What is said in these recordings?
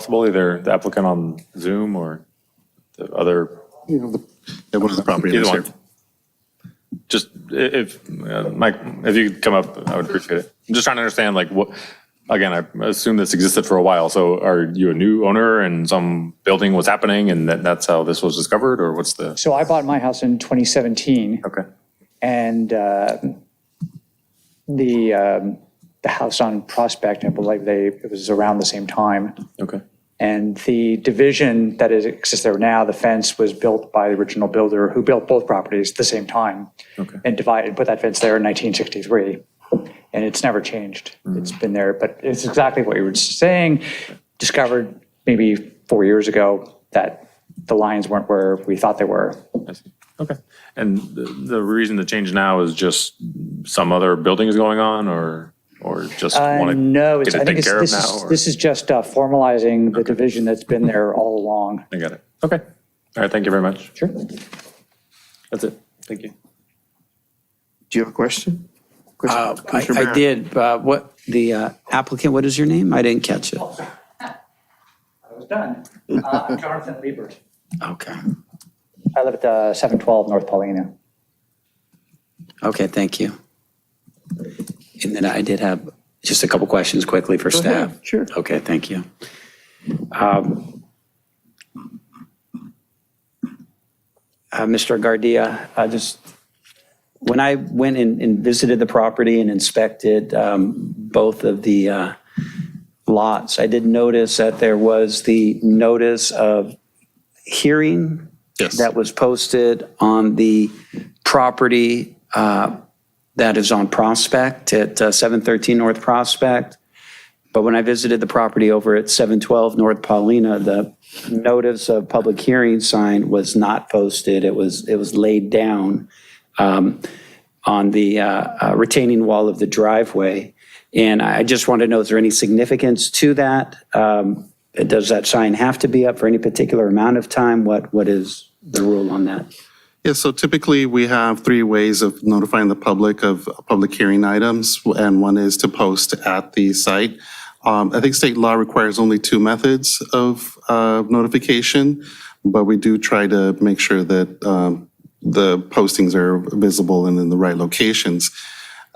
possible, either the applicant on Zoom or the other? One of the property Either owners one. here. Just if, Mike, if you could come up, I would appreciate it. I'm just trying to understand, like, what, again, I assume this existed for a while. So are you a new owner and some building was happening and that's how this was discovered, or what's the? So I bought my house in 2017. Okay. And the house on Prospect, I believe it was around the same time. Okay. And the division that exists there now, the fence was built by the original builder who built both properties at the same time. Okay. And put that fence there in 1963. And it's never changed. It's been there, but it's exactly what you were saying. Discovered maybe 4 years ago that the lines weren't where we thought they were. I see. Okay. And the reason to change now is just some other building is going on, or just want to No, get I it think taken care of now? this is just formalizing the division that's been there all along. I got it. Okay. All right. Thank you very much. Sure. That's it. Thank you. Do you have a question? I did. What the applicant? What is your name? I didn't catch it. I was done. I'm Jonathan Liebert. Okay. I live at 712 North Paulina. Okay. Thank you. And then I did have just a couple questions quickly for staff. Sure. Okay. Thank you. Mr. Gardia, when I went and visited the property and inspected both of the lots, I did notice that there was the notice of hearing Yes. that was posted on the property that is on Prospect at 713 North Prospect. But when I visited the property over at 712 North Paulina, the notice of public hearing sign was not posted. It was laid down on the retaining wall of the driveway. And I just want to know, is there any significance to that? Does that sign have to be up for any particular amount of time? What is the rule on that? Yeah, so typically we have 3 ways of notifying the public of public hearing items, and one is to post at the site. I think state law requires only 2 methods of notification, but we do try to make sure that the postings are visible and in the right locations.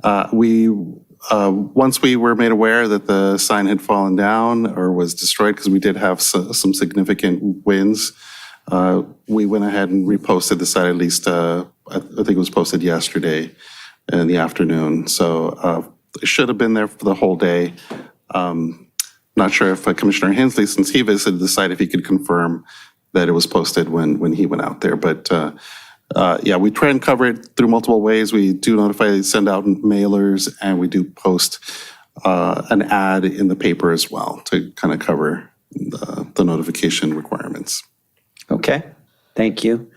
Once we were made aware that the sign had fallen down or was destroyed, because we did have some significant winds, we went ahead and reposted the site at least, I think it was posted yesterday in the afternoon. So it should have been there for the whole day. Not sure if Commissioner Hensley, since he visited the site, if he could confirm that it was posted when he went out there. But yeah, we try and cover it through multiple ways. We do notify, send out mailers, and we do post an ad in the paper as well to kind of cover the notification requirements. Okay, thank you.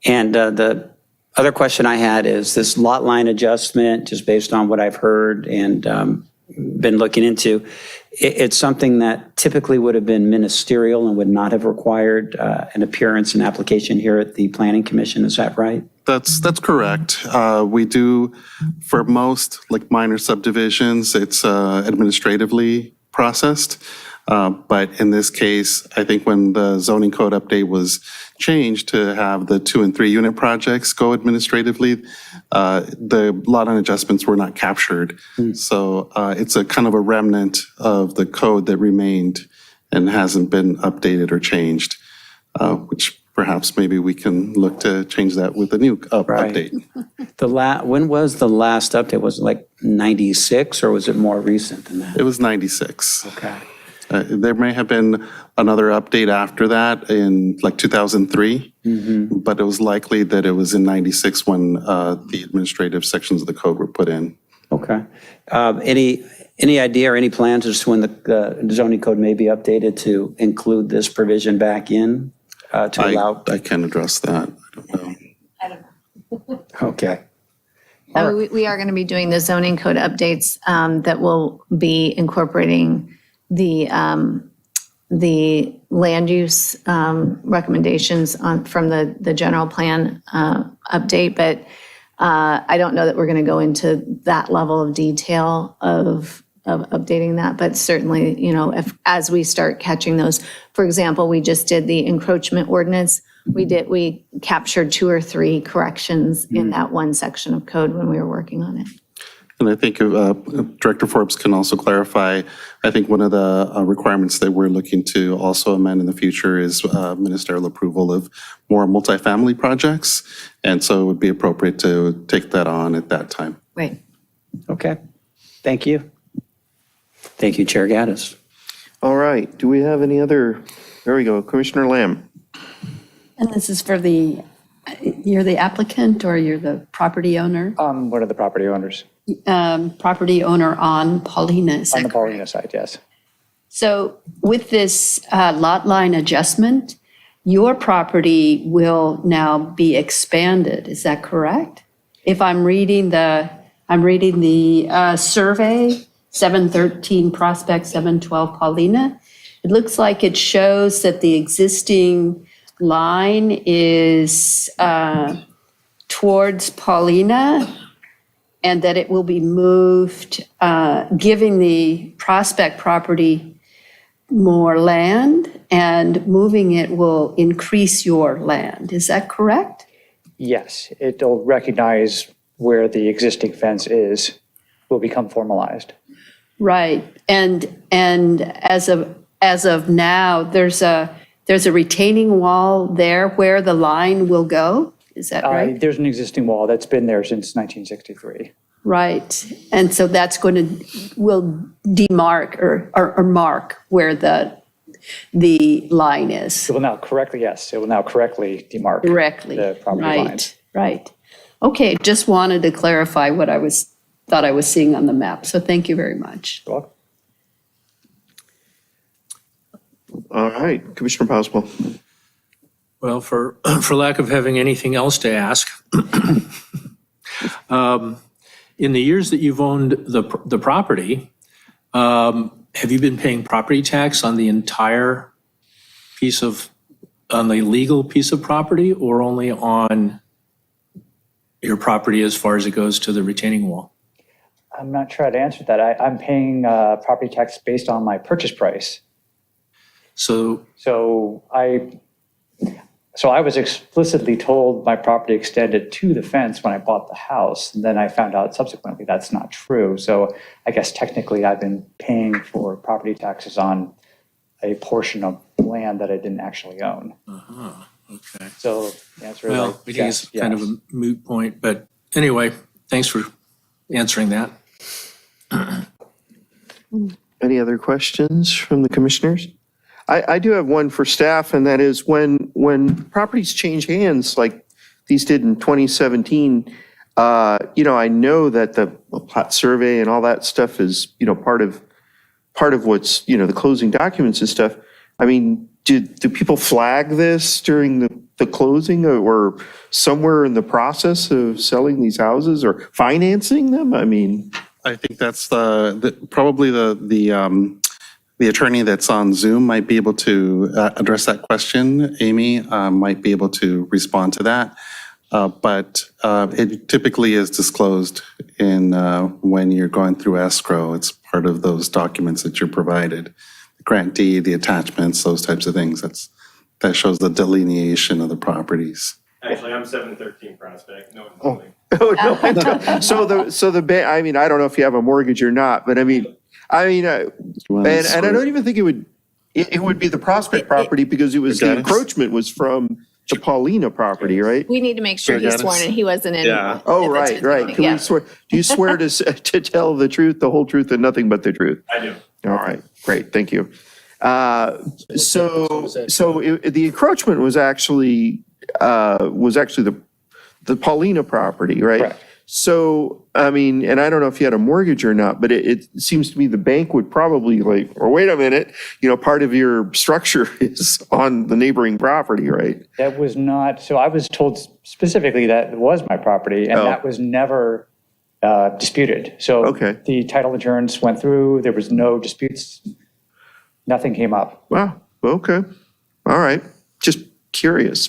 And the other question I had is this lot line adjustment, just based on what I've heard and been looking into, it's something that typically would have been ministerial and would not have required an appearance and application here at the Planning Commission. Is that right? That's correct. We do, for most like minor subdivisions, it's administratively processed. But in this case, I think when the zoning code update was changed to have the 2 and 3 unit projects go administratively, the lot line adjustments were not captured. So it's a kind of a remnant of the code that remained and hasn't been updated or changed, which perhaps maybe we can look to change that with a new update. When was the last update? Was it like 96 or was it more recent than that? It was 96. Okay. There may have been another update after that in like 2003, but it was likely that it was in 96 when the administrative sections of the code were put in. Okay. Any idea or any plans as to when the zoning code may be updated to include this provision back in to allow? I can address that. I don't know. I don't know. Okay. We are going to be doing the zoning code updates that will be incorporating the land use recommendations from the general plan update, but I don't know that we're going to go into that level of detail of of updating that, but certainly, as we start catching those, for example, we just did the encroachment ordinance. We captured 2 or 3 corrections in that one section of code when we were working on it. And I think Director Forbes can also clarify, I think one of the requirements that we're looking to also amend in the future is ministerial approval of more multifamily projects. And so it would be appropriate to take that on at that time. Right. Okay, thank you. Thank you, Chair Gaddis. All right, do we have any other, there we go, Commissioner Lamb. And this is for you're the applicant or you're the property owner? One of the property owners Property owner on Paulina, is on that the correct? Paulina side, yes. So with this lot line adjustment, your property will now be expanded, is that correct? If I'm reading the survey, 713 Prospect, 712 Paulina, it looks like it shows that the existing line is towards Paulina and that it will be moved, giving the Prospect property more land, and moving it will increase your land. Is that correct? Yes, it'll recognize where the existing fence is, will become formalized. Right. And as of now, there's a retaining wall there where the line will go? Is that right? There's an existing wall that's been there since 1963. Right. And so that's will demarc or mark where the line is It will now correctly demarc directly. the property lines. Right. Okay, just wanted to clarify what thought I was seeing on the map. So thank you very much. You're welcome. All right, Commissioner Boswell. Well, for lack of having anything else to ask, in the years that you've owned the property, have you been paying property tax on the entire on the legal piece of property, or only on your property as far as it goes to the retaining wall? I'm not sure how to answer that. I'm paying property tax based on my purchase price. So So I was explicitly told my property extended to the fence when I bought the house. And then I found out subsequently that's not true. So I guess technically I've been paying for property taxes on a portion of land that I didn't actually own. okay. So the answer is Well, I like, think yes, it's kind of yes. a moot point, but anyway, thanks for answering that. Any other questions from the commissioners? I do have one for staff, and that is when properties change hands like these did in 2017, I know that the plot survey and all that stuff is, part of what's, the closing documents and stuff. I mean, do people flag this during the closing or somewhere in the process of selling these houses or financing them? I mean, I think that's probably the attorney that's on Zoom might be able to address that question. Amy might be able to respond to that. But it typically is disclosed when you're going through escrow. It's part of those documents that you're provided. The grantee, the attachments, those types of things. That shows the delineation of the properties. Actually, I'm 713 Prospect. No, oh no. So the bank. I mean, I don't know if you have a mortgage or not, but I mean, and I don't even think it would be the Prospect property because it was the encroachment was from the Paulina property, right? We need to make sure he's sworn in. He wasn't in. Yeah. Oh, right. Can we swear? Do you swear to tell the truth, the whole truth, and nothing but the truth? I do. All right, great, thank you. The encroachment was actually the Paulina property, right? Correct. So, I mean, and I don't know if you had a mortgage or not, but it seems to me the bank would probably wait a minute, part of your structure is on the neighboring property, right? That was not, so I was told specifically that it was my property and that was never disputed. So Okay. the title insurance went through, there was no disputes, nothing came up. Wow, okay, all right, just curious.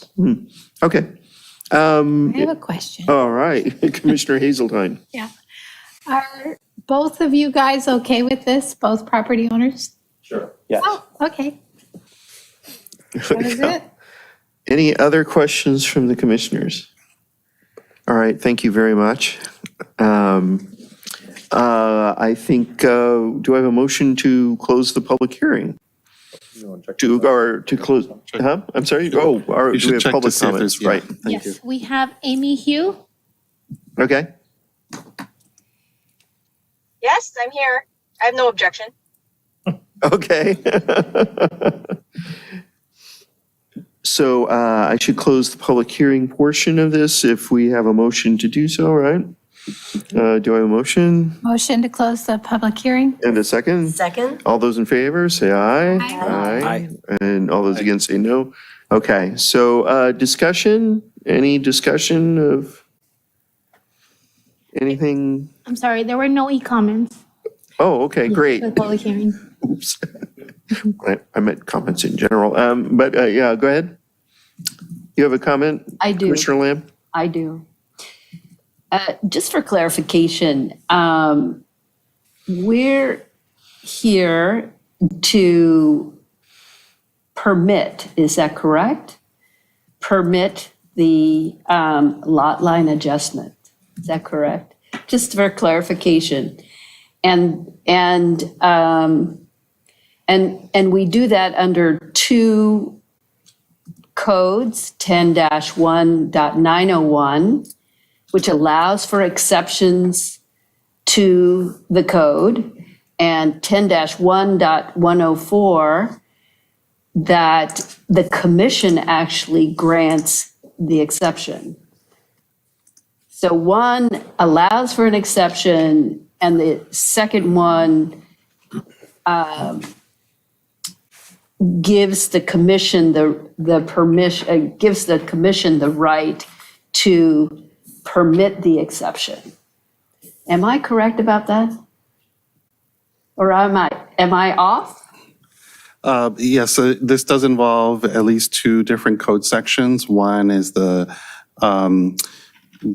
Okay. I have a question. All right, Commissioner Hazeltine. Yeah. Are both of you guys okay with this, both property owners? Yes. Oh, okay. That is it. Any other questions from the commissioners? All right, thank you very much. I think, do I have a motion to close the public hearing? To close, huh? I'm sorry? Oh, You do should we have check to public see if comments? there's- yeah. Right, thank you. Yes, we have Amy Hugh. Okay, Yes, I'm here. I have no objection. okay. So I should close the public hearing portion of this if we have a motion to do so, right? Do I have a motion Motion to close the public hearing. and a second? Second? All those in favor, say aye. Aye. And all those against say no. Okay, so discussion, any discussion of anything? I'm sorry, there were no e-comments Oh, okay, great. for the public hearing. Oops. I meant comments in general. But yeah, go ahead. You have a comment? I do. Commissioner Lamb? I do. Just for clarification, we're here to permit, is that correct? Permit the lot line adjustment, is that correct? Just for clarification. And we do that under two codes, 10-1.901, which allows for exceptions to the code, and 10-1.104, that the commission actually grants the exception. So one allows for an exception, and the second one gives the commission the permission, gives the commission the right to permit the exception. Am I correct about that? Or am I off? Yes, this does involve at least two different code sections. One is the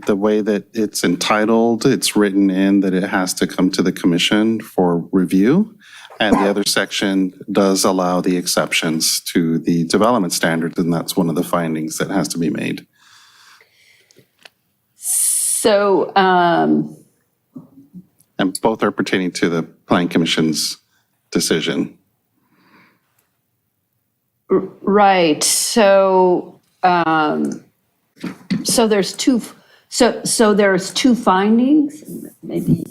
way that it's entitled, it's written in that it has to come to the commission for review. And the other section does allow the exceptions to the development standards, and that's one of the findings that has to be made. So, And both are pertaining to the Planning Commission's decision. right, so there's two, so there's two findings, maybe,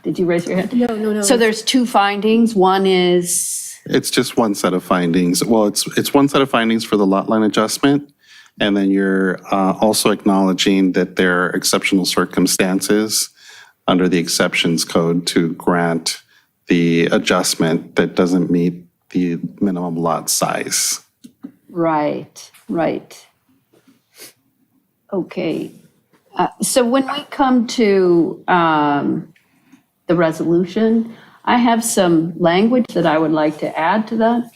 did you raise your hand? No. So there's two findings, one is, It's just one set of findings. Well, it's one set of findings for the lot line adjustment. And then you're also acknowledging that there are exceptional circumstances under the exceptions code to grant the adjustment that doesn't meet the minimum lot size. right. Okay, so when we come to the resolution, I have some language that I would like to add to that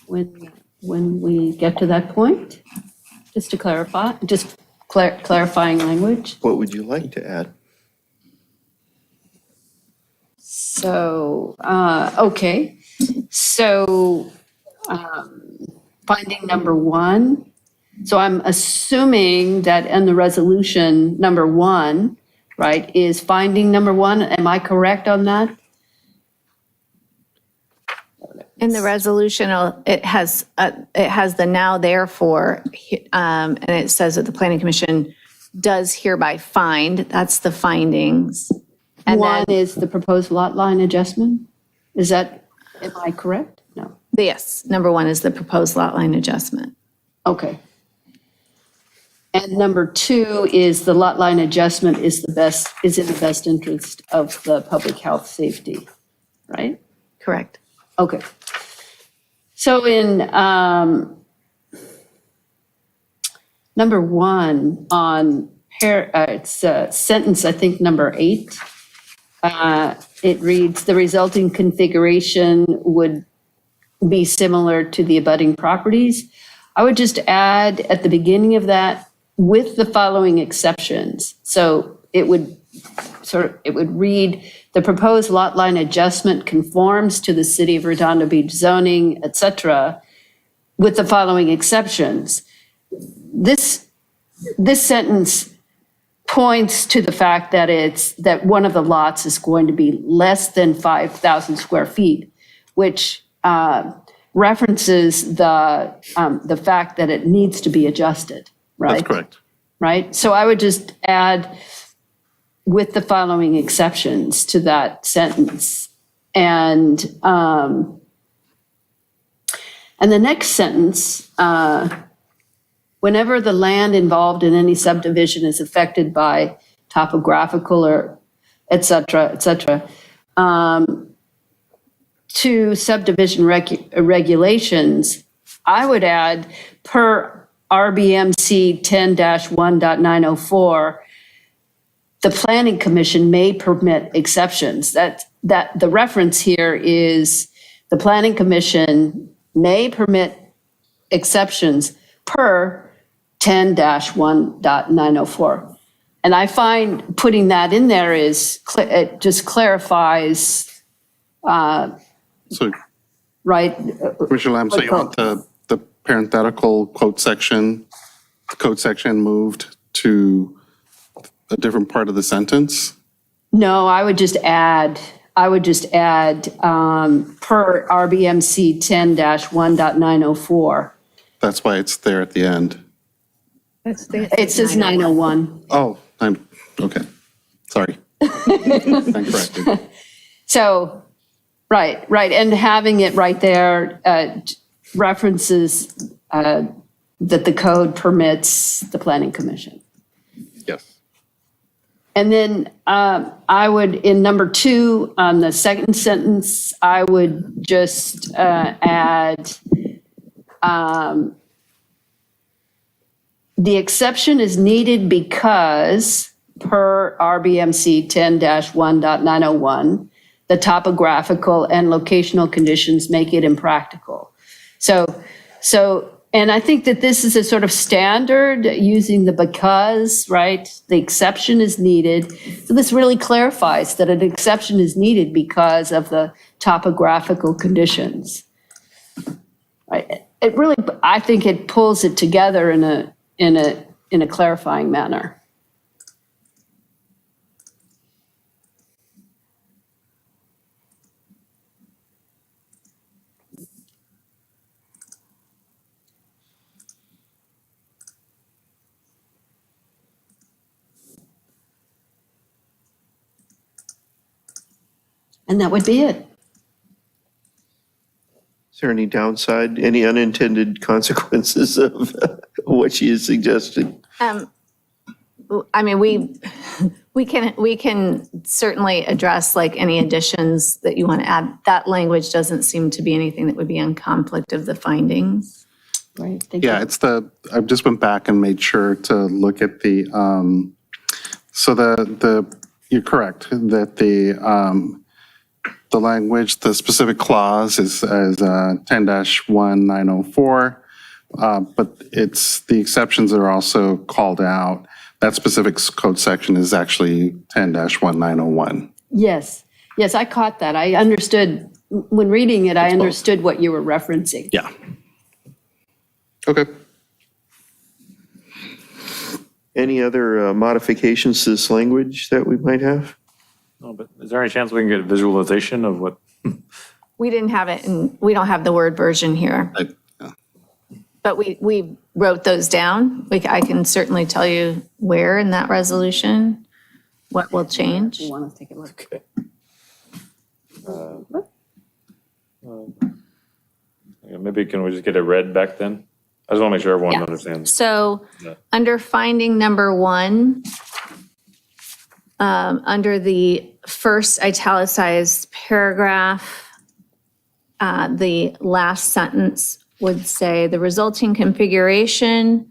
when we get to that point, just to clarify, clarifying language. What would you like to add? So, okay, so finding number one. So I'm assuming that in the resolution, number one, right, is finding number one. Am I correct on that? In the resolution, it has the now therefore, and it says that the planning commission does hereby find, that's the findings. And One then, is the proposed lot line adjustment? Is that, am I correct? No. yes, number one is the proposed lot line adjustment. Okay. And number two is the lot line adjustment is in the best interest of the public health safety, right? Correct. Okay. So in number one on it's sentence, I think, number 8, it reads, the resulting configuration would be similar to the abutting properties. I would just add at the beginning of that, with the following exceptions. So it would it would read, the proposed lot line adjustment conforms to the City of Redondo Beach zoning, et cetera, with the following exceptions. This sentence points to the fact that one of the lots is going to be less than 5,000 square feet, which references the fact that it needs to be adjusted, right? That's correct. Right? So I would just add with the following exceptions to that sentence. And the next sentence, whenever the land involved in any subdivision is affected by topographical or et cetera, to subdivision regulations, I would add per RBMC 10-1.904, the Planning Commission may permit exceptions. That the reference here is the Planning Commission may permit exceptions per 10-1.904. And I find putting that in there it just clarifies, So, right? Commissioner Lamb, so you want the parenthetical quote section, the code section moved to a different part of the sentence? No, I would just add per RBMC 10-1.904. That's why it's there at the end. It says 901. Oh, okay. Sorry. I'm corrected. So, right. And having it right there references that the code permits the Planning Commission. Yes. And then I would, in number 2, on the second sentence, I would just add, the exception is needed because per RBMC 10-1.901, the topographical and locational conditions make it impractical. So, and I think that this is a sort of standard using the because, right? The exception is needed. So this really clarifies that an exception is needed because of the topographical conditions. Right? It really, I think it pulls it together in a clarifying manner. And that would be it. Is there any downside, any unintended consequences of what she is suggesting? I mean, we can certainly address like any additions that you want to add. That language doesn't seem to be anything that would be in conflict of the findings. Right. Thank Yeah, you. I just went back and made sure to look at the, you're correct, that the language, the specific clause is as 10-1904, but it's, the exceptions are also called out. That specific code section is actually 10-1901. Yes, I caught that. I understood, when reading it, I understood what you were referencing. Yeah. Okay. Any other modifications to this language that we might have? No, but is there any chance we can get a visualization of what? We didn't have it, and we don't have the Word version here, but we wrote those down. I can certainly tell you where in that resolution, what will change. You want to take a look? Okay. Maybe can we just get it read back then? I just want to make sure everyone Yeah. understands. So Yeah. under finding number 1, under the first italicized paragraph, the last sentence would say the resulting configuration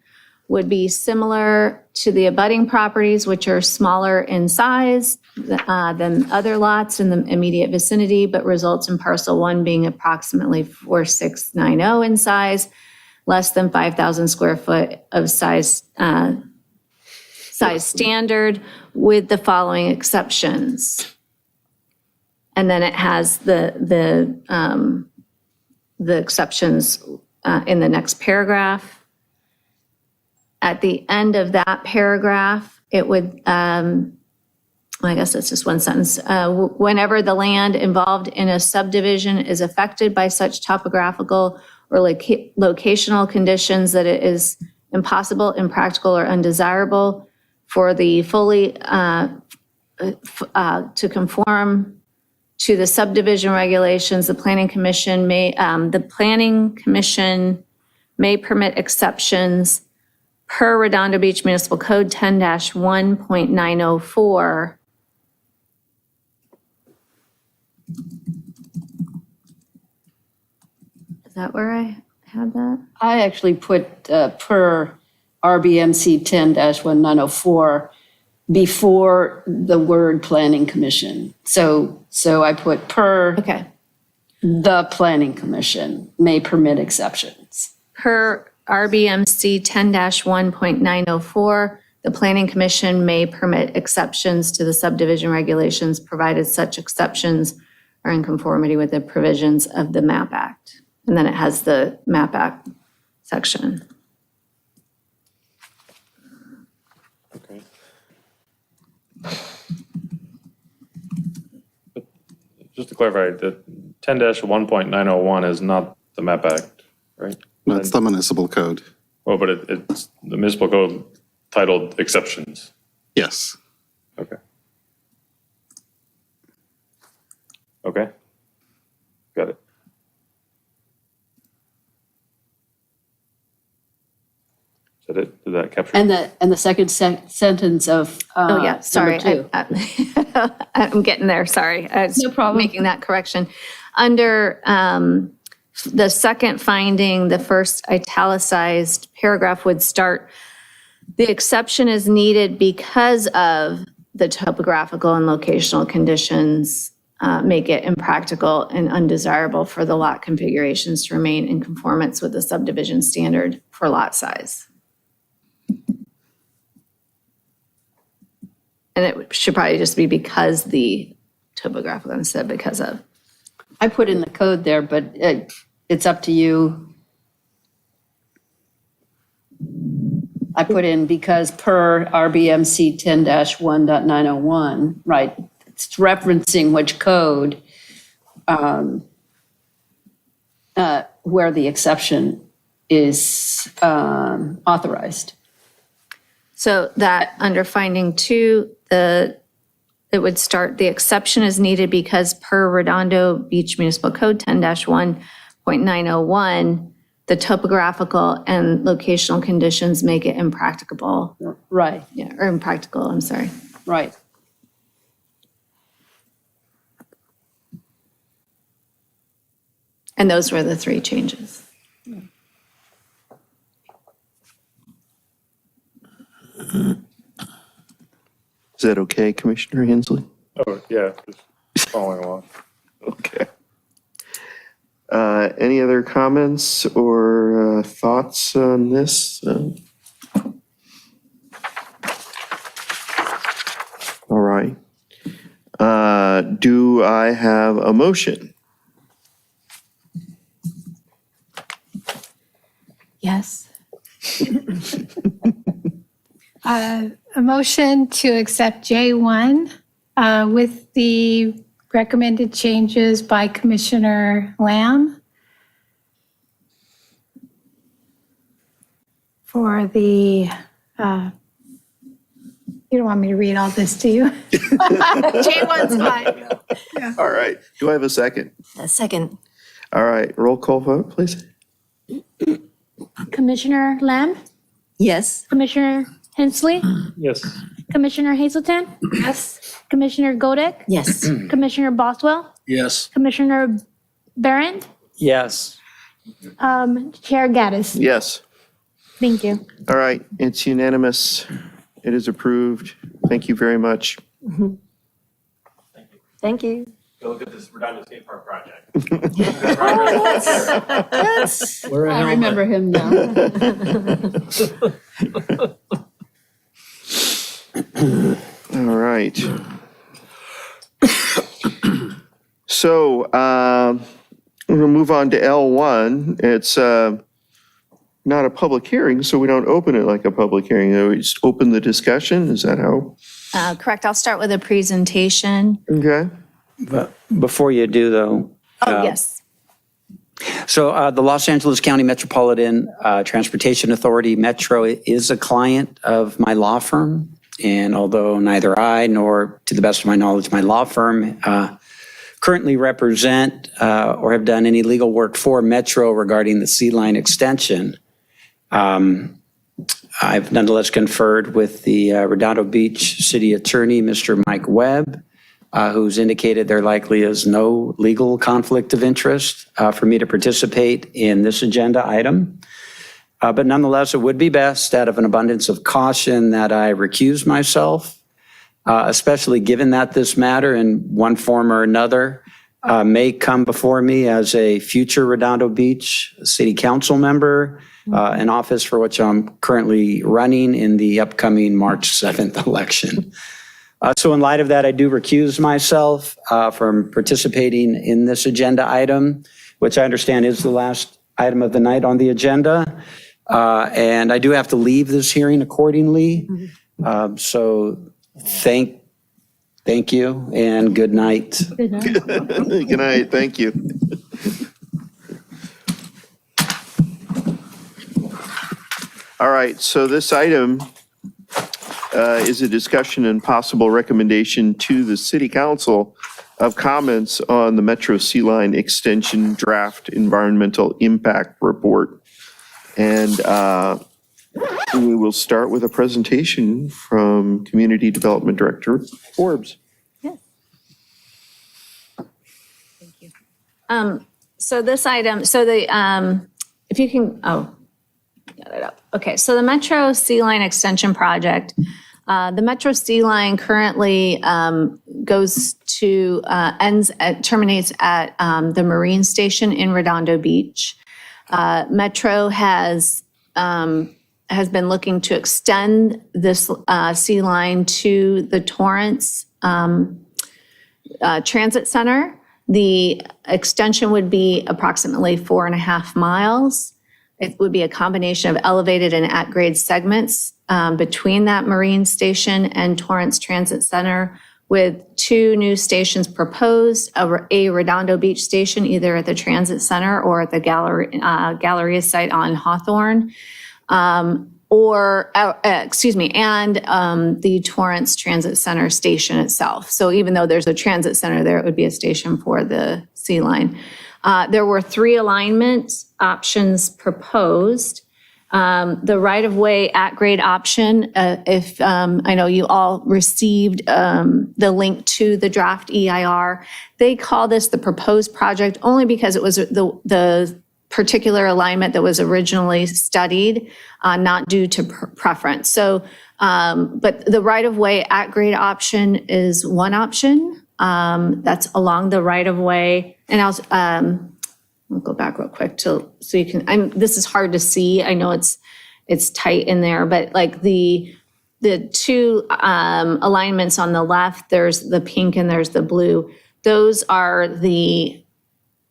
would be similar to the abutting properties, which are smaller in size than other lots in the immediate vicinity, but results in parcel 1 being approximately 4690 in size, less than 5,000 square foot of size size standard with the following exceptions. And then it has the exceptions in the next paragraph. At the end of that paragraph, it would, I guess it's just one sentence. Whenever the land involved in a subdivision is affected by such topographical or locational conditions that it is impossible, impractical, or undesirable for the fully to conform to the subdivision regulations, the planning commission may permit exceptions per Redondo Beach Municipal Code 10-1.904. Is that where I had that? I actually put per RBMC 10-1904 before the word planning commission. So I put per Okay. the planning commission may permit exceptions. Per RBMC 10-1.904, the planning commission may permit exceptions to the subdivision regulations, provided such exceptions are in conformity with the provisions of the MAP Act. And then it has the MAP Act section. Okay. Just to clarify, the 10-1.901 is not the MAP Act, right? That's the municipal code. Oh, but it's the municipal code titled exceptions. Yes. Okay. Okay. Got it. Is that it? Did that capture? And the second sentence of Oh, yeah, sorry. number 2. I'm getting there, sorry. I was No problem. making that correction. Under the second finding, the first italicized paragraph would start, the exception is needed because of the topographical and locational conditions make it impractical and undesirable for the lot configurations to remain in conformance with the subdivision standard for lot size. And it should probably just be because the topographical instead of because of. I put in the code there, but it's up to you. I put in because per RBMC 10-1.901, right? It's referencing which code where the exception is authorized. So that under finding 2, it would start, the exception is needed because per Redondo Beach Municipal Code 10-1.901, the topographical and locational conditions make it impracticable. Right, Yeah, or impractical, I'm sorry. right. And those were the 3 changes. Is that okay, Commissioner Hensley? Oh, yeah, just following along. Okay. Any other comments or thoughts on this? All right. Do I have a motion? Yes. A motion to accept J1 with the recommended changes by Commissioner Lamb for the, you don't want me to read all this, do you? J1's fine. All right. Do I have a second? A second. All right. Roll call vote, please. Commissioner Lamb, Yes. Commissioner Hensley, Yes. Commissioner Hazelton. Yes. Commissioner Godek, Yes. Commissioner Boswell, Yes. Commissioner Barron, Yes. Chair Gaddis. Yes. Thank you. All right. It's unanimous. It is approved. Thank you very much. Thank you. Go look at this Redondo Skate Park project. Wear a I helmet. remember him now. All right. So we're going to move on to L1. It's not a public hearing, so we don't open it like a public hearing. We just open the discussion. Is that how? Correct. I'll start with a presentation. Okay. But before you do, though, Oh, yes. so the Los Angeles County Metropolitan Transportation Authority, Metro, is a client of my law firm. And although neither I nor, to the best of my knowledge, my law firm currently represent or have done any legal work for Metro regarding the Sea Line extension, I've nonetheless conferred with the Redondo Beach City Attorney, Mr. Mike Webb, who's indicated there likely is no legal conflict of interest for me to participate in this agenda item. But nonetheless, it would be best, out of an abundance of caution, that I recuse myself, especially given that this matter in one form or another may come before me as a future Redondo Beach City Council member, an office for which I'm currently running in the upcoming March 7th election. So in light of that, I do recuse myself from participating in this agenda item, which I understand is the last item of the night on the agenda. And I do have to leave this hearing accordingly. So thank you and good night. Good night. Thank you. All right. So this item is a discussion and possible recommendation to the City Council of comments on the Metro Sea Line Extension Draft Environmental Impact Report. And we will start with a presentation from Community Development Director Forbes. So this item, if you can, got it up. Okay, so the Metro Sea Line Extension Project, the Metro Sea Line currently terminates at the Marine Station in Redondo Beach. Metro has been looking to extend this sea line to the Torrance Transit Center. The extension would be approximately 4.5 miles. It would be a combination of elevated and at-grade segments between that Marine Station and Torrance Transit Center, with 2 new stations proposed, a Redondo Beach station, either at the Transit Center or at the Galleria site on Hawthorne, and the Torrance Transit Center station itself. So even though there's a transit center there, it would be a station for the Sea Line. There were 3 alignment options proposed. The right-of-way at-grade option, if I know you all received the link to the draft EIR, they call this the proposed project only because it was the particular alignment that was originally studied, not due to preference. So, but the right-of-way at-grade option is one option. That's along the right-of-way. And I'll go back real quick so you can, this is hard to see. I know it's tight in there, but like the 2 alignments on the left, there's the pink and there's the blue. Those are the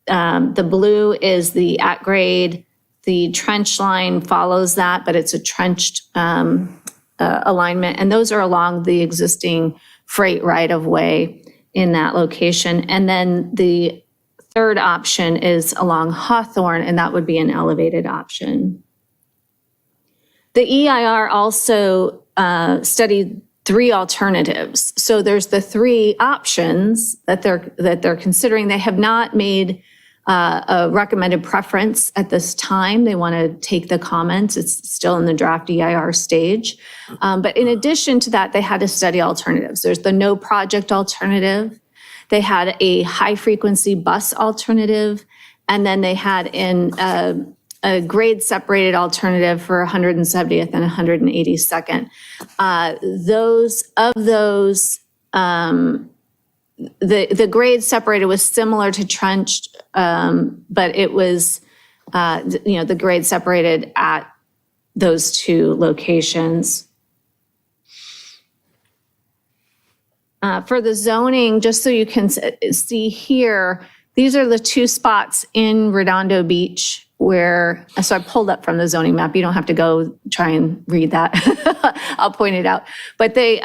blue is the at grade. The trench line follows that, but it's a trenched alignment. And those are along the existing freight right of way in that location. And then the third option is along Hawthorne, and that would be an elevated option. The EIR also studied 3 alternatives. So there's the 3 options that they're considering. They have not made a recommended preference at this time. They want to take the comments. It's still in the draft EIR stage. But in addition to that, they had to study alternatives. There's the no project alternative. They had a high-frequency bus alternative, and then they had a grade-separated alternative for 170th and 182nd. The grade separated was similar to trenched, but it was, the grade separated at those 2 locations. For the zoning, just so you can see here, these are the two spots in Redondo Beach where, so I pulled up from the zoning map. You don't have to go try and read that. I'll point it out. But they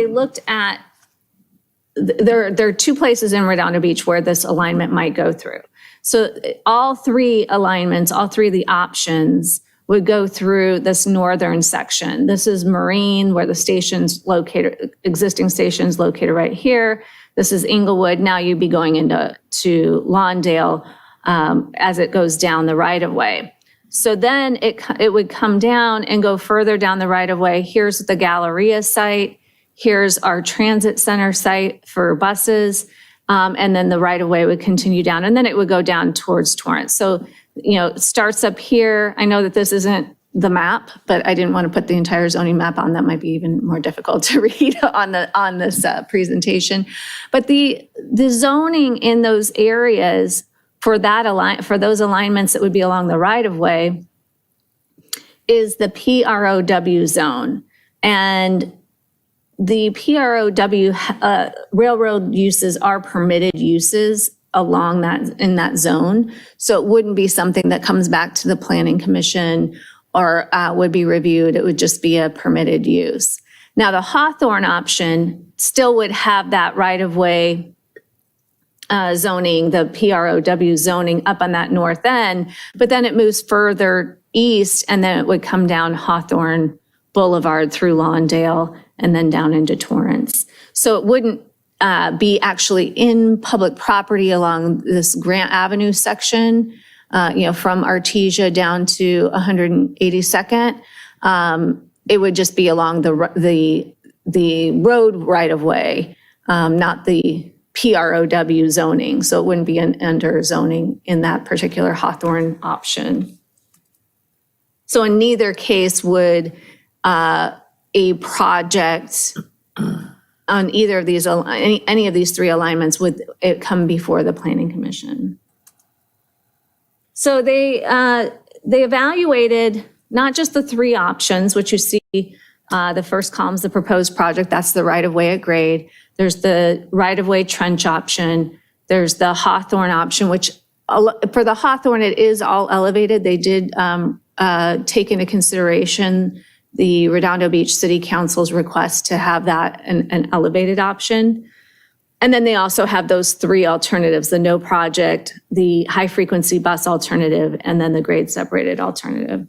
looked at, there are two places in Redondo Beach where this alignment might go through. So all three alignments, all three of the options would go through this northern section. This is Marine, where the station's located, existing station's located right here. This is Inglewood. Now you'd be going into Lawndale as it goes down the right of way. So then it would come down and go further down the right of way. Here's the Galleria site. Here's our transit center site for buses. And then the right of way would continue down, and then it would go down towards Torrance. So, it starts up here. I know that this isn't the map, but I didn't want to put the entire zoning map on. That might be even more difficult to read on this presentation. But the zoning in those areas for those alignments that would be along the right of way is the PROW zone. And the PROW railroad uses are permitted uses along in that zone. So it wouldn't be something that comes back to the Planning Commission or would be reviewed. It would just be a permitted use. Now, the Hawthorne option still would have that right-of-way zoning, the PROW zoning up on that north end, but then it moves further east, and then it would come down Hawthorne Boulevard through Lawndale and then down into Torrance. So it wouldn't be actually in public property along this Grant Avenue section, from Artesia down to 182nd. It would just be along the road right of way, not the PROW zoning. So it wouldn't be under zoning in that particular Hawthorne option. So in neither case would a project on either of these, any of these three alignments, would it come before the Planning Commission. So they evaluated not just the three options, which you see, the first column is the proposed project, that's the right-of-way at grade. There's the right-of-way trench option. There's the Hawthorne option, which for the Hawthorne, it is all elevated. They did take into consideration the Redondo Beach City Council's request to have that an elevated option. And then they also have those three alternatives, the no project, the high frequency bus alternative, and then the grade separated alternative.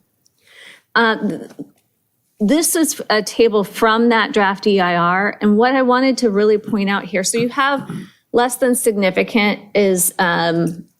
This is a table from that draft EIR. And what I wanted to really point out here, so you have less than significant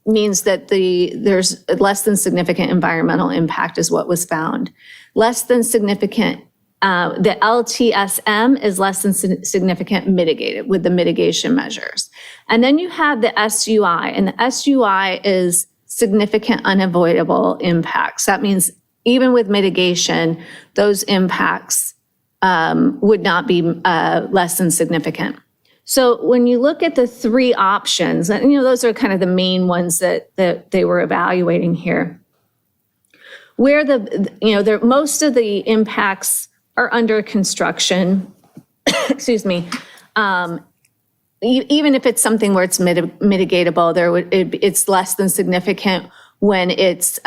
means that there's less than significant environmental impact is what was found. Less than significant, the LTSM is less than significant mitigated with the mitigation measures. And then you have the SUI, and the SUI is significant unavoidable impacts. That means even with mitigation, those impacts would not be less than significant. So when you look at the three options, and those are kind of the main ones that they were evaluating here, where most of the impacts are under construction, excuse me, even if it's something where it's mitigatable, it's less than significant when it's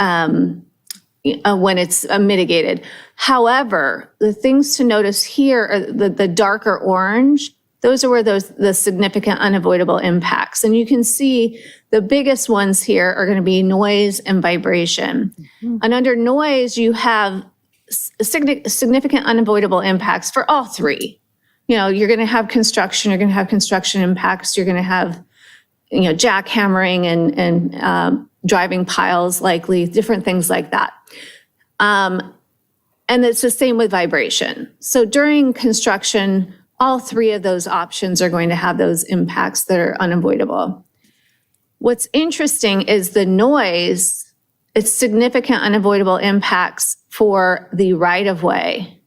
mitigated. However, the things to notice here are the darker orange. Those are where the significant unavoidable impacts. And you can see the biggest ones here are going to be noise and vibration. Mm-hmm. And under noise, you have significant unavoidable impacts for all three. You're going to have construction, you're going to have construction impacts, you're going to have, jackhammering and driving piles likely, different things like that. And it's the same with vibration. So during construction, all three of those options are going to have those impacts that are unavoidable. What's interesting is the noise, it's significant unavoidable impacts for the right-of-way,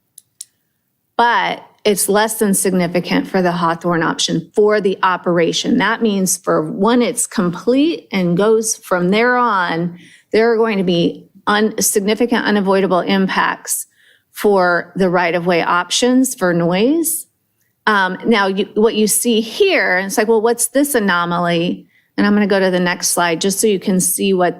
but it's less than significant for the Hawthorne option for the operation. That means for when it's complete and goes from there on, there are going to be significant unavoidable impacts for the right-of-way options for noise. Now, what you see here, it's like, well, what's this anomaly? And I'm going to go to the next slide just so you can see what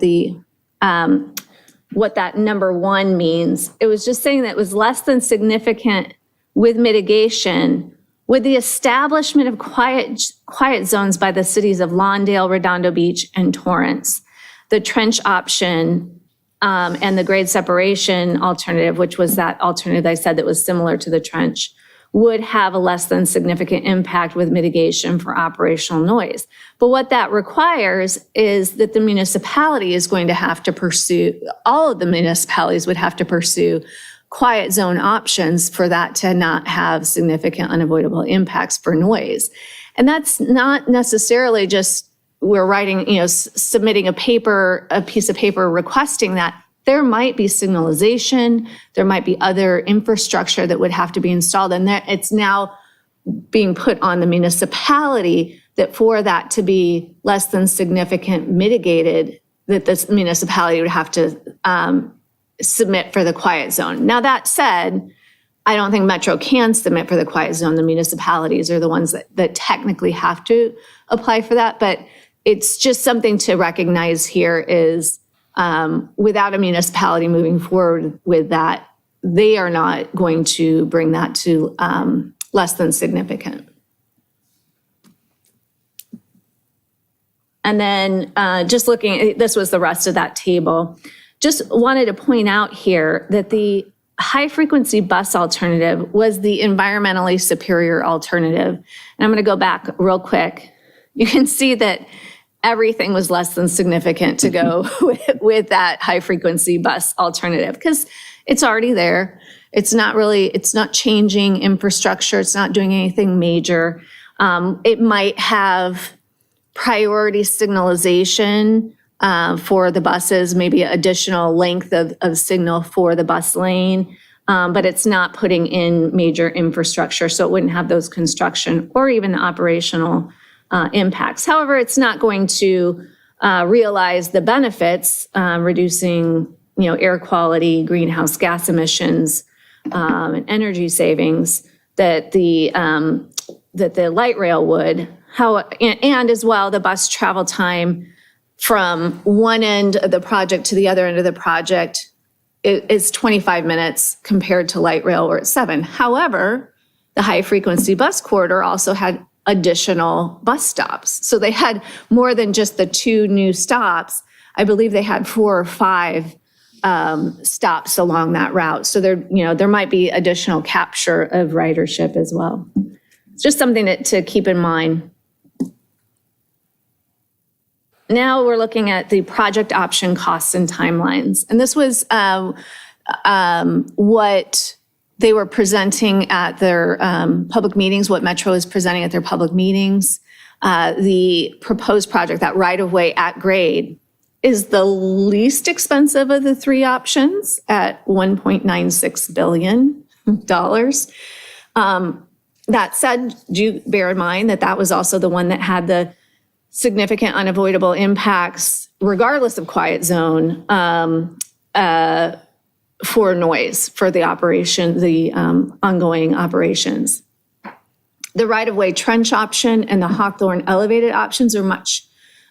that number 1 means. It was just saying that it was less than significant with mitigation with the establishment of quiet zones by the cities of Lawndale, Redondo Beach, and Torrance. The trench option and the grade separation alternative, which was that alternative I said that was similar to the trench, would have a less than significant impact with mitigation for operational noise. But what that requires is that the municipality is going to have to pursue, all of the municipalities would have to pursue quiet zone options for that to not have significant unavoidable impacts for noise. And that's not necessarily just we're writing, submitting a piece of paper requesting that. There might be signalization, there might be other infrastructure that would have to be installed, and that it's now being put on the municipality that for that to be less than significant mitigated, that this municipality would have to submit for the quiet zone. Now, that said, I don't think Metro can submit for the quiet zone. The municipalities are the ones that technically have to apply for that, but it's just something to recognize here is without a municipality moving forward with that, they are not going to bring that to less than significant. And then just looking, this was the rest of that table. Just wanted to point out here that the high-frequency bus alternative was the environmentally superior alternative. And I'm going to go back real quick. You can see that everything was less than significant to go with that high-frequency bus alternative because it's already there. It's not changing infrastructure. It's not doing anything major. It might have priority signalization for the buses, maybe additional length of signal for the bus lane, but it's not putting in major infrastructure, so it wouldn't have those construction or even operational impacts. However, it's not going to realize the benefits, reducing air quality, greenhouse gas emissions, and energy savings that the light rail would. And as well, the bus travel time from one end of the project to the other end of the project is 25 minutes compared to light rail where it's 7. However, the high frequency bus corridor also had additional bus stops. So they had more than just the 2 new stops. I believe they had 4 or 5 stops along that route. So there might be additional capture of ridership as well. It's just something to keep in mind. Now we're looking at the project option costs and timelines. And this was what they were presenting at their public meetings, what Metro is presenting at their public meetings. The proposed project, that right-of-way at grade, is the least expensive of the 3 options at $1.96 billion. That said, do bear in mind that was also the one that had the significant unavoidable impacts, regardless of quiet zone, for noise, for the operation, the ongoing operations. The right-of-way trench option and the Hawthorne elevated options are much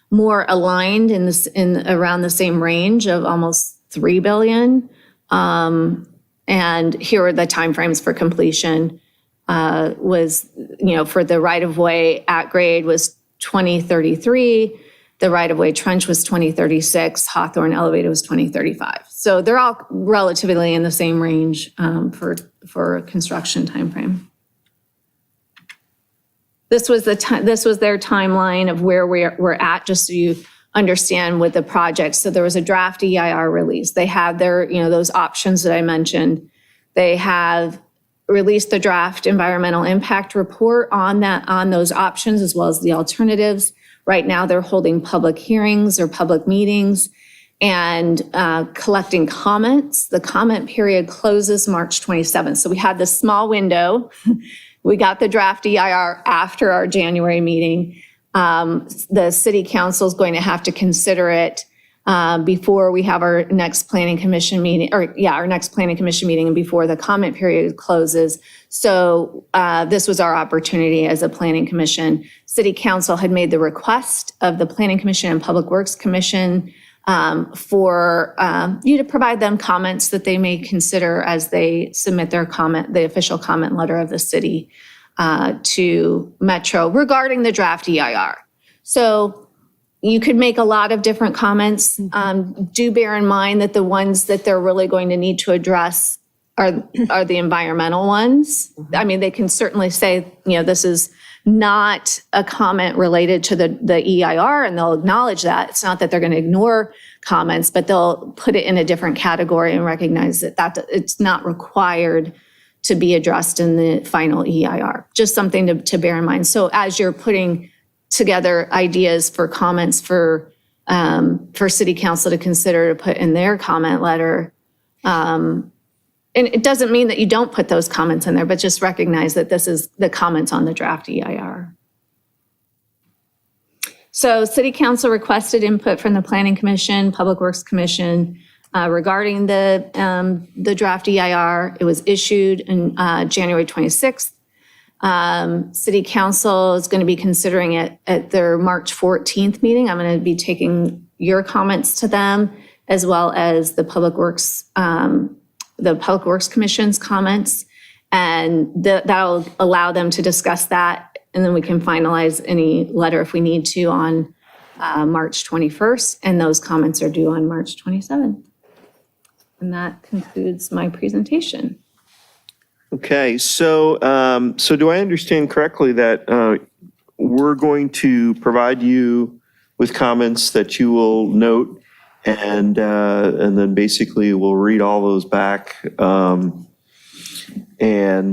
more aligned in around the same range of almost $3 billion. And here are the timeframes for completion. Was for the right-of-way at grade was 2033. The right-of-way trench was 2036. Hawthorne elevated was 2035. So they're all relatively in the same range for construction timeframe. This was their timeline of where we're at, just so you understand with the project. So there was a draft EIR release. They have their, those options that I mentioned. They have released the draft environmental impact report on those options as well as the alternatives. Right now, they're holding public hearings or public meetings and collecting comments. The comment period closes March 27th. So we had this small window. We got the draft EIR after our January meeting. The city council is going to have to consider it before we have our next planning commission meeting, our next planning commission meeting and before the comment period closes. So this was our opportunity as a planning commission. City council had made the request of the planning commission and public works commission for you to provide them comments that they may consider as they submit their comment, the official comment letter of the city to Metro regarding the draft EIR. So you could make a lot of different comments. Do bear in mind that the ones that they're really going to need to address are the environmental ones. I mean, they can certainly say, this is not a comment related to the EIR, and they'll acknowledge that. It's not that they're going to ignore comments, but they'll put it in a different category and recognize that it's not required to be addressed in the final EIR. Just something to bear in mind. So as you're putting together ideas for comments for city council to consider to put in their comment letter, and it doesn't mean that you don't put those comments in there, but just recognize that this is the comments on the draft EIR. So City Council requested input from the Planning Commission, Public Works Commission regarding the draft EIR. It was issued on January 26th. City Council is going to be considering it at their March 14th meeting. I'm going to be taking your comments to them as well as the Public Works Commission's comments, and that'll allow them to discuss that, and then we can finalize any letter if we need to on March 21st, and those comments are due on March 27th. And that concludes my presentation. Okay, so do I understand correctly that we're going to provide you with comments that you will note, and then basically we'll read all those back and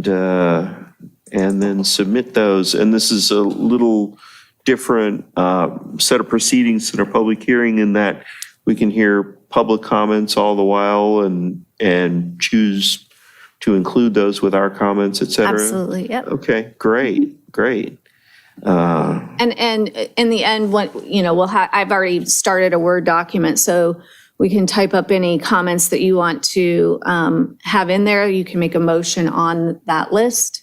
then submit those. And this is a little different set of proceedings in our public hearing in that we can hear public comments all the while and choose to include those with our comments, et cetera. Absolutely, yep. Okay, great. And in the end, I've already started a Word document, so we can type up any comments that you want to have in there. You can make a motion on that list.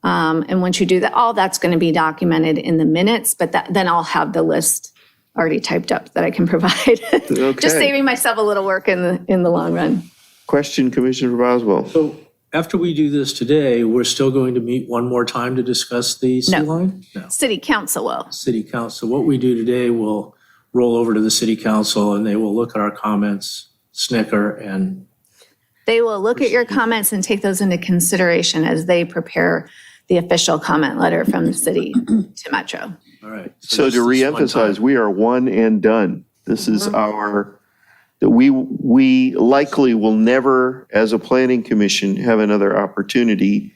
And once you do that, all that's going to be documented in the minutes, but then I'll have the list already typed up that I can provide. Okay. Just saving myself a little work in the long run. Question, Commissioner Boswell. So after we do this today, we're still going to meet one more time to discuss the sea line? No. City Council will. City Council. What we do today will roll over to the City Council and they will look at our comments, snicker, and They will look at your comments and take those into consideration as they prepare the official comment letter from the city to Metro. all right. So just to this one reemphasize, time. we are one and done. This is we likely will never, as a planning commission, have another opportunity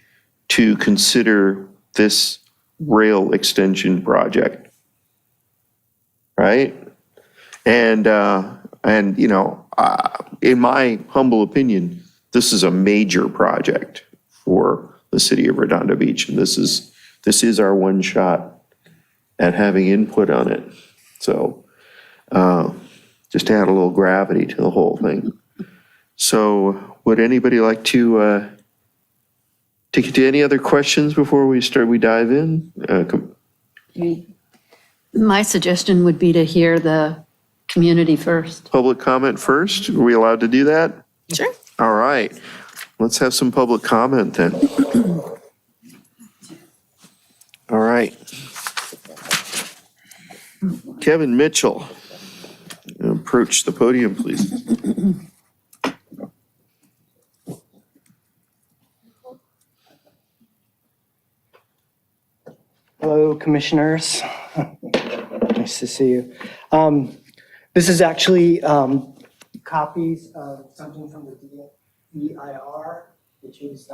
to consider this rail extension project. Right? And in my humble opinion, this is a major project for the city of Redondo Beach. And this is our one shot at having input on it. So, just to add a little gravity to the whole thing. So would anybody like to take it to any other questions before we dive in? My suggestion would be to hear the community first. Public comment first? Are we allowed to do that? Sure. All right. Let's have some public comment then. All right. Kevin Mitchell, approach the podium, please. Hello, commissioners. Nice to see you. This is actually copies of something from the DEIR, which is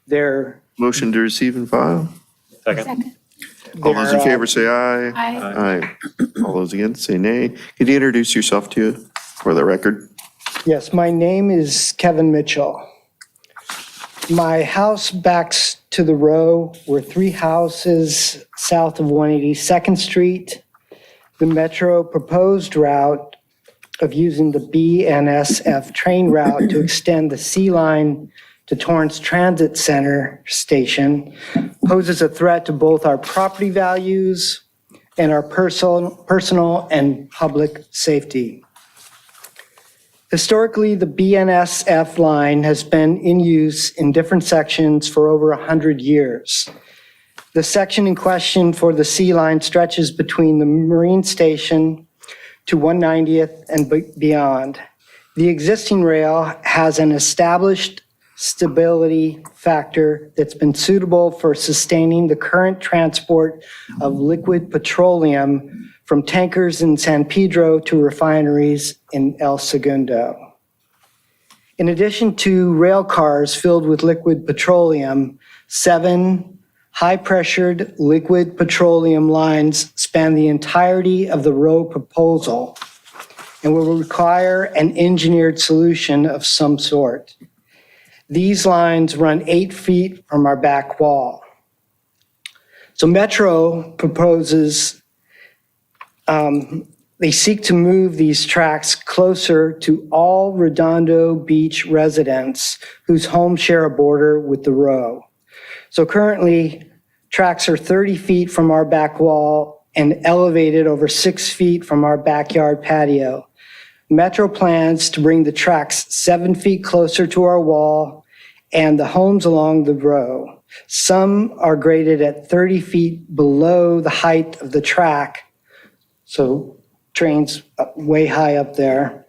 their. Motion to receive and file. Second. All those in favor say aye. Aye. Aye. All those against say nay. Could you introduce yourself for the record? Yes, my name is Kevin Mitchell. My house backs to the row. We're 3 houses south of 182nd Street. The Metro proposed route of using the BNSF train route to extend the C line to Torrance Transit Center Station poses a threat to both our property values and our personal and public safety. Historically, the BNSF line has been in use in different sections for over 100 years. The section in question for the C line stretches between the Marine Station to 190th and beyond. The existing rail has an established stability factor that's been suitable for sustaining the current transport of liquid petroleum from tankers in San Pedro to refineries in El Segundo. In addition to rail cars filled with liquid petroleum, 7 high-pressured liquid petroleum lines span the entirety of the row proposal and will require an engineered solution of some sort. These lines run 8 feet from our back wall. So Metro proposes they seek to move these tracks closer to all Redondo Beach residents whose homes share a border with the row. So currently, tracks are 30 feet from our back wall and elevated over 6 feet from our backyard patio. Metro plans to bring the tracks 7 feet closer to our wall and the homes along the row. Some are graded at 30 feet below the height of the track, so trains way high up there.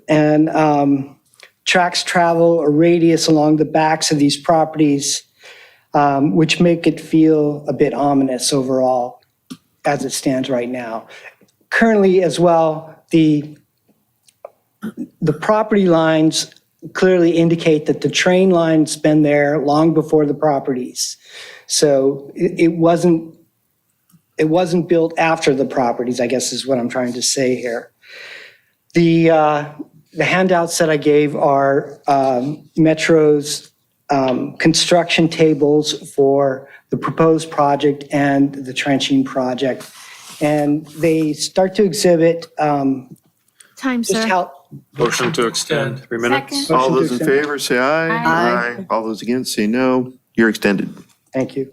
And tracks travel a radius along the backs of these properties, which make it feel a bit ominous overall as it stands right now. Currently as well, the property lines clearly indicate that the train line's been there long before the properties. So it wasn't built after the properties, I guess is what I'm trying to say here. The handouts that I gave are Metro's construction tables for the proposed project and the trenching project. And they start to exhibit Time, just sir. how, Motion to extend 3 minutes. Second. All those in favor, say aye. Aye. All those against, say no. You're extended. thank you.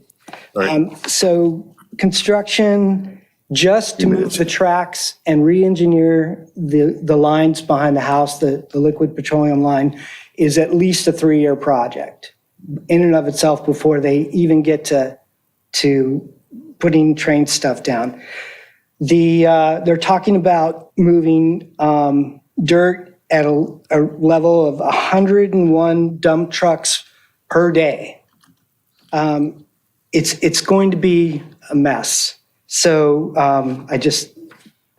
Right. So construction, just to move the tracks and re-engineer the lines behind the house, the liquid petroleum line, is at least a 3-year project in and of itself before they even get to putting train stuff down. They're talking about moving dirt at a level of 101 dump trucks per day. It's going to be a mess. So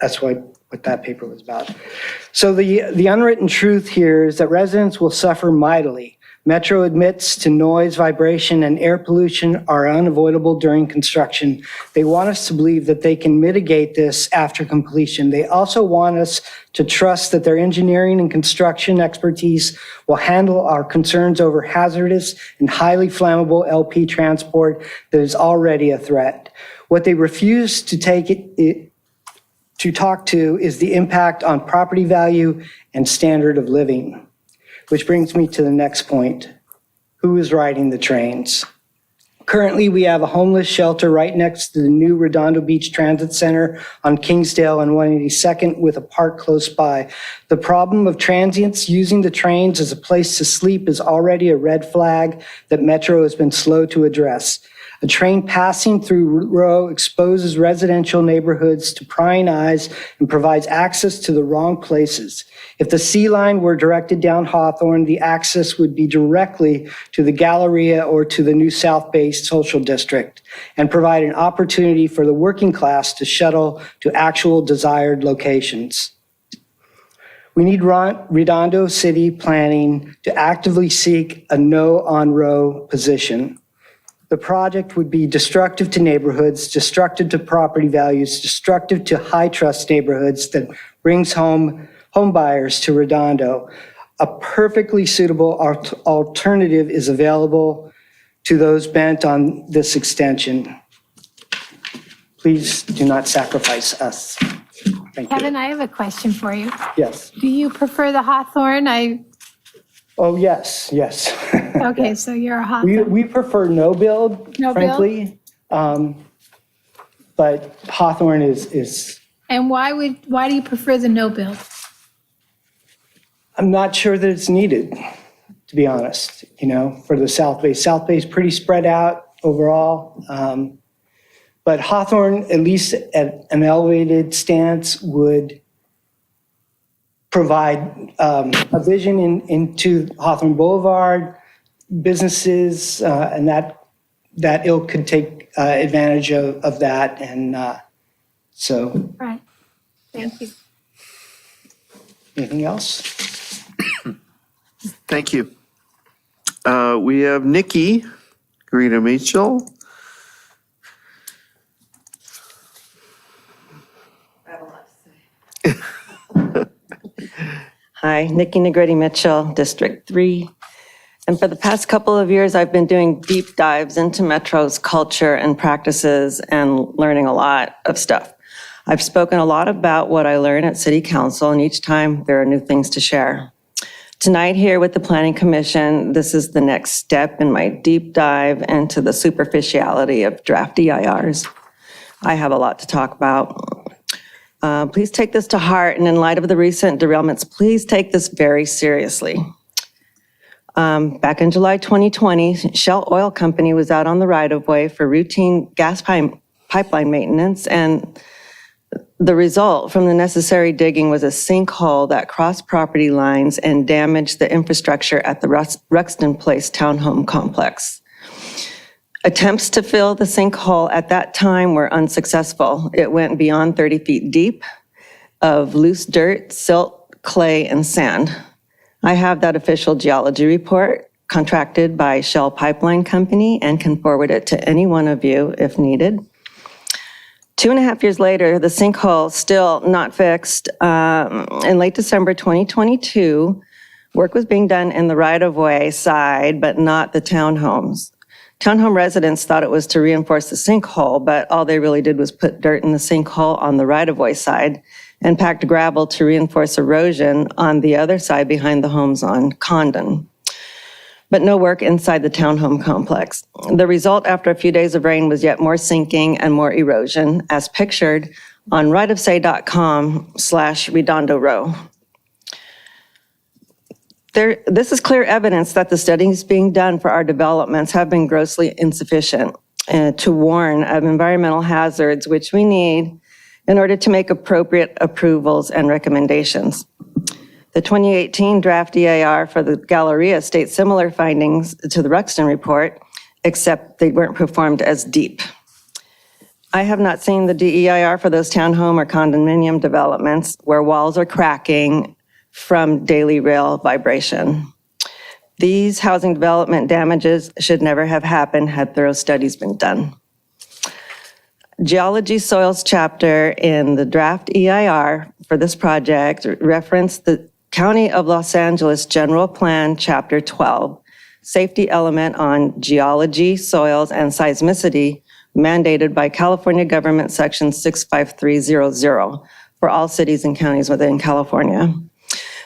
that's what that paper was about. So the unwritten truth here is that residents will suffer mightily. Metro admits to noise, vibration, and air pollution are unavoidable during construction. They want us to believe that they can mitigate this after completion. They also want us to trust that their engineering and construction expertise will handle our concerns over hazardous and highly flammable LP transport that is already a threat. What they refuse to talk to is the impact on property value and standard of living. Which brings me to the next point. Who is riding the trains? Currently, we have a homeless shelter right next to the new Redondo Beach Transit Center on Kingsdale and 182nd with a park close by. The problem of transients using the trains as a place to sleep is already a red flag that Metro has been slow to address. A train passing through Row exposes residential neighborhoods to prying eyes and provides access to the wrong places. If the C line were directed down Hawthorne, the access would be directly to the Galleria or to the new South Bay Social District and provide an opportunity for the working class to shuttle to actual desired locations. We need Redondo City Planning to actively seek a no on Row position. The project would be destructive to neighborhoods, destructive to property values, destructive to high trust neighborhoods that brings home buyers to Redondo. A perfectly suitable alternative is available to those bent on this extension. Please do not sacrifice us. Thank you. Kevin, I have a question for you. Yes. Do you prefer the Hawthorne? Oh, yes, yes. Okay, so you're a We, Hawthorne. we prefer no build, No build? frankly. But Hawthorne is, And why do you prefer the no build? I'm not sure that it's needed, to be honest, for the South Bay. South Bay is pretty spread out overall. But Hawthorne, at least at an elevated stance, would provide a vision into Hawthorne Boulevard, businesses, and that ilk could take advantage of that. And so, Right. Thank you. anything else? Thank you. We have Nikki Garita Mitchell. Hi, Nikki Negretti Mitchell, District 3. And for the past couple of years, I've been doing deep dives into Metro's culture and practices and learning a lot of stuff. I've spoken a lot about what I learned at City Council, and each time there are new things to share. Tonight here with the Planning Commission, this is the next step in my deep dive into the superficiality of draft EIRs. I have a lot to talk about. Please take this to heart, and in light of the recent derailments, please take this very seriously. Back in July 2020, Shell Oil Company was out on the right-of-way for routine gas pipeline maintenance, and the result from the necessary digging was a sinkhole that crossed property lines and damaged the infrastructure at the Ruxton Place townhome complex. Attempts to fill the sinkhole at that time were unsuccessful. It went beyond 30 feet deep of loose dirt, silt, clay, and sand. I have that official geology report contracted by Shell Pipeline Company and can forward it to any one of you if needed. 2.5 years later, the sinkhole still not fixed. In late December 2022, work was being done in the right-of-way side, but not the townhomes. Townhome residents thought it was to reinforce the sinkhole, but all they really did was put dirt in the sinkhole on the right-of-way side and packed gravel to reinforce erosion on the other side behind the homes on Condon. But no work inside the townhome complex. The result after a few days of rain was yet more sinking and more erosion, as pictured on rightofsay.com/Redondo Row. This is clear evidence that the studies being done for our developments have been grossly insufficient to warn of environmental hazards, which we need in order to make appropriate approvals and recommendations. The 2018 draft EIR for the Galleria states similar findings to the Ruxton report, except they weren't performed as deep. I have not seen the DEIR for those townhome or condominium developments where walls are cracking from daily rail vibration. These housing development damages should never have happened had thorough studies been done. Geology soils chapter in the draft EIR for this project referenced the County of Los Angeles General Plan, Chapter 12, safety element on geology, soils, and seismicity mandated by California Government Section 65300 for all cities and counties within California.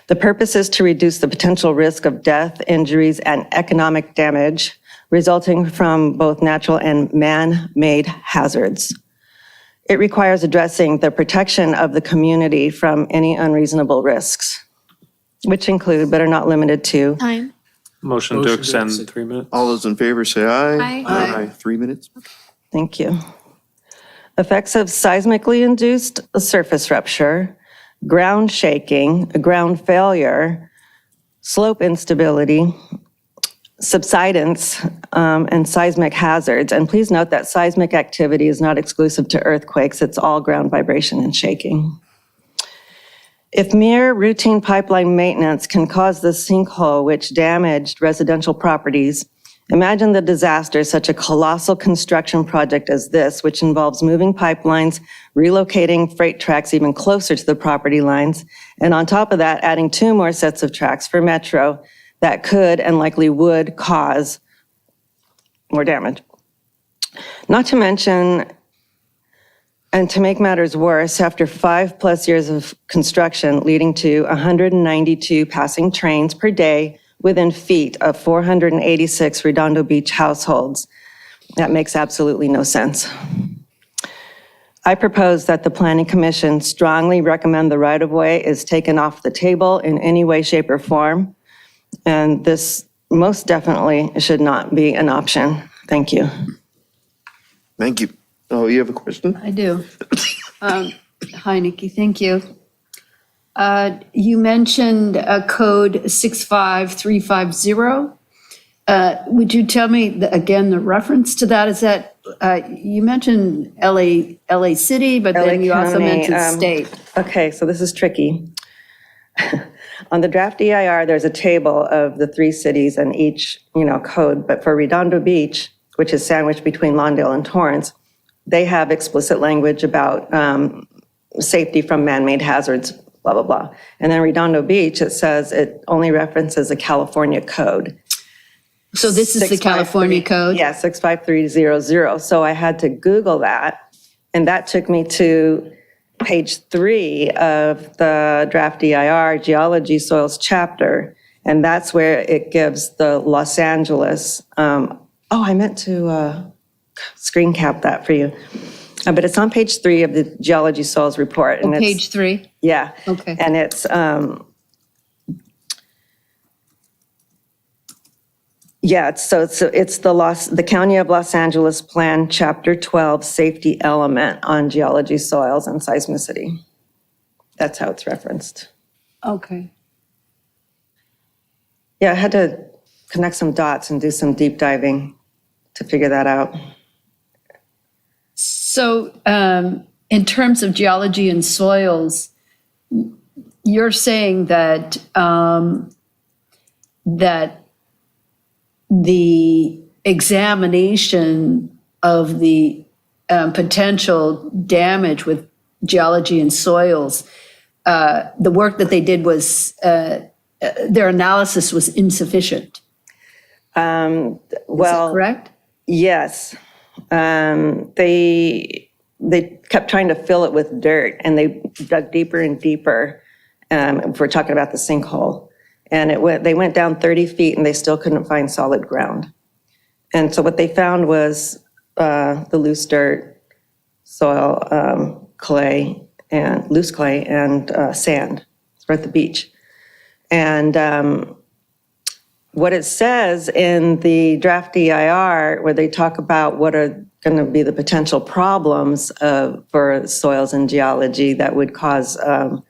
The purpose is to reduce the potential risk of death, injuries, and economic damage resulting from both natural and man-made hazards. It requires addressing the protection of the community from any unreasonable risks, which include but are not limited to Time. Motion to extend 3 minutes. All those in favor say aye. Aye. 3 minutes. Thank you. Effects of seismically induced surface rupture, ground shaking, ground failure, slope instability, subsidence, and seismic hazards. And please note that seismic activity is not exclusive to earthquakes. It's all ground vibration and shaking. If mere routine pipeline maintenance can cause the sinkhole which damaged residential properties, imagine the disaster such a colossal construction project as this, which involves moving pipelines, relocating freight tracks even closer to the property lines, and on top of that, adding 2 more sets of tracks for Metro that could and likely would cause more damage. Not to mention And to make matters worse, after 5+ years of construction leading to 192 passing trains per day within feet of 486 Redondo Beach households, that makes absolutely no sense. I propose that the Planning Commission strongly recommend the right-of-way is taken off the table in any way, shape, or form. And this most definitely should not be an option. Thank you. Thank you. Oh, you have a question? I do. Hi, Nikki, thank you. You mentioned code 65350. Would you tell me, again, the reference to that? Is that, you mentioned LA City, but then you also mentioned state. Okay, so this is tricky. On the draft EIR, there's a table of the 3 cities and each, code, but for Redondo Beach, which is sandwiched between Lawndale and Torrance, they have explicit language about safety from man-made hazards, blah, blah, blah. And then Redondo Beach, it says it only references a California code. So this is the California code? Yeah, 65300. So I had to Google that, and that took me to page 3 of the draft EIR, Geology Soils chapter, and that's where it gives the Los Angeles, I meant to screen cap that for you. But it's on page 3 of the Geology Soils report. And Page 3? Yeah. Okay. And it's, it's the County of Los Angeles Plan, Chapter 12, Safety Element on Geology, Soils, and Seismicity. That's how it's referenced. Okay. Yeah, I had to connect some dots and do some deep diving to figure that out. So in terms of geology and soils, you're saying that that the examination of the potential damage with geology and soils, the work that they did was, their analysis was insufficient. Is that correct? Yes. They kept trying to fill it with dirt, and they dug deeper and deeper. If we're talking about the sinkhole, and they went down 30 feet, and they still couldn't find solid ground. And so what they found was the loose dirt, soil, clay, and loose clay, and sand. We're at the beach, and what it says in the draft EIR, where they talk about what are going to be the potential problems for soils and geology that would cause a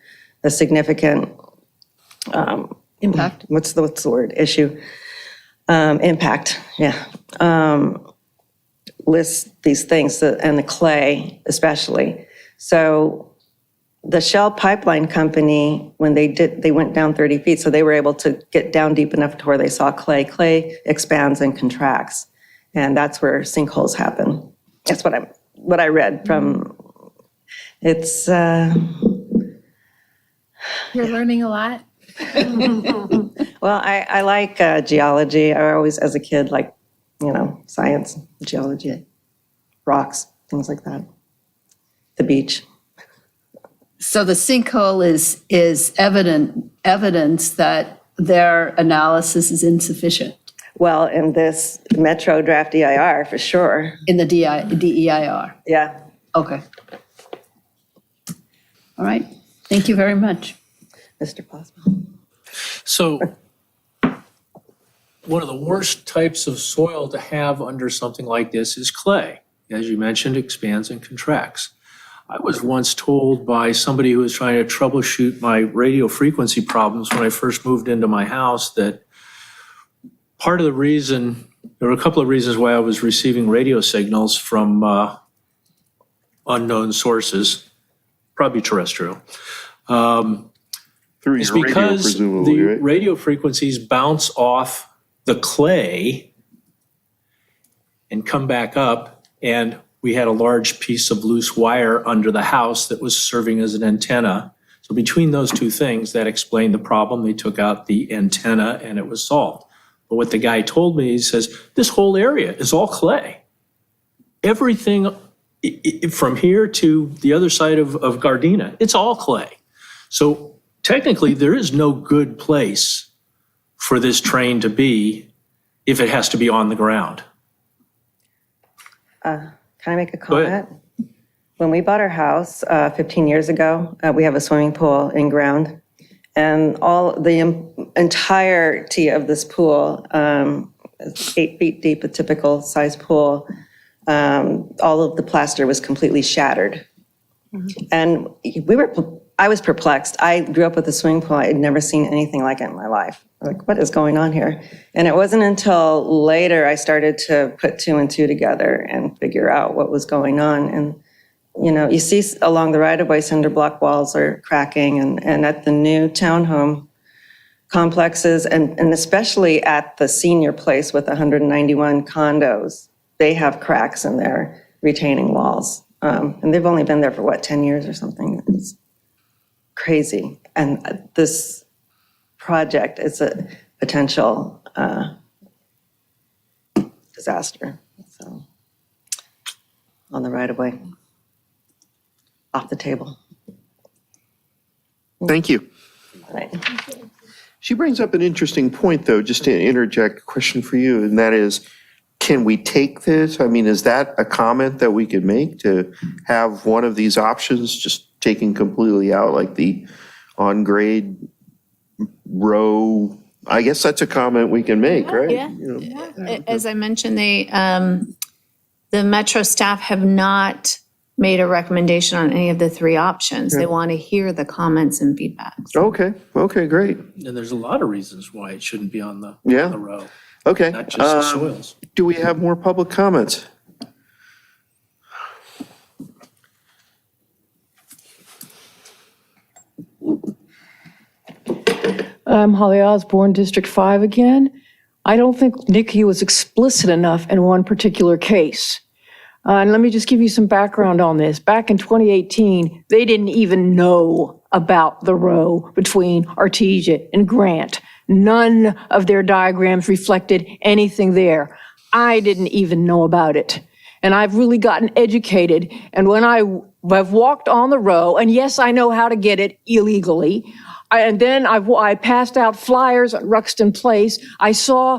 significant Impact. What's the word? Issue. Impact. Yeah. Lists these things, and the clay especially. So the Shell Pipeline Company, when they went down 30 feet, so they were able to get down deep enough to where they saw clay. Clay expands and contracts, and that's where sinkholes happen. That's what I read from. It's. You're learning a lot. Well, I like geology. I always, as a kid, science, geology, rocks, things like that. The beach. So the sinkhole is evidence that their analysis is insufficient. Well, in this Metro draft EIR, for sure. In the DEIR? Yeah. Okay. All right. Thank you very much. Mr. Posma. So one of the worst types of soil to have under something like this is clay. As you mentioned, expands and contracts. I was once told by somebody who was trying to troubleshoot my radio frequency problems when I first moved into my house that part of the reason, there were a couple of reasons why I was receiving radio signals from unknown sources, probably terrestrial. Through It's your radio, because presumably, the right? radio frequencies bounce off the clay and come back up, and we had a large piece of loose wire under the house that was serving as an antenna. So between those two things, that explained the problem. They took out the antenna and it was solved. But what the guy told me, he says, this whole area is all clay. Everything from here to the other side of Gardena, it's all clay. So technically, there is no good place for this train to be if it has to be on the ground. Can I make a Go ahead. comment? When we bought our house 15 years ago, we have a swimming pool in ground. And all the entirety of this pool, 8 feet deep, a typical size pool, all of the plaster was completely shattered. And I was perplexed. I grew up with a swimming pool. I had never seen anything like it in my life. Like, what is going on here? And it wasn't until later I started to put 2 and 2 together and figure out what was going on. And, you know, you see along the right-of-way cinder block walls are cracking, and at the new townhome complexes, and especially at the senior place with 191 condos, they have cracks in their retaining walls. And they've only been there for, 10 years or something? It's crazy. And this project is a potential disaster. So, on the right-of-way, off the table. Thank you. All right. She brings up an interesting point, though, just to interject a question for you, and that is, can we take this? I mean, is that a comment that we could make, to have one of these options just taken completely out, like the on-grade row? I guess that's a comment we can make, right? Yeah. You know? As I mentioned, the Metro staff have not made a recommendation on any of the 3 options. They want to hear the comments and feedbacks. Okay, great. And there's a lot of reasons why it shouldn't be on the Yeah. on the row, Okay. not just the soils. Do we have more public comments? I'm Holly Osborne, District 5 again. I don't think Nikki was explicit enough in one particular case. And let me just give you some background on this. Back in 2018, they didn't even know about the row between Artesia and Grant. None of their diagrams reflected anything there. I didn't even know about it. And I've really gotten educated. And when I've walked on the row, and yes, I know how to get it illegally. And then I passed out flyers at Ruxton Place. I saw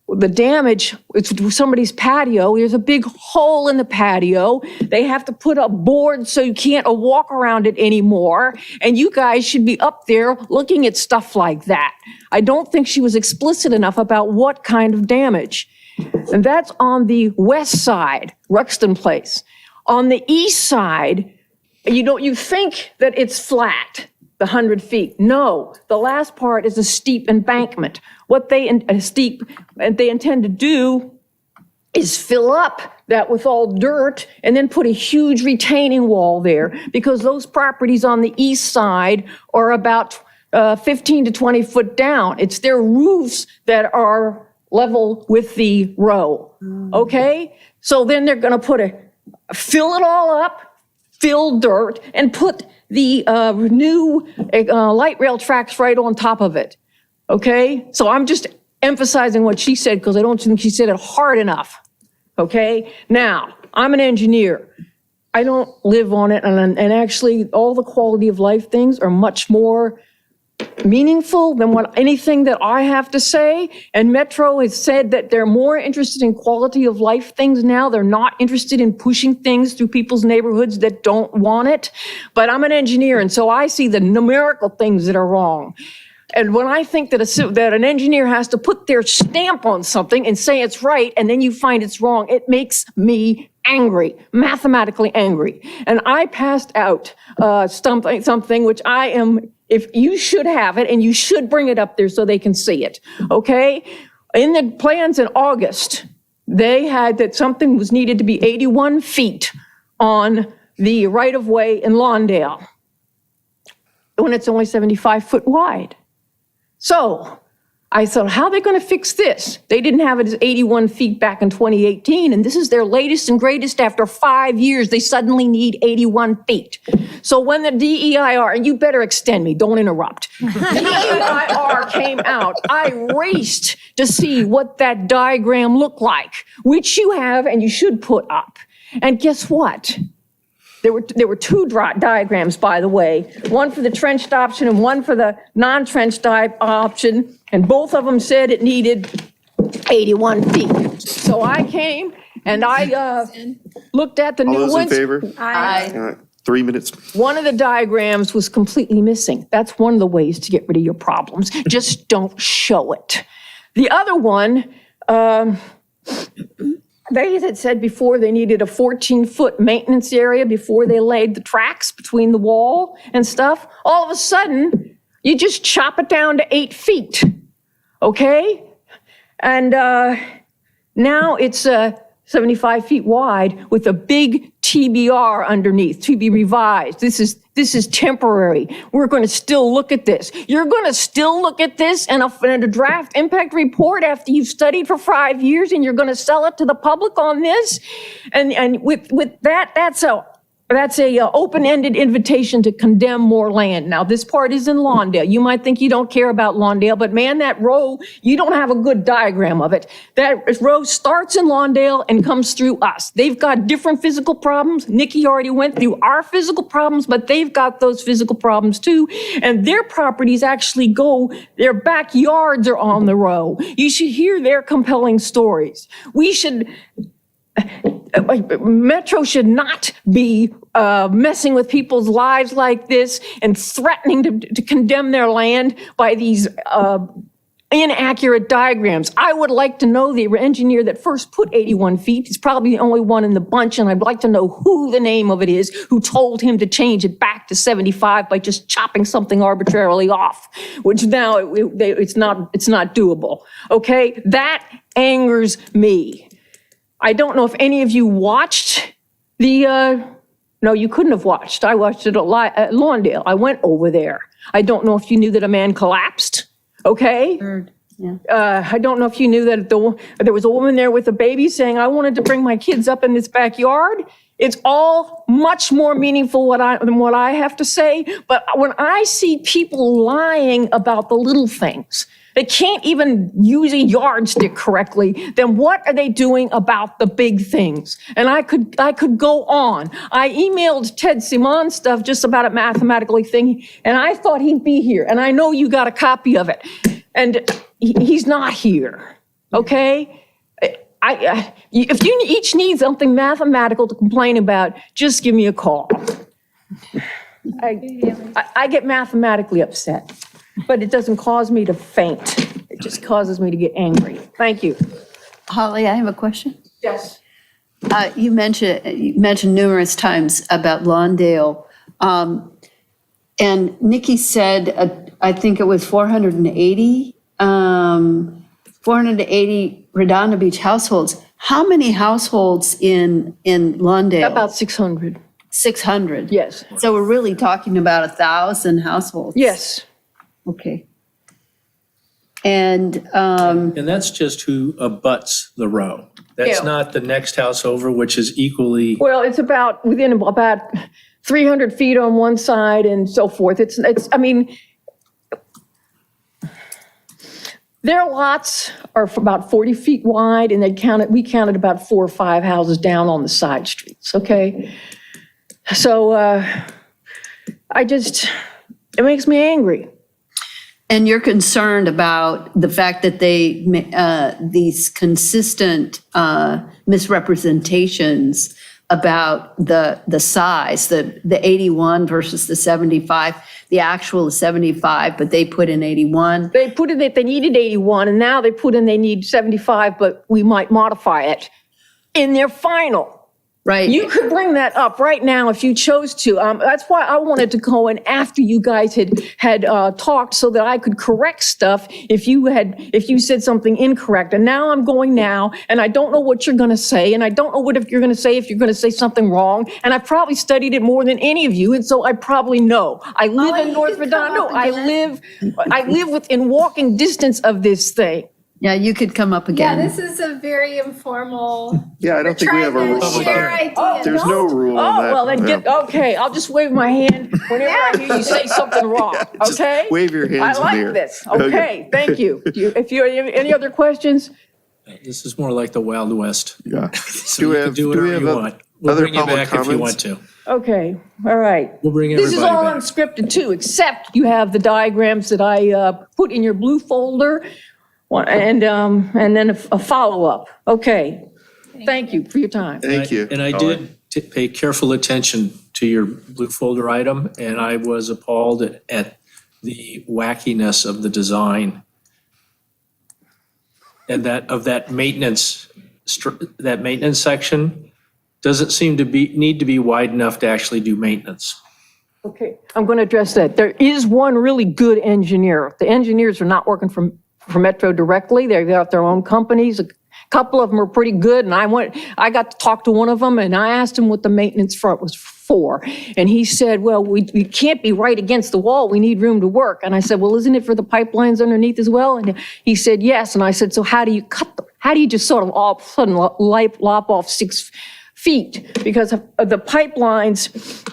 the damage. It's somebody's patio. There's a big hole in the patio. They have to put up boards so you can't walk around it anymore. And you guys should be up there looking at stuff like that. I don't think she was explicit enough about what kind of damage. And that's on the west side, Ruxton Place. On the east side, you think that it's flat, the 100 feet. No, the last part is a steep embankment. What they intend to do is fill up that with all dirt and then put a huge retaining wall there, because those properties on the east side are about 15 to 20 foot down. It's their roofs that are level with the row, okay? So then they're gonna fill it all up, fill dirt, and put the new light rail tracks right on top of it, okay? So I'm just emphasizing what she said because I don't think she said it hard enough, okay? Now, I'm an engineer. I don't live on it, and actually all the quality of life things are much more meaningful than anything that I have to say. And Metro has said that they're more interested in quality of life things now. They're not interested in pushing things through people's neighborhoods that don't want it. But I'm an engineer, and so I see the numerical things that are wrong. And when I think that an engineer has to put their stamp on something and say it's right, and then you find it's wrong, it makes me angry, mathematically angry. And I passed out something which I am, if you should have it, and you should bring it up there so they can see it, okay? In the plans in August, they had that something was needed to be 81 feet on the right-of-way in Lawndale, when it's only 75 foot wide. So I thought, how are they going to fix this? They didn't have it as 81 feet back in 2018, and this is their latest and greatest. After 5 years, they suddenly need 81 feet. So when the DEIR, and you better extend me, don't interrupt. DEIR came out, I raced to see what that diagram looked like, which you have and you should put up. And guess what? There were two diagrams, by the way, one for the trenched option and one for the non-trenched option, and both of them said it needed 81 feet. So I came and I looked at the All new those in ones. favor? Aye. All right, 3 minutes. One of the diagrams was completely missing. That's one of the ways to get rid of your problems. Just don't show it. The other one, they had said before they needed a 14-foot maintenance area before they laid the tracks between the wall and stuff. All of a sudden, you just chop it down to 8 feet, okay? And now it's 75 feet wide with a big TBR underneath, to be revised. This is temporary. We're going to still look at this. You're going to still look at this and a draft impact report after you've studied for 5 years, and you're going to sell it to the public on this. And with that, that's a open-ended invitation to condemn more land. Now, this part is in Lawndale. You might think you don't care about Lawndale, but man, that row, you don't have a good diagram of it. That row starts in Lawndale and comes through us. They've got different physical problems. Nikki already went through our physical problems, but they've got those physical problems too. And their properties actually their backyards are on the row. You should hear their compelling stories. Metro should not be messing with people's lives like this and threatening to condemn their land by these inaccurate diagrams. I would like to know the engineer that first put 81 feet. He's probably the only one in the bunch, and I'd like to know who the name of it is who told him to change it back to 75 by just chopping something arbitrarily off, which now it's not doable. Okay, that angers me. I don't know if any of you watched no, you couldn't have watched. I watched it at Lawndale. I went over there. I don't know if you knew that a man collapsed, okay? I don't know if you knew that there was a woman there with a baby saying, I wanted to bring my kids up in this backyard. It's all much more meaningful than what I have to say. But when I see people lying about the little things, they can't even use a yardstick correctly, then what are they doing about the big things? And I could go on. I emailed Ted Simon stuff just about a mathematically thing, and I thought he'd be here. And I know you got a copy of it. And he's not here, okay? If you each need something mathematical to complain about, just give me a call. I get mathematically upset, but it doesn't cause me to faint. It just causes me to get angry. Thank you. Holly, I have a question. Yes. You mentioned numerous times about Lawndale. And Nikki said, I think it was 480 Redondo Beach households. How many households in Lawndale? About 600. 600? Yes. So we're really talking about 1,000 households? Yes. Okay. And that's just who abuts the row. That's Yeah. not the next house over, which is equally, Well, it's within about 300 feet on one side and so forth. I mean, their lots are about 40 feet wide, and we counted about 4 or 5 houses down on the side streets, okay? So it makes me angry. And you're concerned about the fact that these consistent misrepresentations about the size, the 81 versus the 75. The actual is 75, but they put in 81. They put in that they needed 81, and now they put in they need 75, but we might modify it in their final. Right. You could bring that up right now if you chose to. That's why I wanted to go in after you guys had talked so that I could correct stuff if you said something incorrect. And now I'm going now, and I don't know what you're going to say, and I don't know what if you're going to say something wrong. And I've probably studied it more than any of you, and so I probably know. I live in North Redondo. I live within walking distance of this thing. Yeah, you could come up again. Yeah, this is a very informal. Yeah, I don't think we have a trying rule. to share ideas. There's no rule on that. Well, then okay, I'll just wave my hand whenever I hear you say something wrong, Just okay? wave your hands I in the air. like this, okay, thank you. If you have any other questions? this is more like the Wild West. Yeah. So you can do whatever you want. We'll Other bring you public back if you comments? want to. Okay, all right. We'll bring This is all everybody back. unscripted too, except you have the diagrams that I put in your blue folder, and then a follow-up. Okay, thank you for your time. Thank you. And I did pay careful attention to your blue folder item, and I was appalled at the wackiness of the design. And that maintenance section doesn't seem to need to be wide enough to actually do maintenance. Okay, I'm going to address that. There is one really good engineer. The engineers are not working for Metro directly. They've got their own companies. A couple of them are pretty good, and I got to talk to one of them, and I asked him what the maintenance front was for. And he said, well, we can't be right against the wall. We need room to work. And I said, well, isn't it for the pipelines underneath as well? And he said, yes. And I said, so how do you cut them? How do you just sort of all of a sudden lop off 6 feet? Because the pipelines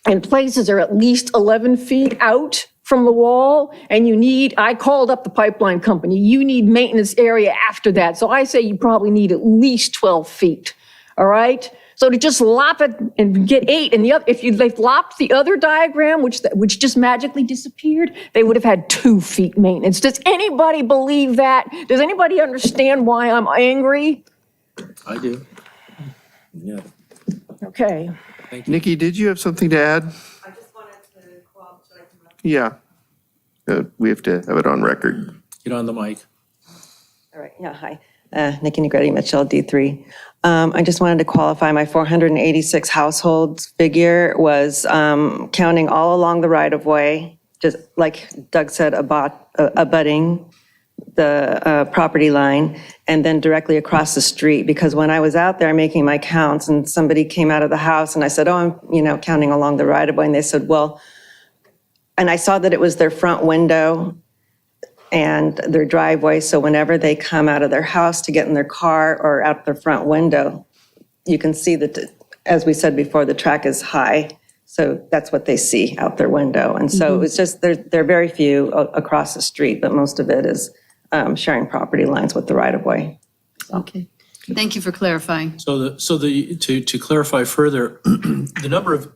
in places are at least 11 feet out from the wall, and I called up the pipeline company, you need maintenance area after that. So I say you probably need at least 12 feet, all right? So to just lop it and get 8, and if they lopped the other diagram, which just magically disappeared, they would have had 2 feet maintenance. Does anybody believe that? Does anybody understand why I'm angry? I do. Yeah. Okay. Nikki, did you have something to add? I just wanted to cooperate. Yeah. We have to have it on record. Get on the mic. All right, yeah, hi. Nikki Negretti, Mitchell, D3. I just wanted to qualify my 486 households figure was counting all along the right-of-way, just like Doug said, abutting the property line, and then directly across the street. Because when I was out there making my counts and somebody came out of the house and I said, oh, I'm counting along the right-of-way, and they said, well, and I saw that it was their front window and their driveway, so whenever they come out of their house to get in their car or out their front window, you can see that, as we said before, the track is high, so that's what they see out their window. And so it was just, there are very few across the street, but most of it is sharing property lines with the right-of-way. Okay. Thank you for clarifying. To clarify further, the number of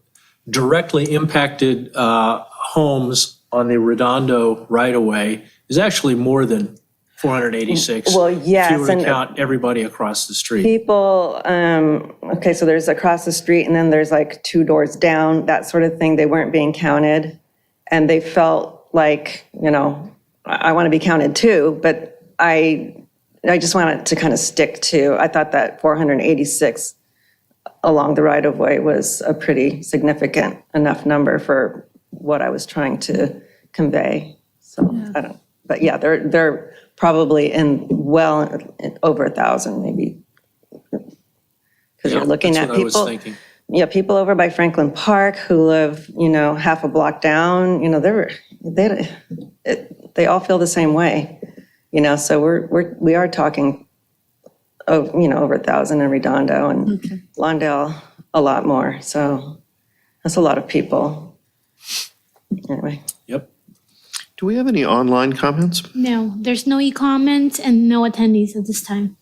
directly impacted homes on the Redondo right-of-way is actually more than 486. Well, yes, If you were to and- count everybody across the street. People, okay, so there's across the street and then there's like 2 doors down, that sort of thing. They weren't being counted. And they felt like, I want to be counted too, but I just wanted to kind of stick to, I thought that 486 along the right-of-way was a pretty significant enough number for what I was trying to convey. So but yeah, they're probably over 1,000 maybe. Because you're looking at That's what I was people. thinking. Yeah, people over by Franklin Park who live, half a block down, they all feel the same way, so we are talking, over 1,000 in Redondo and Lawndale a lot more. So that's a lot of people. Anyway. Yep. Do we have any online comments? No, there's no e-comments and no attendees at this time.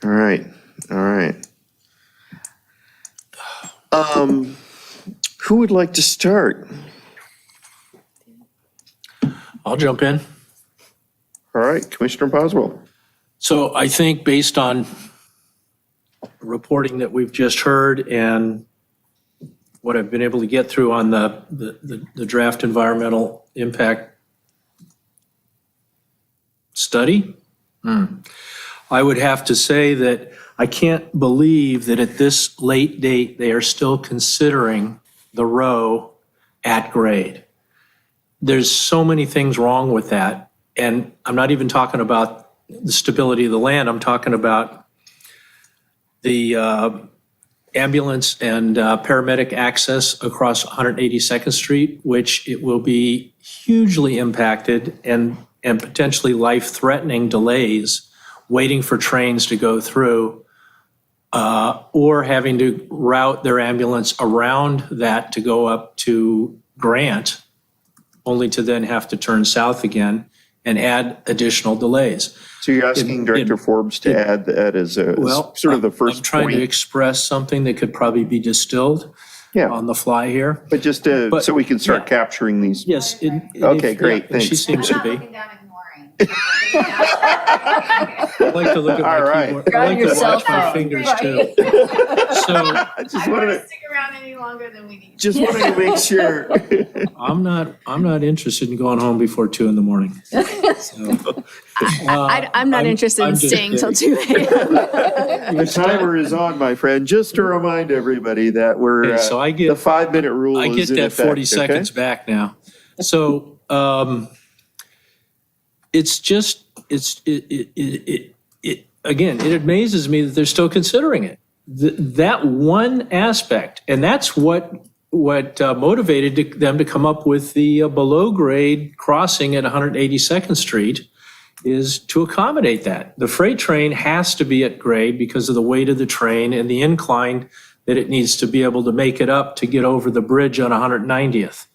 All right. Who would like to start? I'll jump in. All right, Commissioner Boswell. So I think based on reporting that we've just heard and what I've been able to get through on the draft environmental impact study, I would have to say that I can't believe that at this late date, they are still considering the row at grade. There's so many things wrong with that. And I'm not even talking about the stability of the land. I'm talking about the ambulance and paramedic access across 182nd Street, which it will be hugely impacted and potentially life-threatening delays waiting for trains to go through, or having to route their ambulance around that to go up to Grant, only to then have to turn south again and add additional delays. So you're asking Director Forbes to add that as sort of the first I'm trying to point? express something that could probably be distilled Yeah. on the fly here. But just so we can start capturing these. Yes. Okay, great, She thanks. seems to be. I like to look at All my right. keyboard. I like to watch my fingers too. So I just wanted to, Stick around any longer than we need. just wanted to make sure. I'm not interested in going home before 2 in the morning. So, I'm not interested in I'm just staying till kidding. 2 a.m. The timer is on, my friend, just to remind everybody that we're, Okay, so I get- the 5-minute rule I is get in that effect, 40 seconds okay? back now. So it's just, again, it amazes me that they're still considering it. That one aspect, and that's what motivated them to come up with the below grade crossing at 182nd Street, is to accommodate that. The freight train has to be at grade because of the weight of the train and the incline that it needs to be able to make it up to get over the bridge on 190th.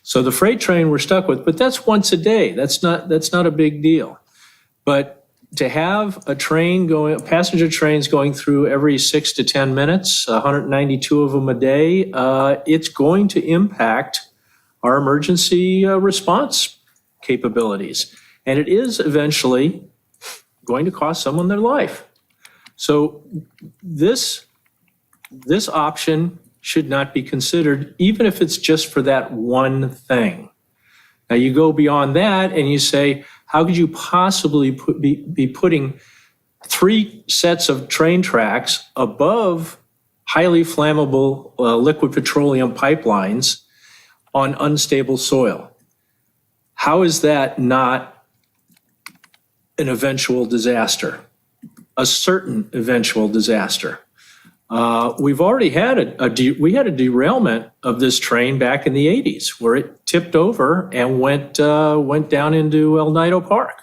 So the freight train we're stuck with, but that's once a day. That's not a big deal. But to have a train going, passenger trains going through every 6 to 10 minutes, 192 of them a day, it's going to impact our emergency response capabilities. And it is eventually going to cost someone their life. So this option should not be considered, even if it's just for that one thing. Now you go beyond that and you say, how could you possibly be putting 3 sets of train tracks above highly flammable liquid petroleum pipelines on unstable soil? How is that not an eventual disaster? A certain eventual disaster. We've already had we had a derailment of this train back in the 80s where it tipped over and went down into El Nido Park.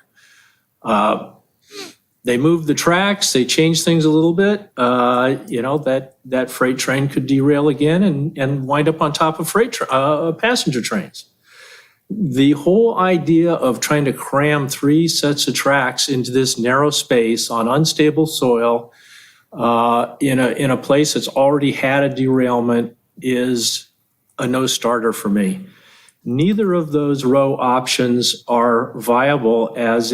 They moved the tracks, they changed things a little bit. That freight train could derail again and wind up on top of passenger trains. The whole idea of trying to cram 3 sets of tracks into this narrow space on unstable soil in a place that's already had a derailment is a no-starter for me. Neither of those row options are viable as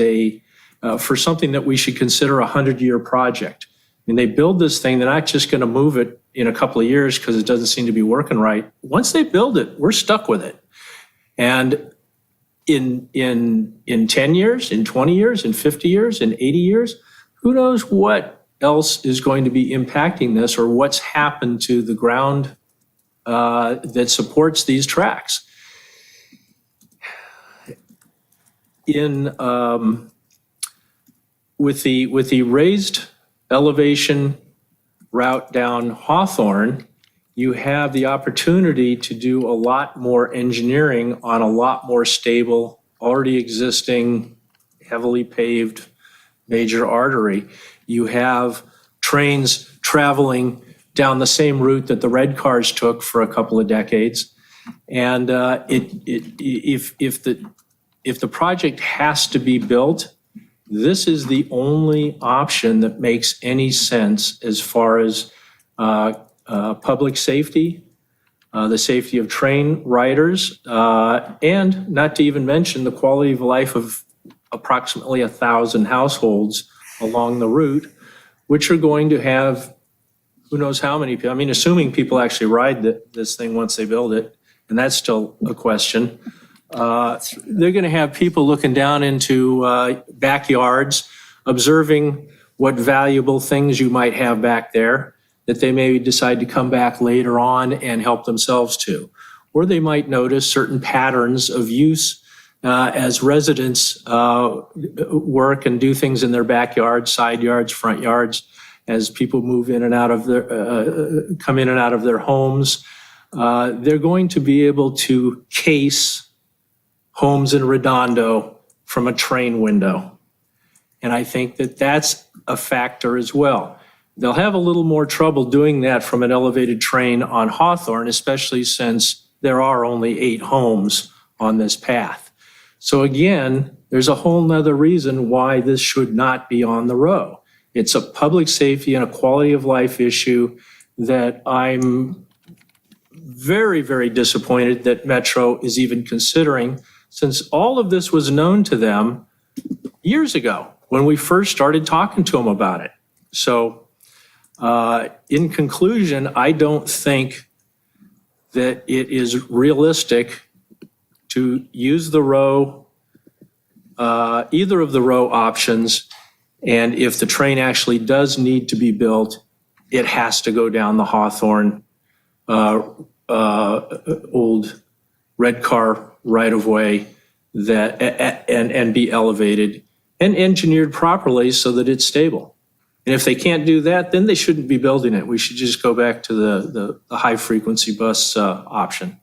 for something that we should consider a 100-year project. I mean, they build this thing, they're not just going to move it in a couple of years because it doesn't seem to be working right. Once they build it, we're stuck with it. And in 10 years, in 20 years, in 50 years, in 80 years, who knows what else is going to be impacting this or what's happened to the ground that supports these tracks. With the raised elevation route down Hawthorne, you have the opportunity to do a lot more engineering on a lot more stable, already existing, heavily paved major artery. You have trains traveling down the same route that the red cars took for a couple of decades. And if the project has to be built, this is the only option that makes any sense as far as public safety, the safety of train riders, and not to even mention the quality of life of approximately 1,000 households along the route, which are going to have who knows how many people. I mean, assuming people actually ride this thing once they build it, and that's still a question. They're going to have people looking down into backyards, observing what valuable things you might have back there that they may decide to come back later on and help themselves to. Or they might notice certain patterns of use as residents work and do things in their backyards, side yards, front yards, as people move in and out of their, come in and out of their homes. They're going to be able to case homes in Redondo from a train window. And I think that that's a factor as well. They'll have a little more trouble doing that from an elevated train on Hawthorne, especially since there are only 8 homes on this path. So again, there's a whole nother reason why this should not be on the row. It's a public safety and a quality of life issue that I'm very, very disappointed that Metro is even considering, since all of this was known to them years ago when we first started talking to them about it. So in conclusion, I don't think that it is realistic to use the row, either of the row options. And if the train actually does need to be built, it has to go down the Hawthorne old red car right-of-way that and be elevated and engineered properly so that it's stable. And if they can't do that, then they shouldn't be building it. We should just go back to the high-frequency bus option.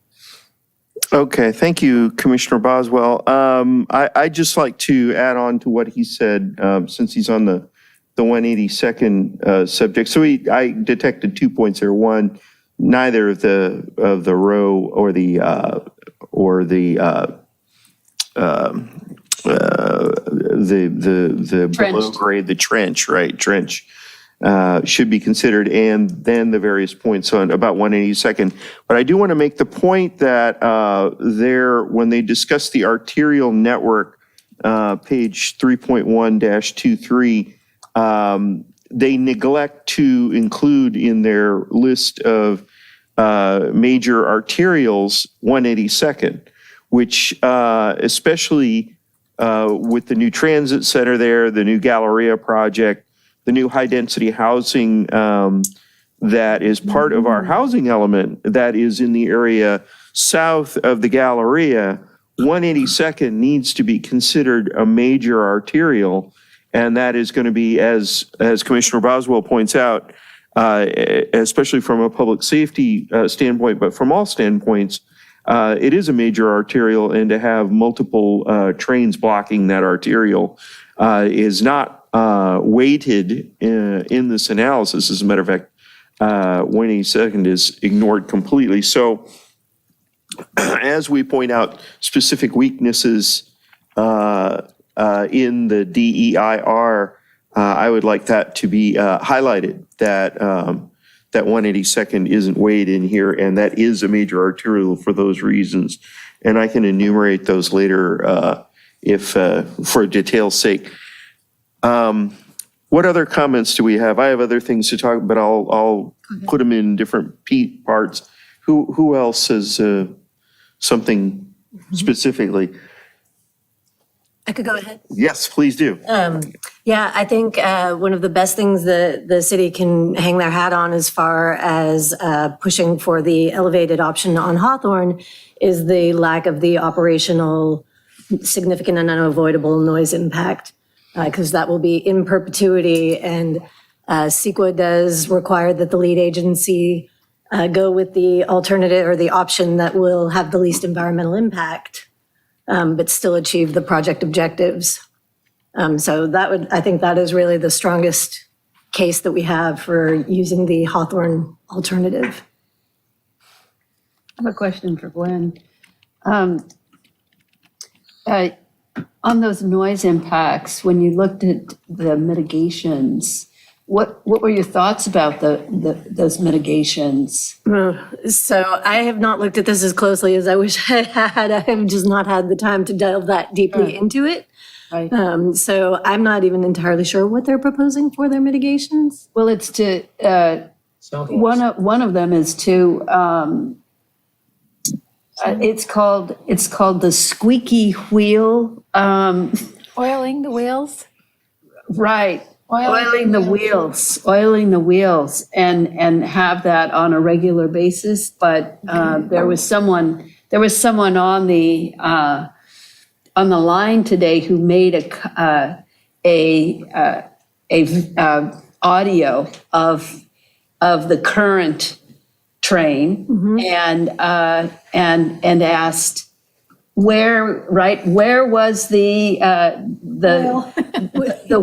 Okay, thank you, Commissioner Boswell. I'd just like to add on to what he said, since he's on the 182nd subject. So I detected 2 points there. One, neither of the row or the below grade, the trench, right? Trench should be considered, and then the various points on about 182nd. But I do want to make the point that when they discuss the arterial network, page 3.1-23, they neglect to include in their list of major arterials 182nd, which especially with the new transit center there, the new Galleria project, the new high-density housing that is part of our housing element that is in the area south of the Galleria, 182nd needs to be considered a major arterial. And that is going to be, as Commissioner Boswell points out, especially from a public safety standpoint, but from all standpoints, it is a major arterial, and to have multiple trains blocking that arterial is not weighted in this analysis. As a matter of fact, 182nd is ignored completely. So as we point out specific weaknesses in the DEIR, I would like that to be highlighted, that that 182nd isn't weighed in here, and that is a major arterial for those reasons. And I can enumerate those later if for detail's sake. What other comments do we have? I have other things to talk, but I'll put them in different parts. Who else has something specifically? I could go ahead. Yes, please do. Yeah, I think one of the best things the city can hang their hat on as far as pushing for the elevated option on Hawthorne is the lack of the operational significant and unavoidable noise impact, because that will be in perpetuity. And CEQA does require that the lead agency go with the alternative or the option that will have the least environmental impact, but still achieve the project objectives. So I think that is really the strongest case that we have for using the Hawthorne alternative. I have a question for Gwen. On those noise impacts, when you looked at the mitigations, what were your thoughts about those mitigations? So I have not looked at this as closely as I wish I had. I have just not had the time to delve that deeply into it. Right. So I'm not even entirely sure what they're proposing for their mitigations. Well, it's to, one of them is to, it's called the squeaky wheel. Oiling the wheels? Right. Oiling the wheels and have that on a regular basis. But there was someone on the line today who made a audio of the current train and asked where was the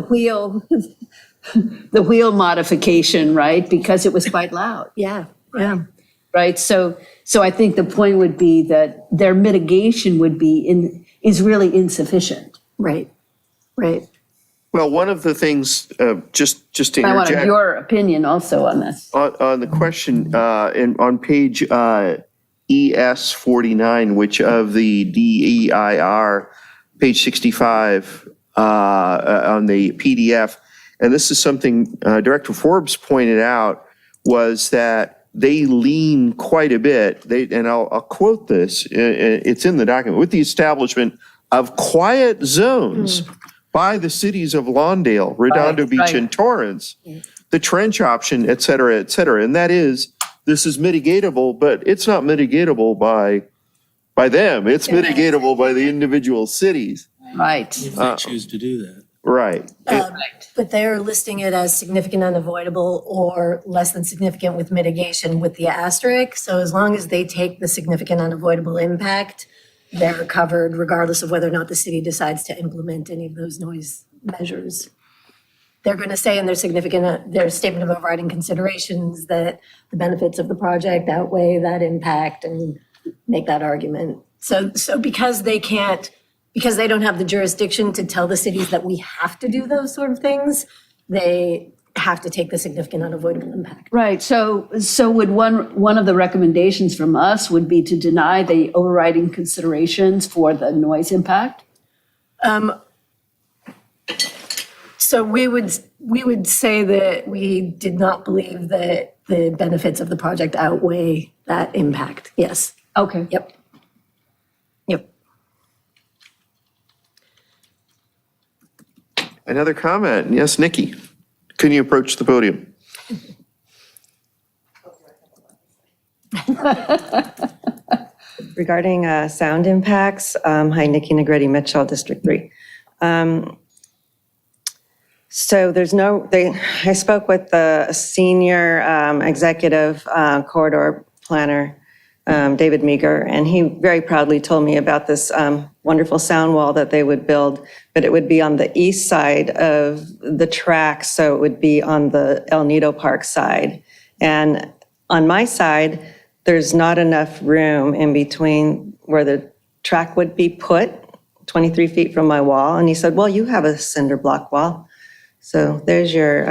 wheel the wheel modification, right? Because it was quite loud. Yeah. Right. So I think the point would be that their mitigation is really insufficient. Right, right. Well, one of the things, just to I wanted interject your opinion also on this. on the question, on page ES 49, which of the DEIR, page 65 on the PDF, and this is something Director Forbes pointed out, was that they lean quite a bit. And I'll quote this. It's in the document. With the establishment of quiet zones by the cities of Lawndale, Redondo Right, Beach, right. and Torrance, the trench option, et cetera, et cetera. And that is, this is mitigatable, but it's not mitigatable by them. It's mitigatable by the individual cities. Right. If they choose to do that. Right. But they're listing it as significant unavoidable or less than significant with mitigation with the asterisk. So as long as they take the significant unavoidable impact, they're covered regardless of whether or not the city decides to implement any of those noise measures. They're going to say in their their statement of overriding considerations that the benefits of the project outweigh that impact and make that argument. So because they don't have the jurisdiction to tell the cities that we have to do those sort of things, they have to take the significant unavoidable impact. Right, so would one of the recommendations from us would be to deny the overriding considerations for the noise impact? So we would say that we did not believe that the benefits of the project outweigh that impact. Yes. Okay. Yep. Yep. Another comment? Yes, Nikki. Can you approach the podium? Regarding sound impacts, hi, Nikki Negretti, Mitchell, District 3. So I spoke with the senior executive corridor planner, David Meager, and he very proudly told me about this wonderful sound wall that they would build, but it would be on the east side of the track, so it would be on the El Nido Park side. And on my side, there's not enough room in between where the track would be put, 23 feet from my wall. And he said, well, you have a cinder block wall. So there's your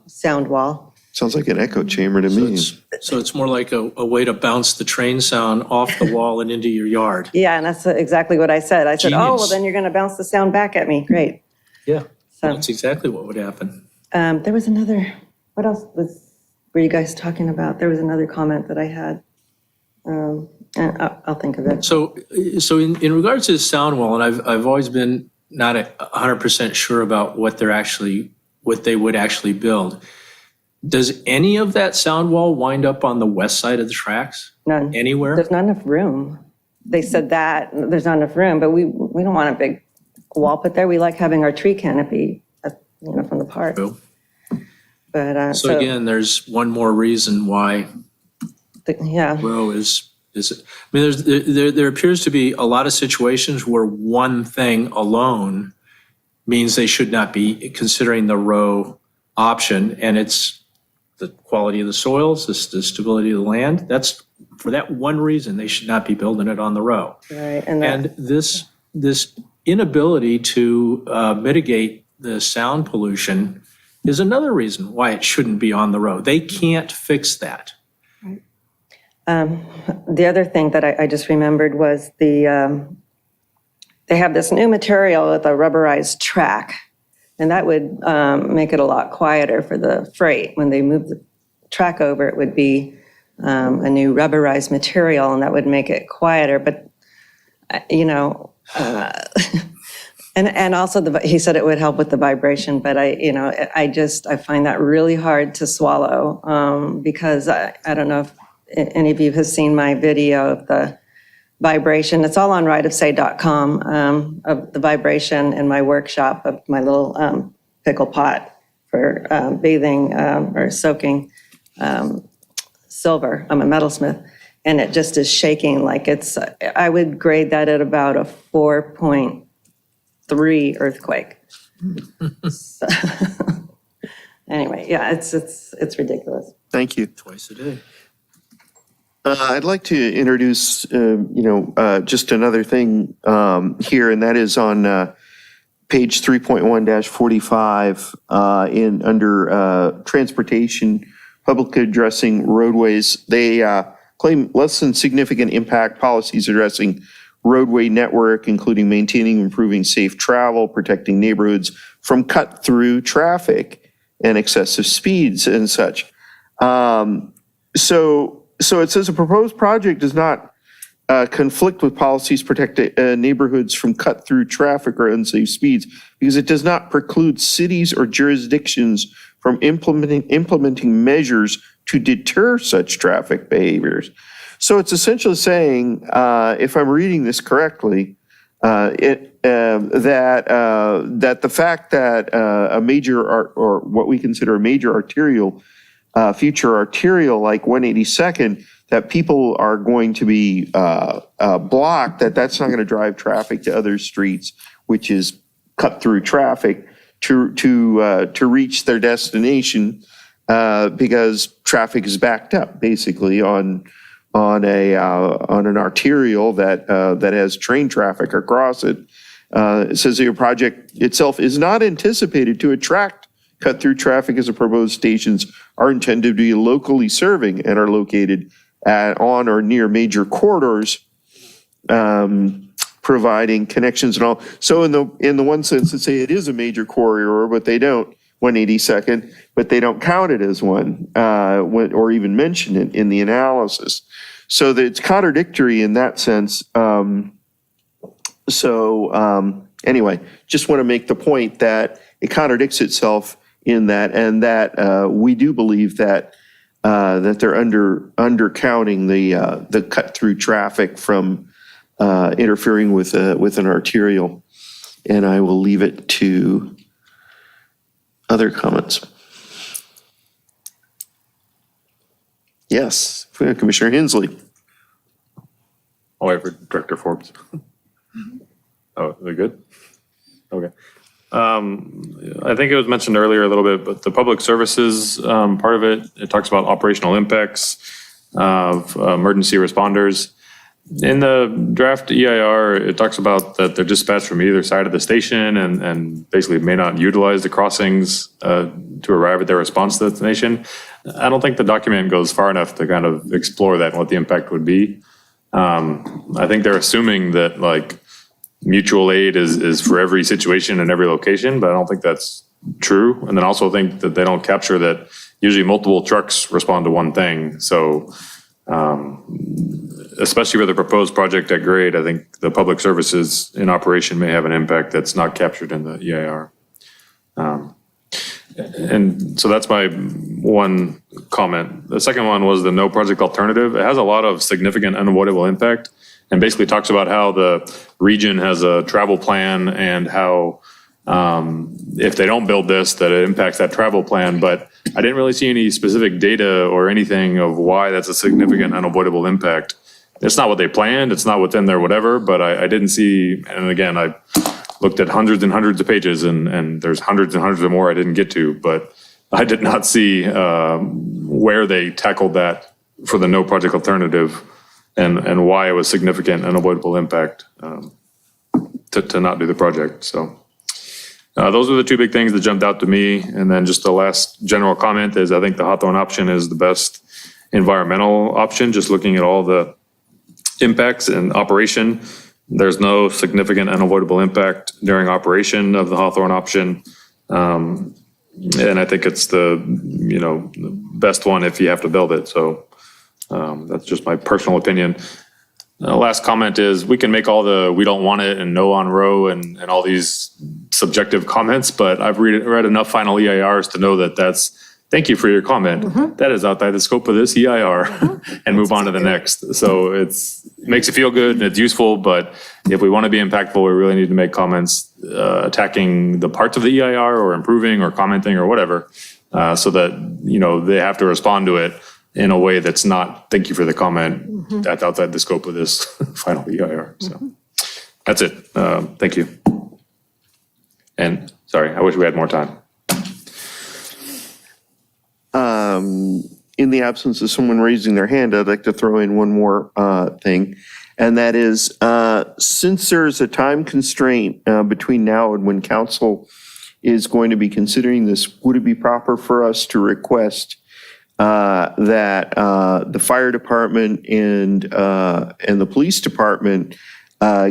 sound wall. Sounds like an echo chamber to me. So it's more like a way to bounce the train sound off the wall and into your yard. Yeah, and that's exactly what I said. I said, oh, well, Genius. then you're going to bounce the sound back at me. Great. Yeah, So that's exactly what would happen. there was another, what else were you guys talking about? There was another comment that I had. And I'll think of it. So in regards to the sound wall, and I've always been not 100% sure about what they would actually build. Does any of that sound wall wind up on the west side of the tracks? None. Anywhere? There's not enough room. They said that, there's not enough room, but we don't want a big wall put there. We like having our tree canopy, from the park. True. But, So again, there's one more reason why yeah. row is. I mean, there appears to be a lot of situations where one thing alone means they should not be considering the row option, and it's the quality of the soils, the stability of the land. That's for that one reason they should not be building it on the row. Right, And this inability to mitigate the sound pollution is another reason why it shouldn't be on the row. They can't fix that. The other thing that I just remembered was they have this new material with a rubberized track, and that would make it a lot quieter for the freight. When they move the track over, it would be a new rubberized material, and that would make it quieter. But, and also he said it would help with the vibration, but I find that really hard to swallow because I don't know if any of you have seen my video of the vibration. It's all on rightofsay.com of the vibration in my workshop of my little pickle pot for bathing or soaking silver. I'm a metalsmith, and it just is shaking like it's, I would grade that at about a 4.3 earthquake. So, anyway, yeah, it's ridiculous. Thank you. Twice a day. I'd like to introduce, just another thing here, and that is on page 3.1-45, under transportation, public addressing roadways, they claim less than significant impact policies addressing roadway network, including maintaining, improving safe travel, protecting neighborhoods from cut-through traffic and excessive speeds and such. So it says a proposed project does not conflict with policies protecting neighborhoods from cut-through traffic or unsafe speeds because it does not preclude cities or jurisdictions from implementing measures to deter such traffic behaviors. So it's essentially saying, if I'm reading this correctly, that the fact that a major or what we consider a major arterial, future arterial like 182nd, that people are going to be blocked, that's not going to drive traffic to other streets, which is cut through traffic to reach their destination, because traffic is backed up basically on an arterial that has train traffic across it. It says your project itself is not anticipated to attract cut-through traffic as the proposed stations are intended to be locally serving and are located on or near major corridors, providing connections and all. So in the one sense, to say it is a major corridor, but they don't, 182nd, but they don't count it as one, or even mention it in the analysis. So that it's contradictory in that sense. Anyway, just want to make the point that it contradicts itself in that, and that we do believe that they're undercounting the cut through traffic from interfering with an arterial. And I will leave it to other comments. Yes, Commissioner Hensley. I'll wait for Director Forbes. Oh, they're good? Okay. I think it was mentioned earlier a little bit, but the public services part of it talks about operational impacts of emergency responders. In the draft EIR, it talks about that they're dispatched from either side of the station and basically may not utilize the crossings to arrive at their response destination. I don't think the document goes far enough to kind of explore that and what the impact would be. I think they're assuming that like mutual aid is for every situation and every location, but I don't think that's true. And then also think that they don't capture that usually multiple trucks respond to one thing. So especially with the proposed project at grade, I think the public services in operation may have an impact that's not captured in the EIR. And so that's my one comment. The second one was the no project alternative. It has a lot of significant unavoidable impact and basically talks about how the region has a travel plan and how if they don't build this, that it impacts that travel plan. But I didn't really see any specific data or anything of why that's a significant unavoidable impact. It's not what they planned. It's not within their whatever, but I didn't see, and again, I looked at hundreds and hundreds of pages and there's hundreds and hundreds of more I didn't get to, but I did not see where they tackled that for the no project alternative and why it was significant unavoidable impact to not do the project. So those are the two big things that jumped out to me. And then just the last general comment is I think the Hawthorne option is the best environmental option, just looking at all the impacts and operation. There's no significant unavoidable impact during operation of the Hawthorne option. And I think it's the best one if you have to build it. So that's just my personal opinion. Last comment is we can make all the we don't want it and no on row and all these subjective comments, but I've read enough final EIRs to know that that's thank you for your comment. Mm-hmm. That is outside the scope of this EIR and move on to the next. So it makes it feel good and it's useful, but if we want to be impactful, we really need to make comments attacking the parts of the EIR or improving or commenting or whatever, so that, they have to respond to it in a way that's not, thank you for the comment, mm-hmm. That's outside the scope of this final EIR. So that's it. Thank you. And sorry, I wish we had more time. In the absence of someone raising their hand, I'd like to throw in one more thing. And that is, since there's a time constraint between now and when council is going to be considering this, would it be proper for us to request that the fire department and the police department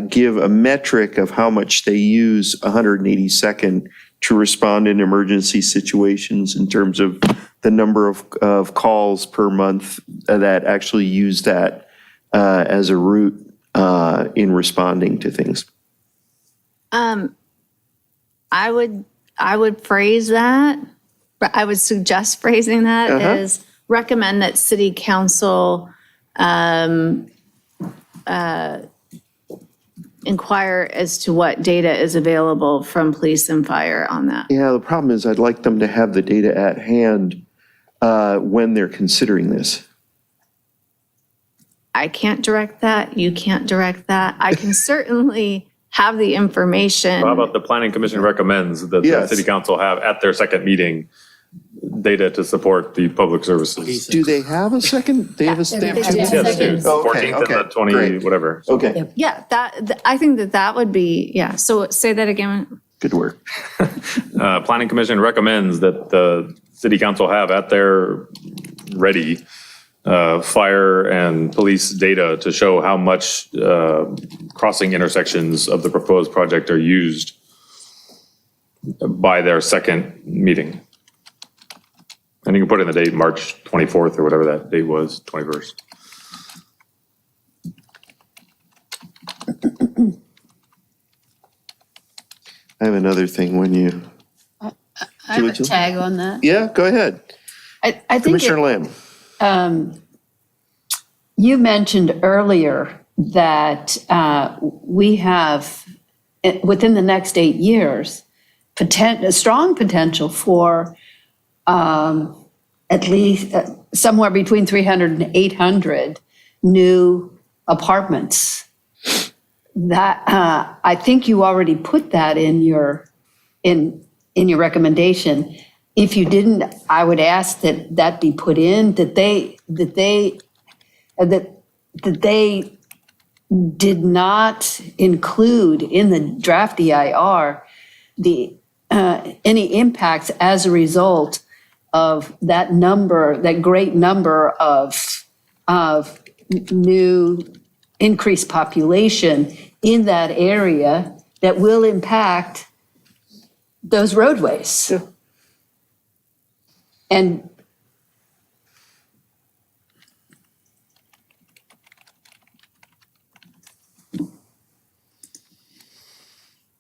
give a metric of how much they use 182nd to respond in emergency situations in terms of the number of calls per month that actually use that as a route in responding to things? I would phrase that, but I would suggest phrasing that as recommend that city council inquire as to what data is available from police and fire on that. Yeah, the problem is I'd like them to have the data at hand when they're considering this. I can't direct that. You can't direct that. I can certainly have the information. How about the planning commission recommends that the Yes. city council have at their second meeting data to support the public services? Do they have a second? They have a They do. Yes, they do. Oh, okay, 14th and the okay, 20, great. whatever. Okay, Yeah, I think that would be, yeah. So say that again. good work. Planning commission recommends that the city council have at their ready fire and police data to show how much crossing intersections of the proposed project are used by their second meeting. And you can put in the date, March 24th or whatever that date was, 21st. I have another thing when you, I have a tag on that. yeah, go ahead. I think Commissioner Lamb. you mentioned earlier that we have, within the next 8 years, a strong potential for at least somewhere between 300 and 800 new apartments. That I think you already put that in your recommendation. If you didn't, I would ask that be put in, that they did not include in the draft EIR any impacts as a result of that number, that great number of new increased population in that area that will impact those roadways. And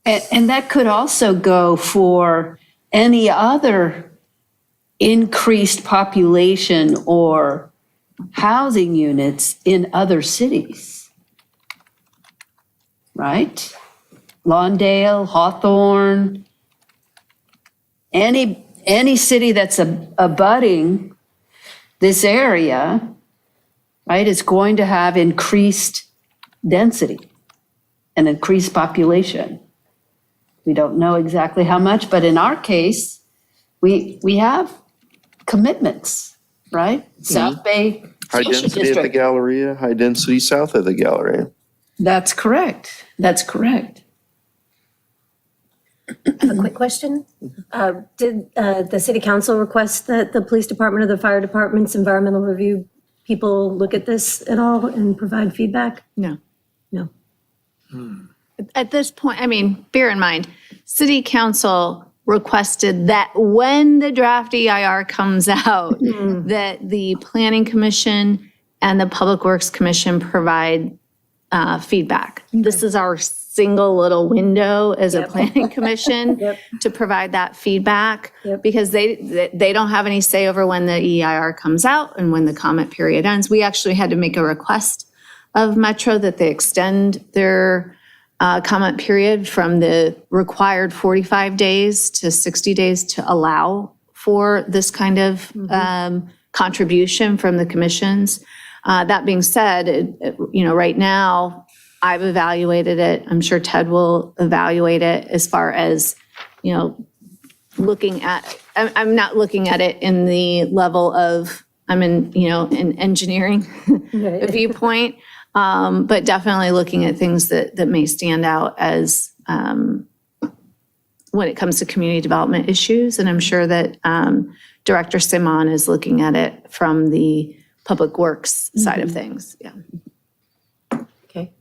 that could also go for any other increased population or housing units in other cities, right? Lawndale, Hawthorne, any city that's abutting this area, right, is going to have increased density and increased population. We don't know exactly how much, but in our case, we have commitments, right? South Bay High Social density at the District. Galleria, high density south of the Galleria. That's correct. That's correct. I have a quick question. Did the city council request that the police department or the fire department's environmental review people look at this at all and provide feedback? No. No. At this point, I mean, bear in mind, city council requested that when the draft EIR comes out, that the planning commission and the public works commission provide feedback. This is our single little window as a planning commission to provide that feedback because they don't have any say over when the EIR comes out and when the comment period ends. We actually had to make a request of Metro that they extend their comment period from the required 45 days to 60 days to allow for this kind of contribution from the commissions. That being said, right now, I've evaluated it. I'm sure Ted will evaluate it as far as, looking at, I'm not looking at it in the level of, I'm in, an engineering viewpoint. But definitely looking at things that may stand out as when it comes to community development issues. And I'm sure that Director Simon is looking at it from the public works side of things. Yeah. Okay.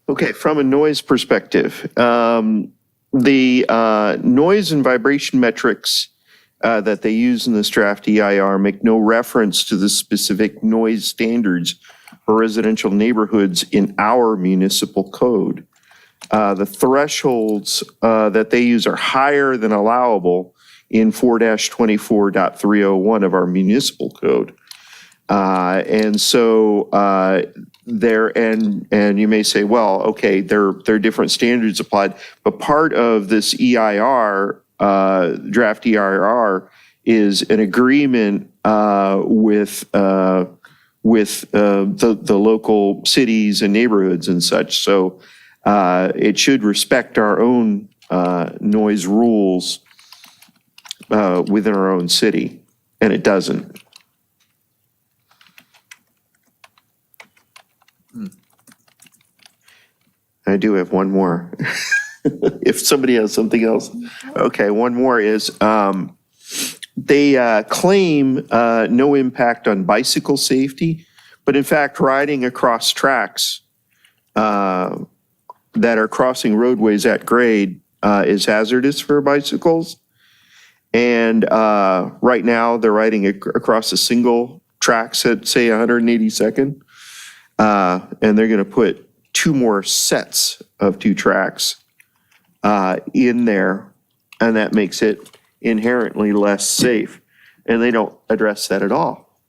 Okay, from a noise perspective, the noise and vibration metrics that they use in this draft EIR make no reference to the specific noise standards for residential neighborhoods in our municipal code. The thresholds that they use are higher than allowable in 4-24.301 of our municipal code. And so and you may say, well, okay, there are different standards applied, but part of this EIR, draft EIR, is an agreement with the local cities and neighborhoods and such. So it should respect our own noise rules within our own city, and it doesn't. I do have one more. If somebody has something else. Okay, one more is they claim no impact on bicycle safety, but in fact, riding across tracks that are crossing roadways at grade is hazardous for bicycles. And right now, they're riding across a single tracks at, say, 182nd. And they're going to put 2 more sets of 2 tracks in there, and that makes it inherently less safe. And they don't address that at all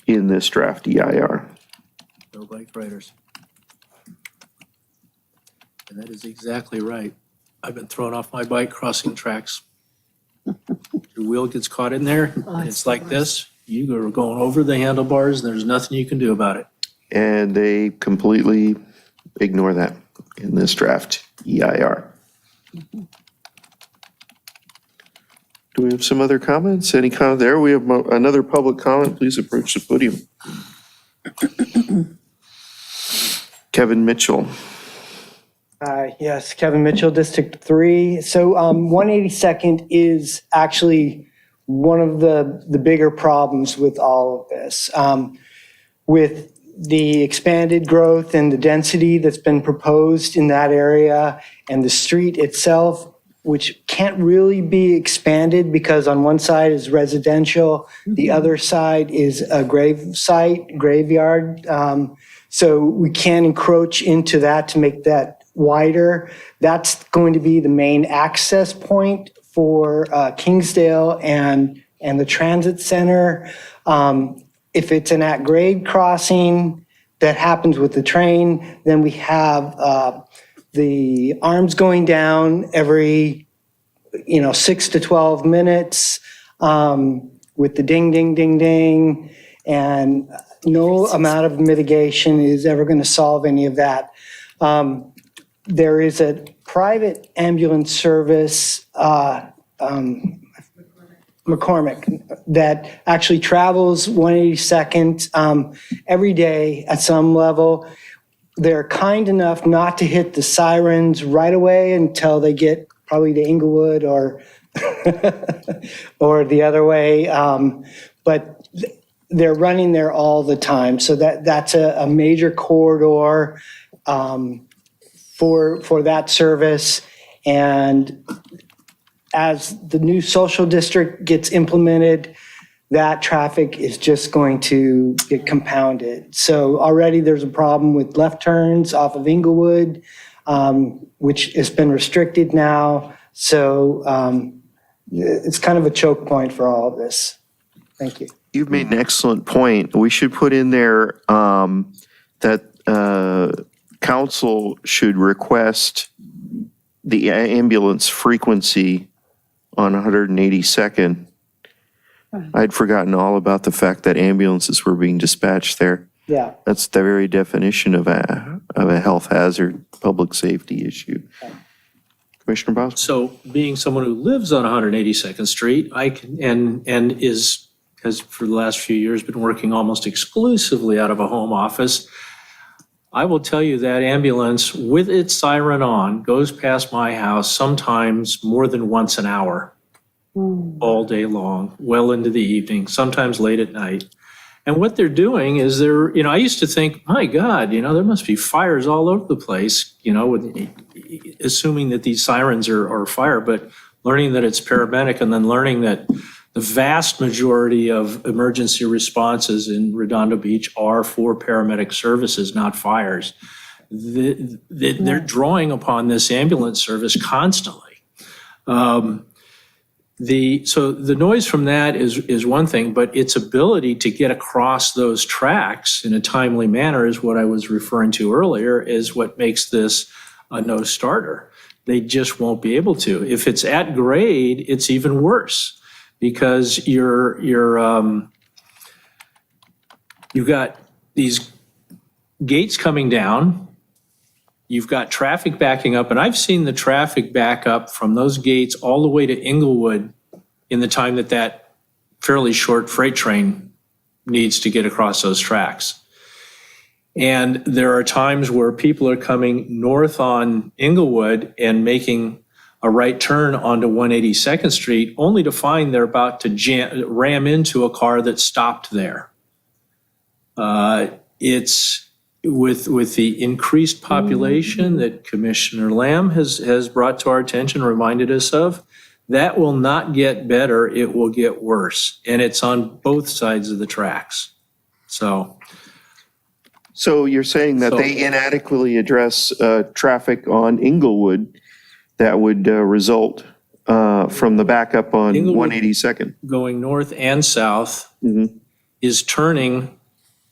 in this draft EIR. No bike riders. And that is exactly right. I've been thrown off my bike crossing tracks. Your wheel gets caught in there, and it's like this. You are going over the handlebars, and there's nothing you can do about it. And they completely ignore that in this draft EIR. Do we have some other comments? Any comment there? We have another public comment. Please approach the podium. Kevin Mitchell. Yes, Kevin Mitchell, District 3. So 182nd is actually one of the bigger problems with all of this. With the expanded growth and the density that's been proposed in that area, and the street itself, which can't really be expanded because on one side is residential, the other side is a graveyard. So we can encroach into that to make that wider. That's going to be the main access point for Kingsdale and the transit center. If it's an at-grade crossing that happens with the train, then we have the arms going down every 6 to 12 minutes with the ding, ding, ding, ding. And no amount of mitigation is ever going to solve any of that. There is a private ambulance service, McCormick, that actually travels 182nd every day at some level. They're kind enough not to hit the sirens right away until they get probably to Inglewood or or the other way. But they're running there all the time. So that's a major corridor for that service. And as the new social district gets implemented, that traffic is just going to get compounded. So already there's a problem with left turns off of Inglewood, which has been restricted now. So it's kind of a choke point for all of this. Thank you. You've made an excellent point. We should put in there that council should request the ambulance frequency on 182nd. I'd forgotten all about the fact that ambulances were being dispatched there. Yeah. That's the very definition of a health hazard, public safety issue. Commissioner Boswell? So being someone who lives on 182nd Street, I can, and has has for the last few years been working almost exclusively out of a home office. I will tell you that ambulance with its siren on goes past my house sometimes more than once an hour, all day long, well into the evening, sometimes late at night. And what they're doing is I used to think, my God, there must be fires all over the place, assuming that these sirens are fire, but learning that it's paramedic and then learning that the vast majority of emergency responses in Redondo Beach are for paramedic services, not fires. They're drawing upon this ambulance service constantly. So the noise from that is one thing, but its ability to get across those tracks in a timely manner is what I was referring to earlier, is what makes this a no-starter. They just won't be able to. If it's at grade, it's even worse, because you've got these gates coming down, you've got traffic backing up, and I've seen the traffic back up from those gates all the way to Inglewood in the time that fairly short freight train needs to get across those tracks. And there are times where people are coming north on Inglewood and making a right turn onto 182nd Street, only to find they're about to ram into a car that stopped there. It's with the increased population that Commissioner Lamb has brought to our attention, reminded us of, that will not get better, it will get worse. And it's on both sides of the tracks. So you're saying that they inadequately address traffic on Inglewood that would result from the backup on Inglewood 182nd? going north and south is turning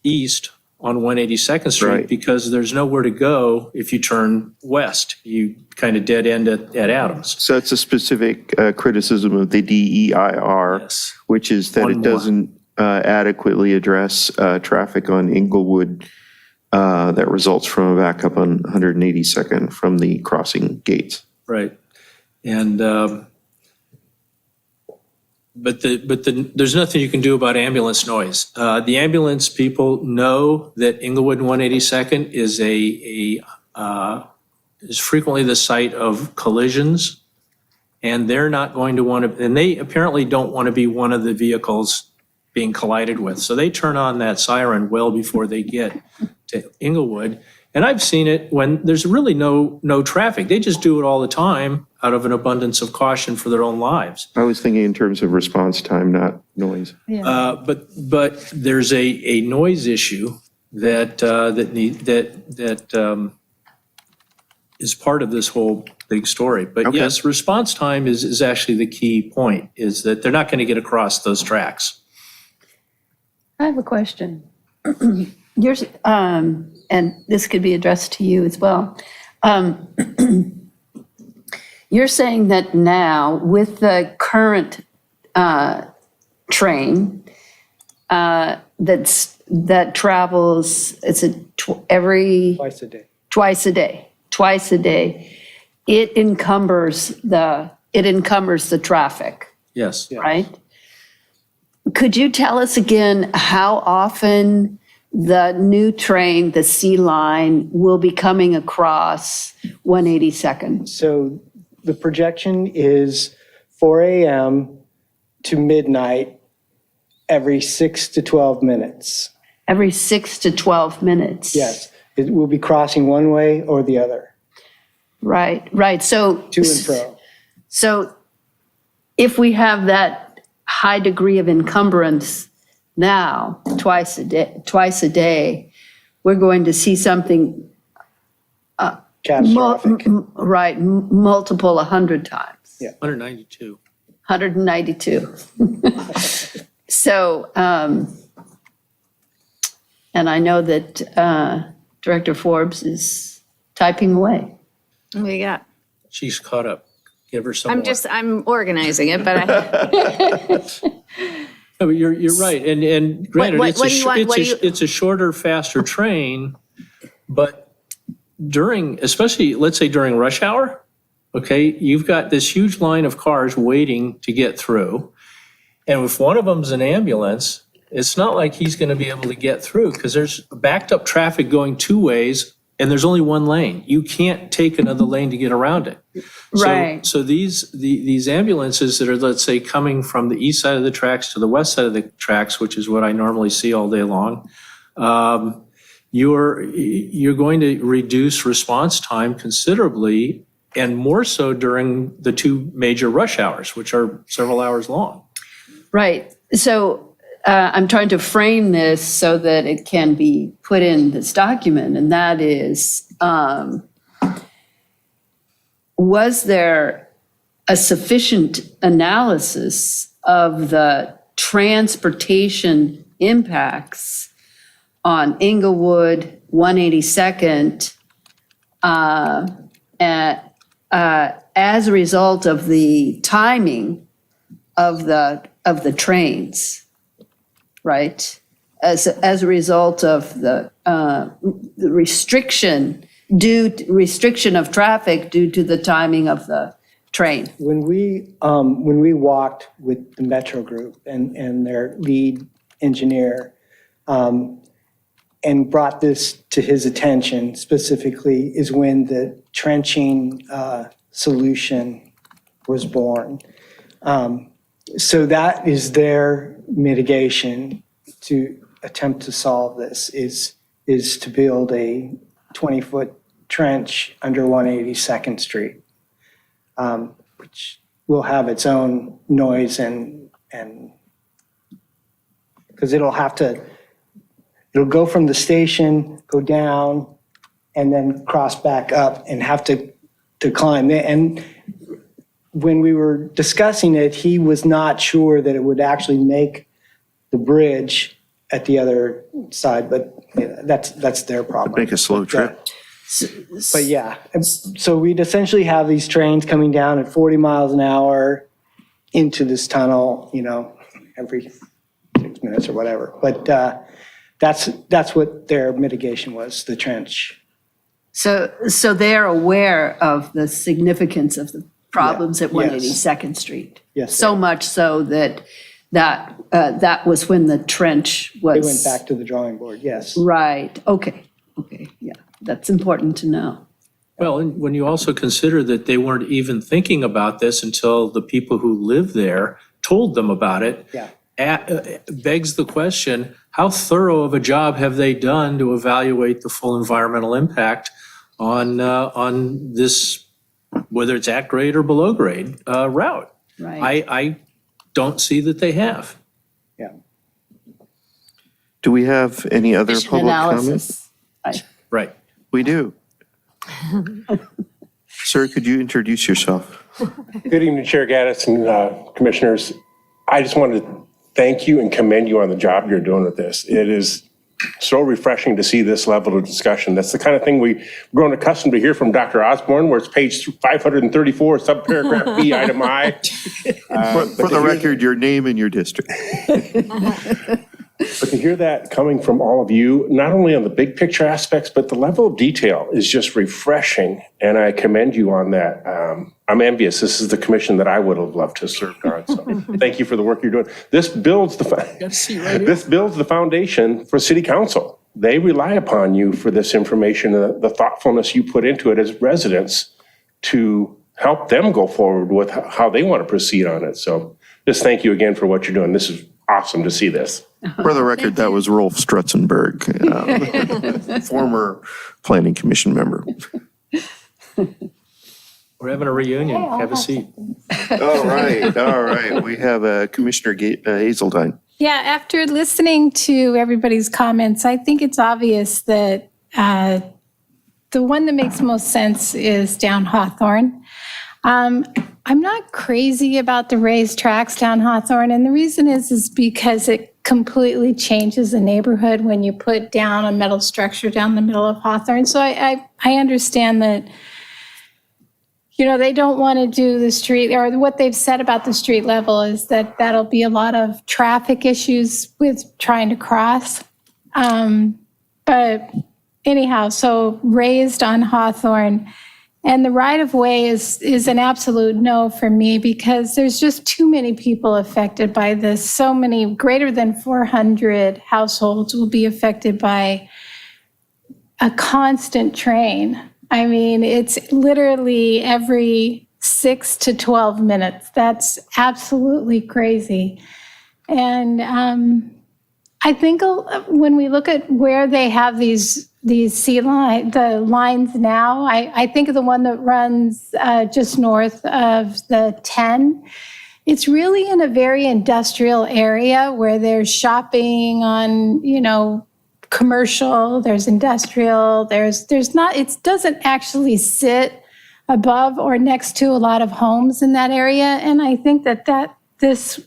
east on 182nd Street, Right. because there's nowhere to go if you turn west. You kind of dead end at Adams. So it's a specific criticism of the DEIR, Yes. which is that One it more. doesn't adequately address traffic on Inglewood that results from a backup on 182nd from the crossing gates. Right. And there's nothing you can do about ambulance noise. The ambulance people know that Inglewood and 182nd is frequently the site of collisions, and they're not going to want to, and they apparently don't want to be one of the vehicles being collided with. So they turn on that siren well before they get to Inglewood. And I've seen it when there's really no traffic. They just do it all the time out of an abundance of caution for their own lives. I was thinking in terms of response time, not noise. But there's a noise issue that is part of this whole big story. But Okay. yes, response time is actually the key point, is that they're not going to get across those tracks. I have a question. Yours, and this could be addressed to you as well. You're saying that now, with the current train that travels, every Twice a day. twice a day, it encumbers the traffic, Yes. right? Could you tell us again how often the new train, the C line, will be coming across 182nd? So the projection is 4 a.m. to midnight every 6 to 12 minutes. Every 6 to 12 minutes? Yes, it will be crossing one way or the other, Right. So. to and fro. So if we have that high degree of encumbrance now, twice a day, we're going to see something Catastrophic. multiple 100 times. Yeah. 192. 192. So, and I know that Director Forbes is typing away. What do you got? She's caught up. Give her some more. I'm organizing it, but I, No, but you're right, and granted, what do you want- what do you- it's a shorter, faster train, but especially, let's say during rush hour, okay, you've got this huge line of cars waiting to get through, And if one of them's an ambulance, it's not like he's going to be able to get through because there's backed up traffic going two ways and there's only one lane. You can't take another lane to get around it. Right. So these ambulances that are, let's say, coming from the east side of the tracks to the west side of the tracks, which is what I normally see all day long, you're going to reduce response time considerably, and more so during the two major rush hours, which are several hours long. Right. So I'm trying to frame this so that it can be put in this document, and that is, was there a sufficient analysis of the transportation impacts on Inglewood, 182nd, as a result of the timing of the trains, right? As a result of the restriction of traffic due to the timing of the train. When we walked with the Metro Group and their lead engineer, and brought this to his attention specifically, is when the trenching solution was born. So that is their mitigation to attempt to solve this, is to build a 20-foot trench under 182nd Street, which will have its own noise and because it'll go from the station, go down, and then cross back up and have to climb. And when we were discussing it, he was not sure that it would actually make the bridge at the other side, but that's their problem. Make a slow trip. But yeah, so we'd essentially have these trains coming down at 40 miles an hour into this tunnel, every 6 minutes or whatever. But that's what their mitigation was, the trench. So they're aware of the significance of the problems at 182nd Street. Yes. So much so that was when the trench was. They went back to the drawing board, yes. Right, okay, yeah, that's important to know. Well, and when you also consider that they weren't even thinking about this until the people who live there told them about it, Yeah. Begs the question, how thorough of a job have they done to evaluate the full environmental impact on this, whether it's at grade or below grade route? Right. I don't see that they have. Yeah. Do we have any other Mission public comments? analysis. Right. We do. Sir, could you introduce yourself? Good evening, Chair Gaddis and commissioners. I just wanted to thank you and commend you on the job you're doing with this. It is so refreshing to see this level of discussion. That's the kind of thing we've grown accustomed to hear from Dr. Osborne, where it's page 534, subparagraph B, item I. For the record, your name and your district. But to hear that coming from all of you, not only on the big picture aspects, but the level of detail is just refreshing, and I commend you on that. I'm envious. This is the commission that I would have loved to serve on. So thank you for the work you're doing. This builds the foundation for City Council. They rely upon you for this information, the thoughtfulness you put into it as residents to help them go forward with how they want to proceed on it. So just thank you again for what you're doing. This is awesome to see this. For the record, that was Rolf Strutzenberg, former planning commission member. We're having a reunion. Have a seat. All right. We have Commissioner Hazeldine. Yeah, after listening to everybody's comments, I think it's obvious that the one that makes most sense is down Hawthorne. I'm not crazy about the raised tracks down Hawthorne, and the reason is because it completely changes the neighborhood when you put down a metal structure down the middle of Hawthorne. So I understand that, they don't want to do the street, or what they've said about the street level is that that'll be a lot of traffic issues with trying to cross. But anyhow, so raised on Hawthorne, And the right-of-way is an absolute no for me because there's just too many people affected by this. So many, greater than 400 households will be affected by a constant train. I mean, it's literally every 6 to 12 minutes. That's absolutely crazy. And I think when we look at where they have these the lines now, I think of the one that runs just north of the 10. It's really in a very industrial area where there's shopping on, commercial, there's industrial, there's not, it doesn't actually sit above or next to a lot of homes in that area. And I think this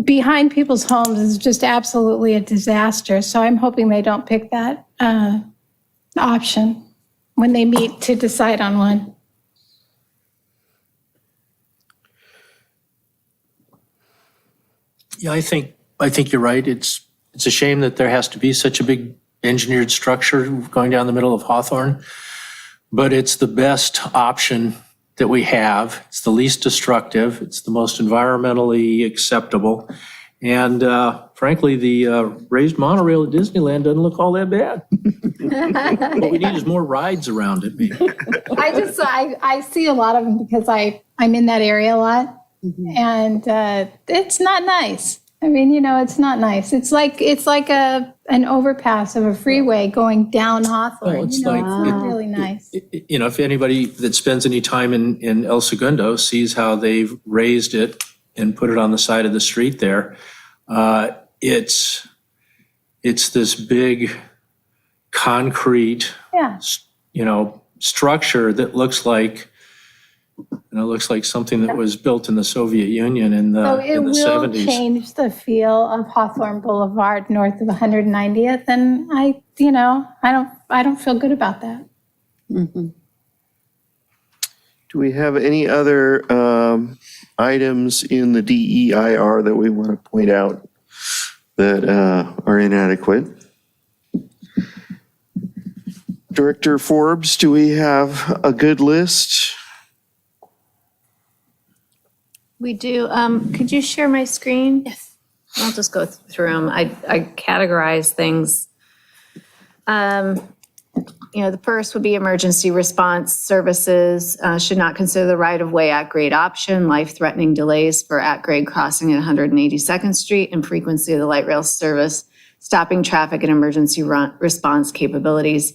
behind people's homes is just absolutely a disaster. So I'm hoping they don't pick that option when they meet to decide on one. Yeah, I think you're right. It's a shame that there has to be such a big engineered structure going down the middle of Hawthorne, but it's the best option that we have. It's the least destructive. It's the most environmentally acceptable. And frankly, the raised monorail at Disneyland doesn't look all that bad. What we need is more rides around it, maybe. I see a lot of them because I'm in that area a lot. And it's not nice. I mean, it's not nice. It's like an overpass of a freeway going down Hawthorne. Well, it's not really nice. If anybody that spends any time in El Segundo sees how they've raised it and put it on the side of the street there, it's this big concrete, structure that looks like something that was built in the Soviet Union in the 70s. So it will change the feel of Hawthorne Boulevard north of 190th, and I don't feel good about that. Do we have any other items in the DEIR that we want to point out that are inadequate? Director Forbes, do we have a good list? We do. Could you share my screen? Yes. I'll just go through them. I categorize things. The first would be emergency response services should not consider the right-of-way at-grade option, life-threatening delays for at-grade crossing at 182nd Street, and frequency of the light rail service, stopping traffic and emergency response capabilities.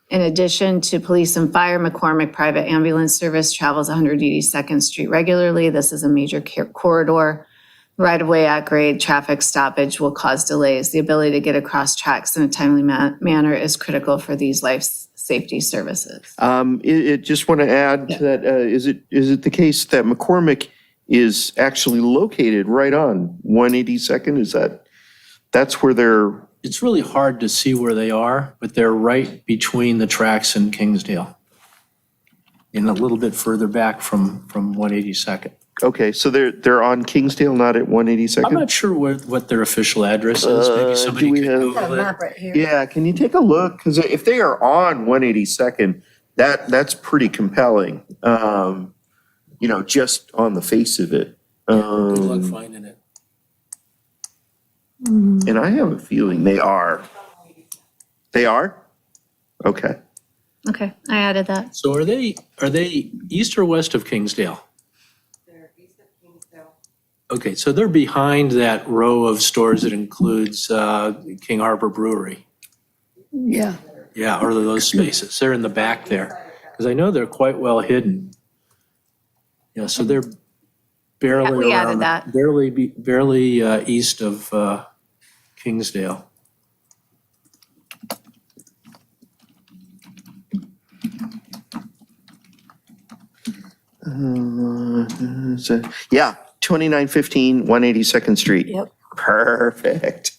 In addition to police and fire, McCormick Private Ambulance Service travels 182nd Street regularly. This is a major corridor. Right-of-way at-grade traffic stoppage will cause delays. The ability to get across tracks in a timely manner is critical for these life safety services. Just want to add to that, is it the case that McCormick is actually located right on 182nd? That's where they're... It's really hard to see where they are, but they're right between the tracks and Kingsdale, and a little bit further back from 182nd. Okay, so they're on Kingsdale, not at 182nd? I'm not sure what their official address is. Maybe somebody could Google it. Right here. Yeah, can you take a look? Because if they are on 182nd, that's pretty compelling, just on the face of it. Good luck finding it. And I have a feeling they are. They are? Okay. Okay, I added that. So are they east or west of Kingsdale? They're east of Kingsdale. Okay, so they're behind that row of stores that includes King Harbor Brewery. Yeah. Yeah, or those spaces. They're in the back there. Because I know they're quite well hidden. Yeah, so they're barely We added around, that. barely east of Kingsdale. Yeah, 2915, 182nd Street. Yep. Perfect.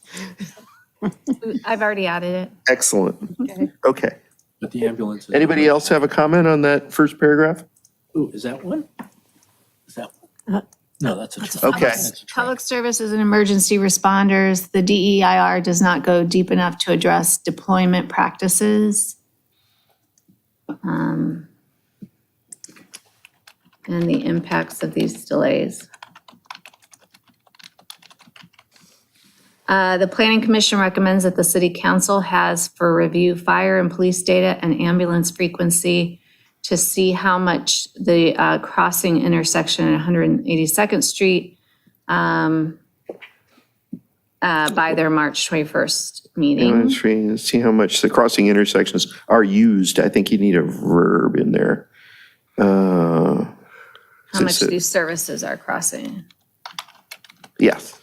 I've already added it. Excellent. Okay. But the ambulance. Anybody else have a comment on that first paragraph? Ooh, is that one? Is that one? No, that's a truck. Okay. That's a truck. Public services and emergency responders, the DEIR does not go deep enough to address deployment practices. And the impacts of these delays. The Planning Commission recommends that the City Council has for review fire and police data and ambulance frequency to see how much the crossing intersection at 182nd Street by their March 21st meeting. See how much the crossing intersections are used. I think you need a verb in there. How much these services are crossing. Yes.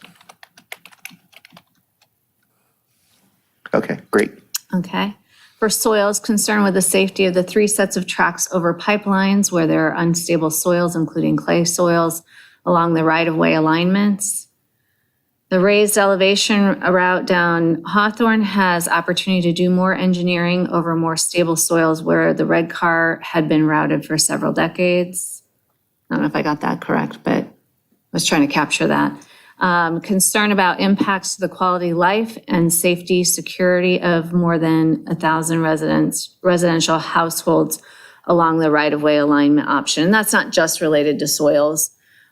Okay, great. Okay. For soils, concerned with the safety of the 3 sets of tracks over pipelines where there are unstable soils, including clay soils, along the right-of-way alignments. The raised elevation route down Hawthorne has opportunity to do more engineering over more stable soils where the red car had been routed for several decades. I don't know if I got that correct, but I was trying to capture that. Concern about impacts to the quality of life and safety, security of more than 1,000 residential households along the right-of-way alignment option. And that's not just related to soils.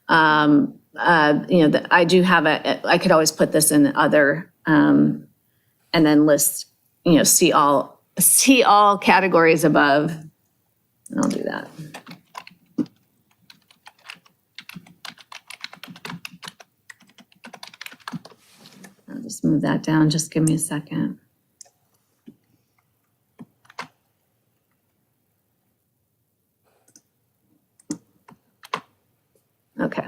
I do have I could always put this in the other, and then list, see all categories above. And I'll do that. I'll just move that down. Just give me a second. Okay.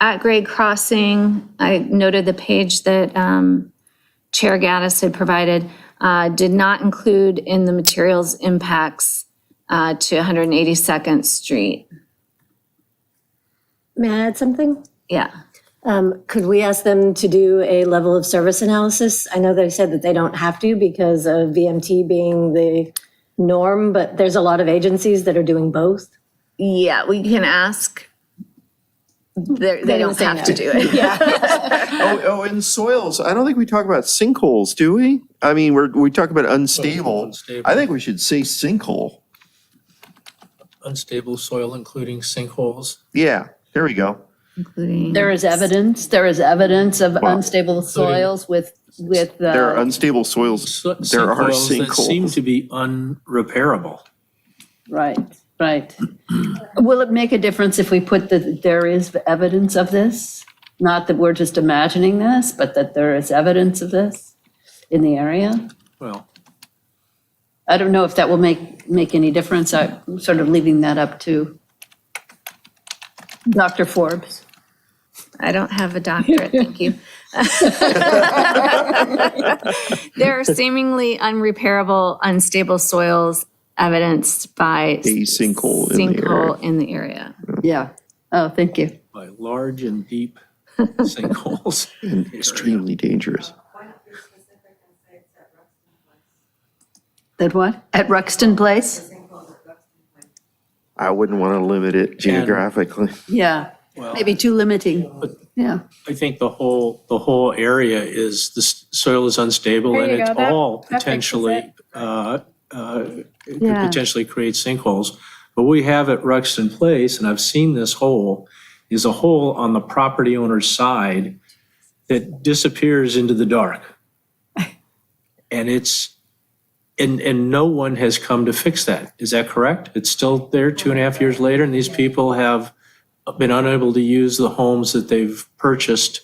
At grade crossing, I noted the page that Chair Gaddis had provided did not include in the materials impacts to 182nd Street. May I add something? Yeah. Could we ask them to do a level of service analysis? I know they said that they don't have to because of VMT being the norm, but there's a lot of agencies that are doing both. Yeah, we can ask. They don't have to do it. In soils, I don't think we talk about sinkholes, do we? I mean, we talk about unstable. Unstable. I think we should say sinkhole. Unstable soil, including sinkholes. Yeah, there we go. Including. There is evidence of unstable soils with. There are unstable soils. There are Sinkholes that seem sinkholes. to be unrepairable. Right. Will it make a difference if we put that there is evidence of this? Not that we're just imagining this, but that there is evidence of this in the area? Well, I don't know if that will make any difference. I'm sort of leaving that up to Dr. Forbes. I don't have a doctorate, thank you. There are seemingly unrepairable, unstable soils evidenced by A sinkhole in the area. Yeah. Oh, thank you. by large and deep sinkholes. And extremely dangerous. That what? At Ruxton Place? I wouldn't want to limit it geographically. Yeah, maybe too limiting. Yeah. I think the whole area is, the soil is unstable There and you it's go. That all fixes potentially, it. it could potentially create sinkholes. But we have at Ruxton Place, and I've seen this hole, is a hole on the property owner's side that disappears into the dark. And and no one has come to fix that. Is that correct? It's still there 2.5 years later, and these people have been unable to use the homes that they've purchased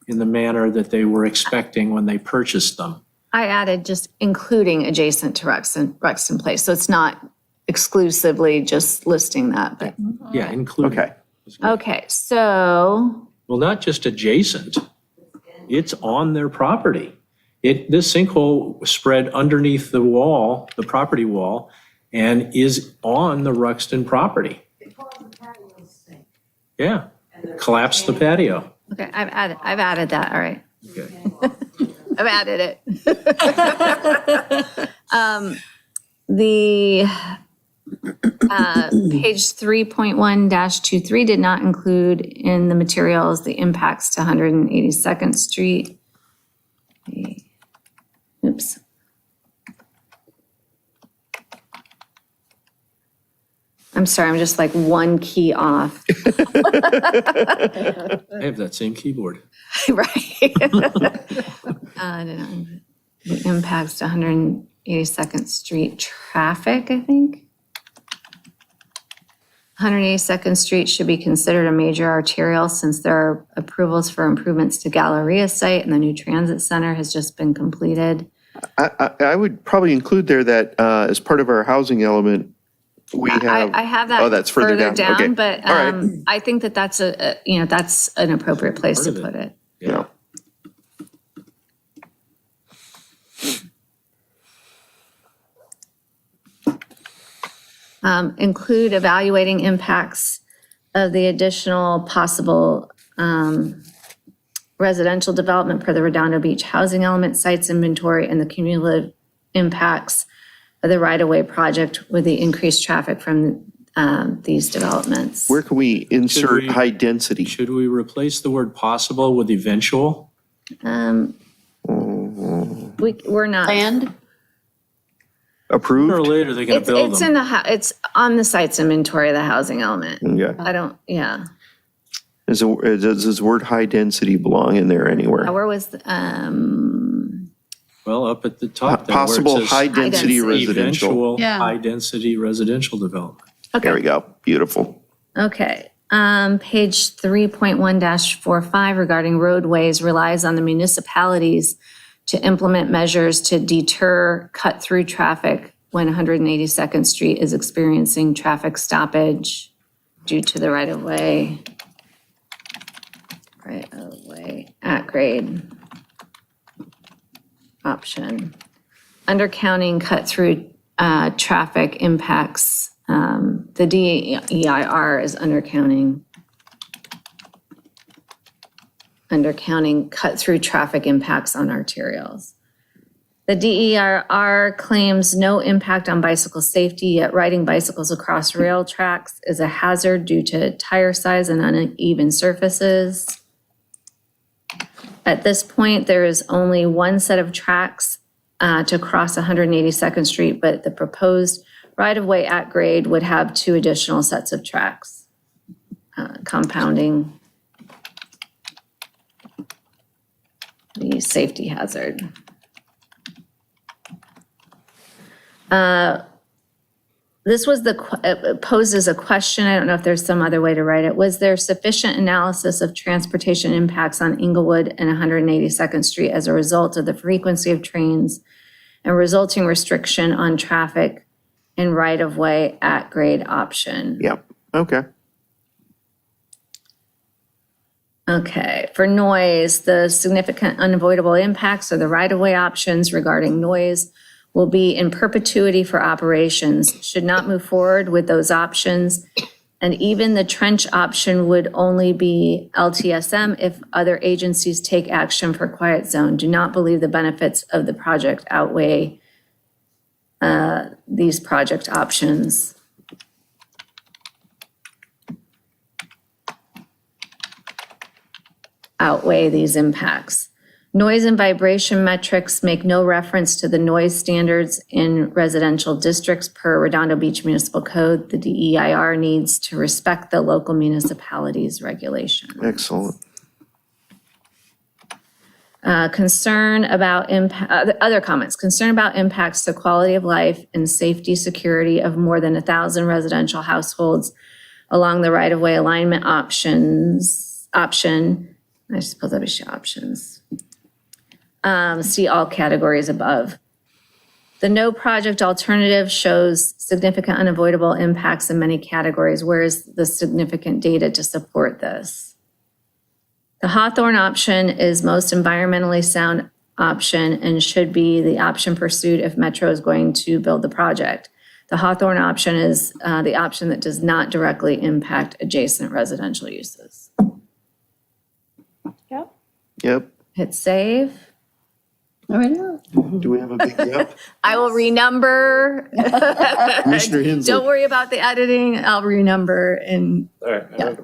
in the manner that they were expecting when they purchased them. I added just including adjacent to Ruxton Place, so it's not exclusively just listing that, but. Yeah, including. Okay. Okay, so, Well, not just adjacent, it's on their property. This sinkhole spread underneath the wall, the property wall, and is on the Ruxton property. Yeah, collapsed the patio. okay, I've added that, all right. Okay. I've added it. The page 3.1-23 did not include in the materials the impacts to 182nd Street. Oops. I'm sorry, I'm just like one key off. I have that same keyboard. Right. The impacts to 182nd Street traffic, I think. 182nd Street should be considered a major arterial since there are approvals for improvements to Galleria site and the new transit center has just been completed. I would probably include there that as part of our housing element, we have. I have that Oh, that's further down. Okay. But All right. I think that that's that's an appropriate place to put it. Yeah. Include evaluating impacts of the additional possible residential development per the Redondo Beach housing element sites inventory and the cumulative impacts of the right-of-way project with the increased traffic from these developments. Where can we insert high density? Should we replace the word possible with eventual? We're not. Planned? Approved? Sooner or later, they're going to build It's them. in it's on the sites inventory of the housing element. Yeah. I don't, yeah. Does the word high density belong in there anywhere? Where was, Well, up at the top there, where it Possible says high density residential. eventual Yeah. high-density residential development. There we go. Beautiful. okay. Page 3.1-45 regarding roadways relies on the municipalities to implement measures to deter cut-through traffic when 182nd Street is experiencing traffic stoppage due to the right-of-way at grade option. Undercounting cut-through traffic impacts, the DEIR is undercounting cut-through traffic impacts on arterials. The DEIR claims no impact on bicycle safety, yet riding bicycles across rail tracks is a hazard due to tire size and uneven surfaces. At this point, there is only one set of tracks to cross 182nd Street, but the proposed right-of-way at grade would have two additional sets of tracks, compounding the safety hazard. This was poses a question, I don't know if there's some other way to write it. Was there sufficient analysis of transportation impacts on Inglewood and 182nd Street as a result of the frequency of trains and resulting restriction on traffic in right-of-way at grade option? Yep. Okay. Okay, for noise, the significant unavoidable impacts of the right-of-way options regarding noise will be in perpetuity for operations, should not move forward with those options. And even the trench option would only be LTSM if other agencies take action for quiet zone. Do not believe the benefits of the project outweigh these project options. Outweigh these impacts. Noise and vibration metrics make no reference to the noise standards in residential districts per Redondo Beach Municipal Code. The DEIR needs to respect the local municipalities' regulations. Excellent. Concern about other comments. Concern about impacts to quality of life and safety security of more than 1,000 residential households along the right-of-way alignment option. I suppose that would be options. See all categories above. The no project alternative shows significant unavoidable impacts in many categories. Where is the significant data to support this? The Hawthorne option is most environmentally sound option and should be the option pursued if Metro is going to build the project. The Hawthorne option is the option that does not directly impact adjacent residential uses. Yep. Hit save. All right. Do we have a big yep? I will renumber. Commissioner Hensley. Don't worry about the editing. I'll renumber and All right.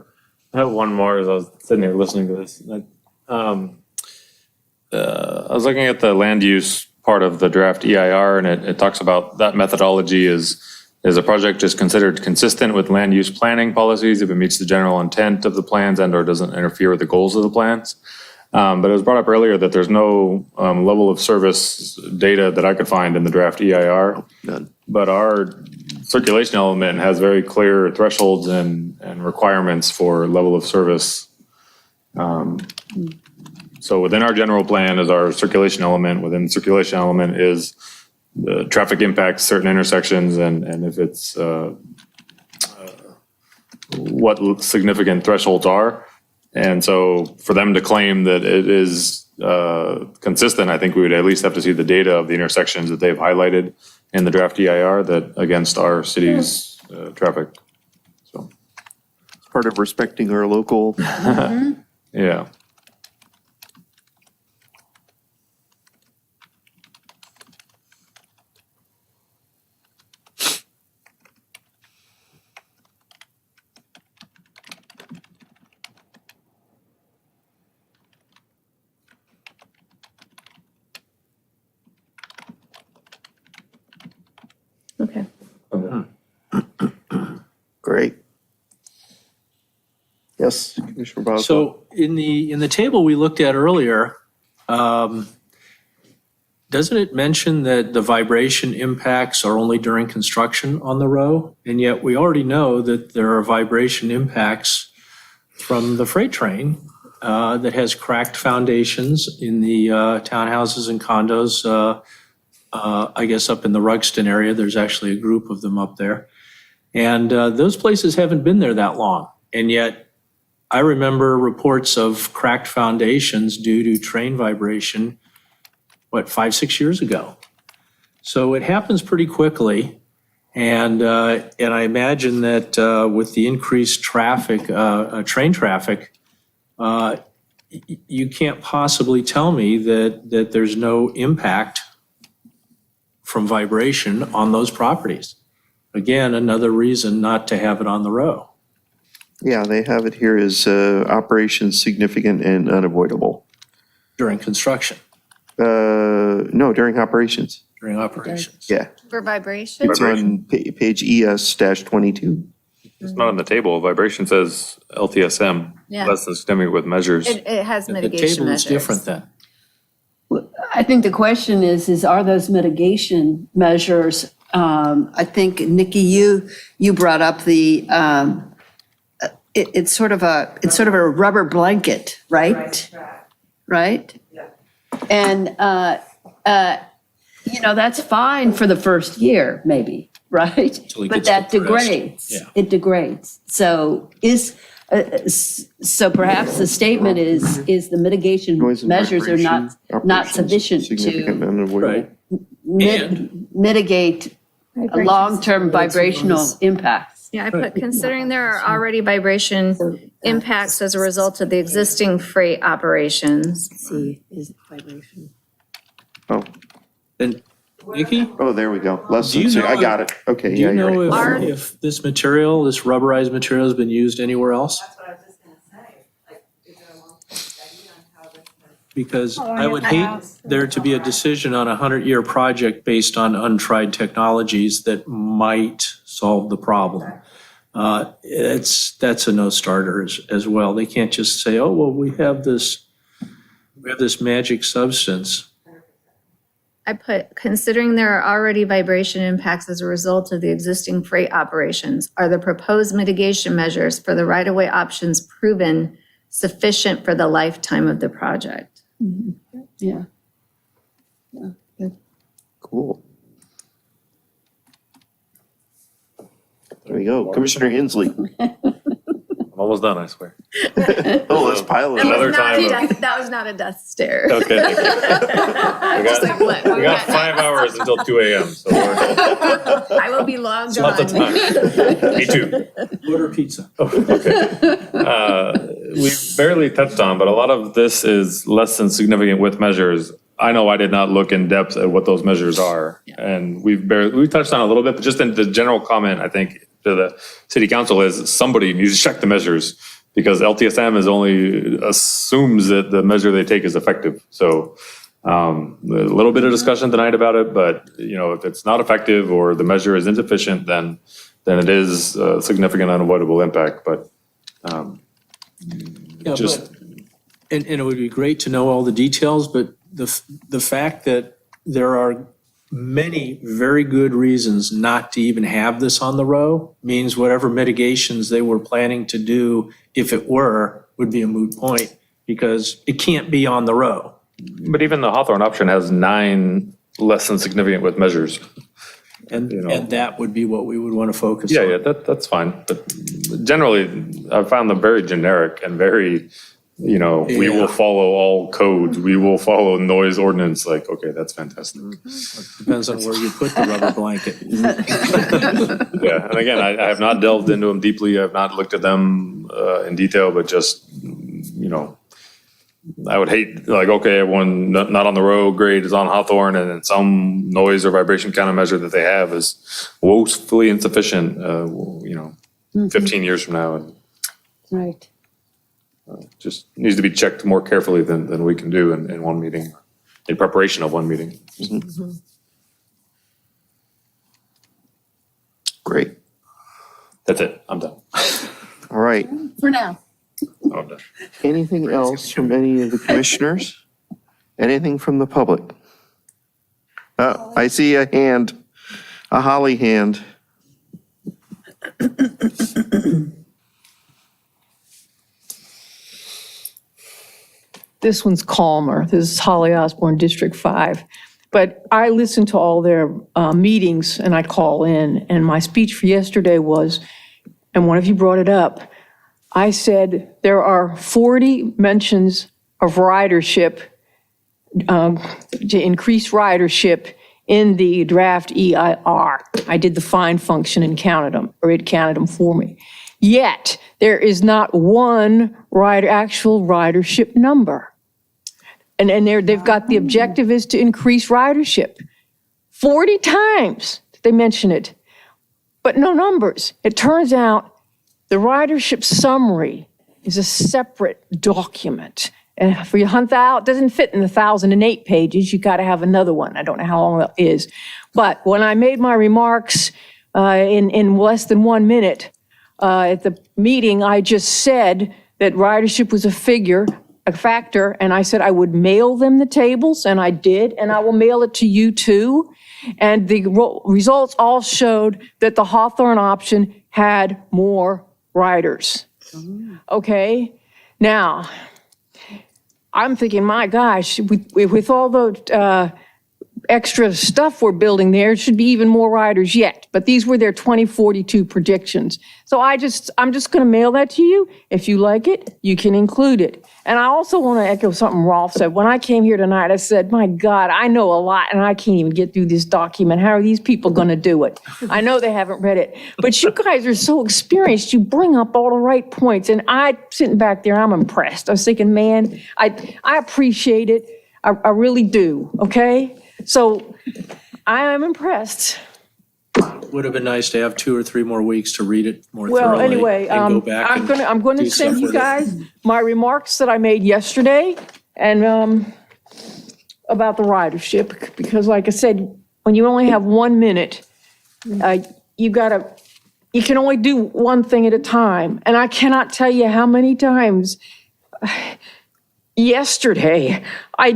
I have one more as I was sitting here listening to this. I was looking at the land use part of the draft EIR, and it talks about that methodology is Is a project just considered consistent with land use planning policies if it meets the general intent of the plans and or doesn't interfere with the goals of the plans? But it was brought up earlier that there's no level of service data that I could find in the draft EIR. None. But our circulation element has very clear thresholds and requirements for level of service. So within our general plan is our circulation element. Within the circulation element is the traffic impacts certain intersections and if it's what significant thresholds are. And so for them to claim that it is consistent, I think we would at least have to see the data of the intersections that they've highlighted in the draft EIR that against our city's traffic. So It's part of respecting our local. yeah. Okay. Great. Yes, Commissioner Boswell. So in the table we looked at earlier, doesn't it mention that the vibration impacts are only during construction on the row? And yet we already know that there are vibration impacts from the freight train that has cracked foundations in the townhouses and condos. I guess up in the Rugston area, there's actually a group of them up there. And those places haven't been there that long. And yet I remember reports of cracked foundations due to train vibration, 5-6 years ago. So it happens pretty quickly. And I imagine that with the increased traffic, train traffic, you can't possibly tell me that there's no impact from vibration on those properties. Again, another reason not to have it on the row. Yeah, they have it here as operations significant and unavoidable. During construction, No, during operations. during operations. Yeah, For vibration? it's on page ES-22. It's not on the table. Vibration says LTSM, Yeah. less than significant with measures. It has The mitigation table measures. is different then. I think the question is are those mitigation measures, I think, Nikki, you brought up the, it's sort of a rubber blanket, right? Right? And, that's fine for the first year, maybe, right? Until it But gets that depressed. degrades. Yeah. It degrades. So so perhaps the statement is the mitigation Noise and measures are not operations sufficient significant to and unavoidable. Right. mitigate long-term vibrational impacts. Yeah, I put, considering there are already vibration impacts as a result of the existing freight operations. See, is vibration. Oh, And Nikki, oh, there we go. Less Do you than, know I got it. Okay, do yeah, you you're know right. if this material, this rubberized material has been used anywhere else? That's what I was just gonna say. Like, is there a long-term study on how this has? Because I would hate there to be a decision on a 100-year project based on untried technologies that might solve the problem. That's a no-starter as well. They can't just say, oh, well, we have this magic substance. I put, considering there are already vibration impacts as a result of the existing freight operations, are the proposed mitigation measures for the right-of-way options proven sufficient for the lifetime of the project? Yeah. Cool. There we go. Commissioner Hensley. I'm almost done, I swear. Oh, let's pile it Another up. time. That was not a death stare. Okay, thank you. We got 5 hours until 2 a.m., so we're I will be long lots of gone. time. Me too. Order pizza. We barely touched on, but a lot of this is less than significant with measures. I know I did not look in depth at what those measures are. And we touched on it a little bit, but just in the general comment, I think, to the city council is somebody needs to check the measures because LTSM is only assumes that the measure they take is effective. So A little bit of discussion tonight about it, but, you know, if it's not effective or the measure is insufficient, then it is a significant unavoidable impact, but Yeah, just. And it would be great to know all the details, but the fact that there are many very good reasons not to even have this on the row means whatever mitigations they were planning to do, if it were, would be a moot point, because it can't be on the row. But even the Hawthorne option has 9 less than significant with measures. And, You know. and that would be what we would want to focus Yeah, on. yeah, that's fine. But generally, I found them very generic and very, you know, we will follow all codes. We will follow noise ordinance. Like, okay, that's fantastic. Depends on where you put the rubber blanket. Yeah, and again, I have not delved into them deeply. I've not looked at them in detail, but just, you know, I would hate, like, okay, everyone not on the road, great, is on Hawthorne, and then some noise or vibration countermeasure that they have is woefully insufficient, you know, 15 years from now. And Right. just needs to be checked more carefully than we can do in one meeting, in preparation of one meeting. Great. That's it. I'm done. All right. For now. I'm done. Anything else from any of the commissioners? Anything from the public? I see a hand, a Holly hand. This one's calmer. This is Holly Osborne, District 5. But I listen to all their meetings and I call in. And my speech for yesterday was, and one of you brought it up, I said there are 40 mentions of ridership, to increase ridership in the draft EIR. I did the find function and counted them, or it counted them for me. Yet, there is not one actual ridership number. And they've got the objective is to increase ridership. 40 times they mention it, but no numbers. It turns out the ridership summary is a separate document. And for your hunt out, it doesn't fit in the 1,008 pages. You got to have another one. I don't know how long that is. But when I made my remarks in less than 1 minute at the meeting, I just said that ridership was a factor, and I said I would mail them the tables, and I did, and I will mail it to you too. And the results all showed that the Hawthorne option had more riders. Okay? Now, I'm thinking, my gosh, with all the extra stuff we're building there, it should be even more riders yet. But these were their 2042 predictions. So I'm just going to mail that to you. If you like it, you can include it. And I also want to echo something Rolf said. When I came here tonight, I said, my God, I know a lot and I can't even get through this document. How are these people going to do it? I know they haven't read it. But you guys are so experienced. You bring up all the right points. And I, sitting back there, I'm impressed. I was thinking, man, I appreciate it. I really do. Okay? So I am impressed. Would have been nice to have 2 or 3 more weeks to read it more Well, thoroughly. anyway, and go back I'm going to do send stuff you with it. guys my remarks that I made yesterday and about the ridership, because like I said, when you only have 1 minute, you can only do one thing at a time. And I cannot tell you how many times yesterday, I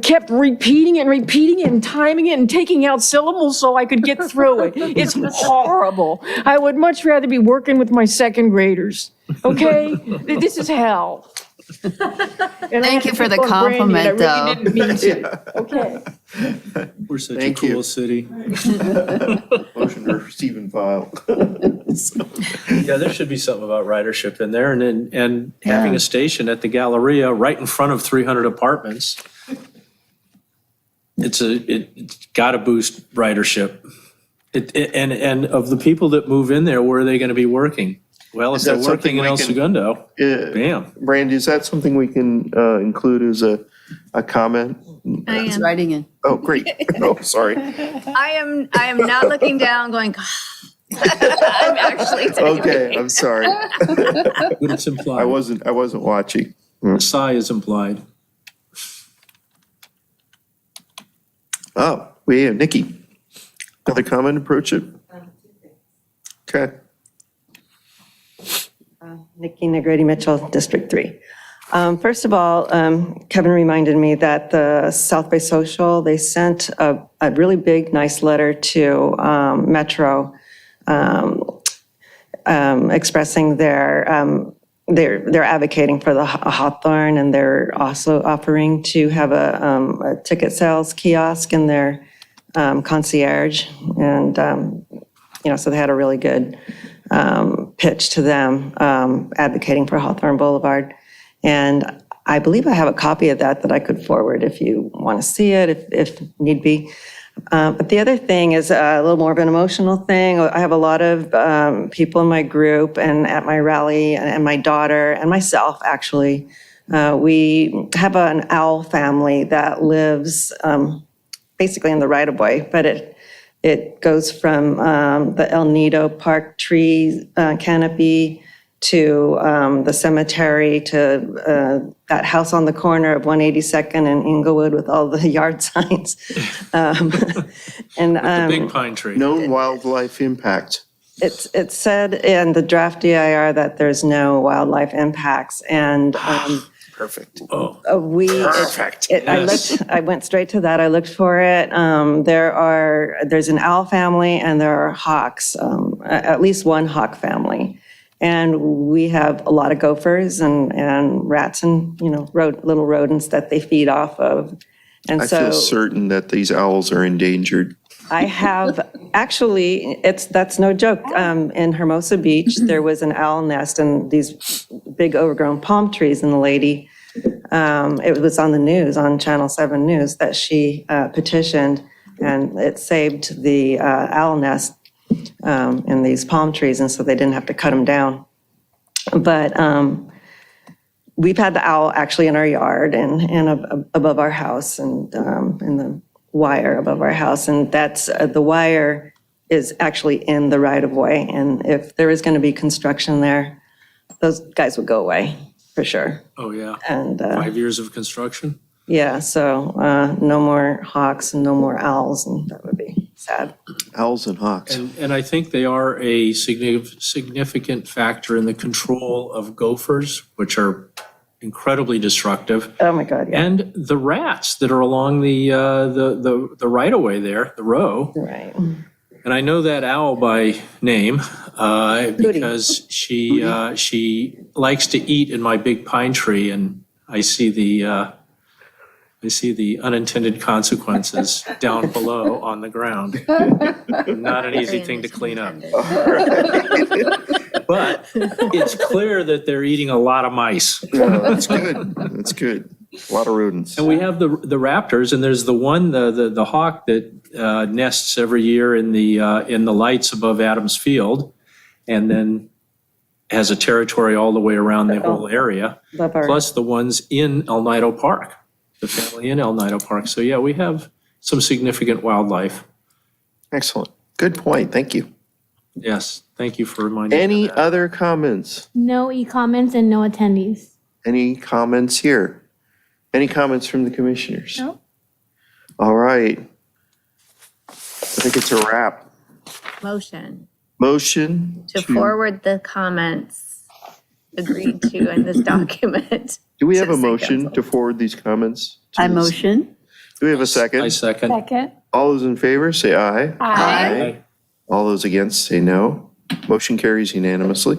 kept repeating it and timing it and taking out syllables so I could get through it. It's horrible. I would much rather be working with my second graders, okay? This is hell. Thank you for the compliment, though. I really didn't mean to, okay? We're such Thank a you. cool city. Motion to receive and file. Yeah, there should be something about ridership in there, and having a station at the Galleria right in front of 300 apartments. It's got to boost ridership. And of the people that move in there, where are they going to be working? Well, if Is they're that something working in we El can- Segundo, bam. Brandy, is that something we can include as a comment? I am. Writing in. Oh, great. Oh, sorry. I am not looking down going, I'm actually typing. Okay, I'm sorry. But it's implied. I wasn't watching. A sigh is implied. Oh, we have Nikki. Another comment, approach it? Okay. Nikki Negrete Mitchell, District 3. First of all, Kevin reminded me that the South Bay Social, they sent a really big, nice letter to Metro expressing they're advocating for the Hawthorne, and they're also offering to have a ticket sales kiosk in their concierge. And, so they had a really good pitch to them advocating for Hawthorne Boulevard. And I believe I have a copy of that I could forward if you want to see it, if need be. But the other thing is a little more of an emotional thing. I have a lot of people in my group and at my rally, and my daughter and myself, actually. We have an owl family that lives basically in the right-of-way, but it goes from the El Nido Park tree canopy to the cemetery, to that house on the corner of 182nd and Inglewood with all the yard signs. The big pine tree. Known wildlife impact. It's said in the draft DIR that there's no wildlife impacts, and Perfect. perfect. Yes. I went straight to that. I looked for it. There's an owl family and there are hawks, at least one hawk family. And we have a lot of gophers and rats and, little rodents that they feed off of. And I so feel certain that these owls are endangered. I have, actually, that's no joke. In Hermosa Beach, there was an owl nest and these big overgrown palm trees, and the lady, it was on the news, on Channel 7 News, that she petitioned, and it saved the owl nest in these palm trees, and so they didn't have to cut them down. But we've had the owl actually in our yard and above our house, and in the wire above our house, and that's the wire is actually in the right-of-way, and if there is going to be construction there, those guys would go away for sure. Oh, yeah. And 5 years of construction. yeah, so no more hawks and no more owls, and that would be sad. Owls and hawks. And I think they are a significant factor in the control of gophers, which are incredibly destructive. Oh my God, yeah. And the rats that are along the right-of-way there, the row. Right. And I know that owl by name because she likes to eat in my big pine tree, and I see the unintended consequences down below on the ground. Not an easy thing to clean up. But it's clear that they're eating a lot of mice. Yeah, that's good. That's good. A lot of rodents. And we have the raptors, and there's the one, the hawk that nests every year in the lights above Adams Field, and then has a territory all the way around the whole area, plus the ones in El Nido Park, the family in El Nido Park. So yeah, we have some significant wildlife. Excellent. Good point. Thank you. Yes, thank you for reminding me. Any of that. other comments? No e-comments and no attendees. Any comments here? Any comments from the commissioners? No. All right. I think it's a wrap. Motion Motion to forward the comments agreed to in this document. Do we have to a the motion council. to forward these comments? to I the- motion. Do we have a second? I second. Second. All those in favor, say aye. Aye. All those against, say no. Motion carries unanimously.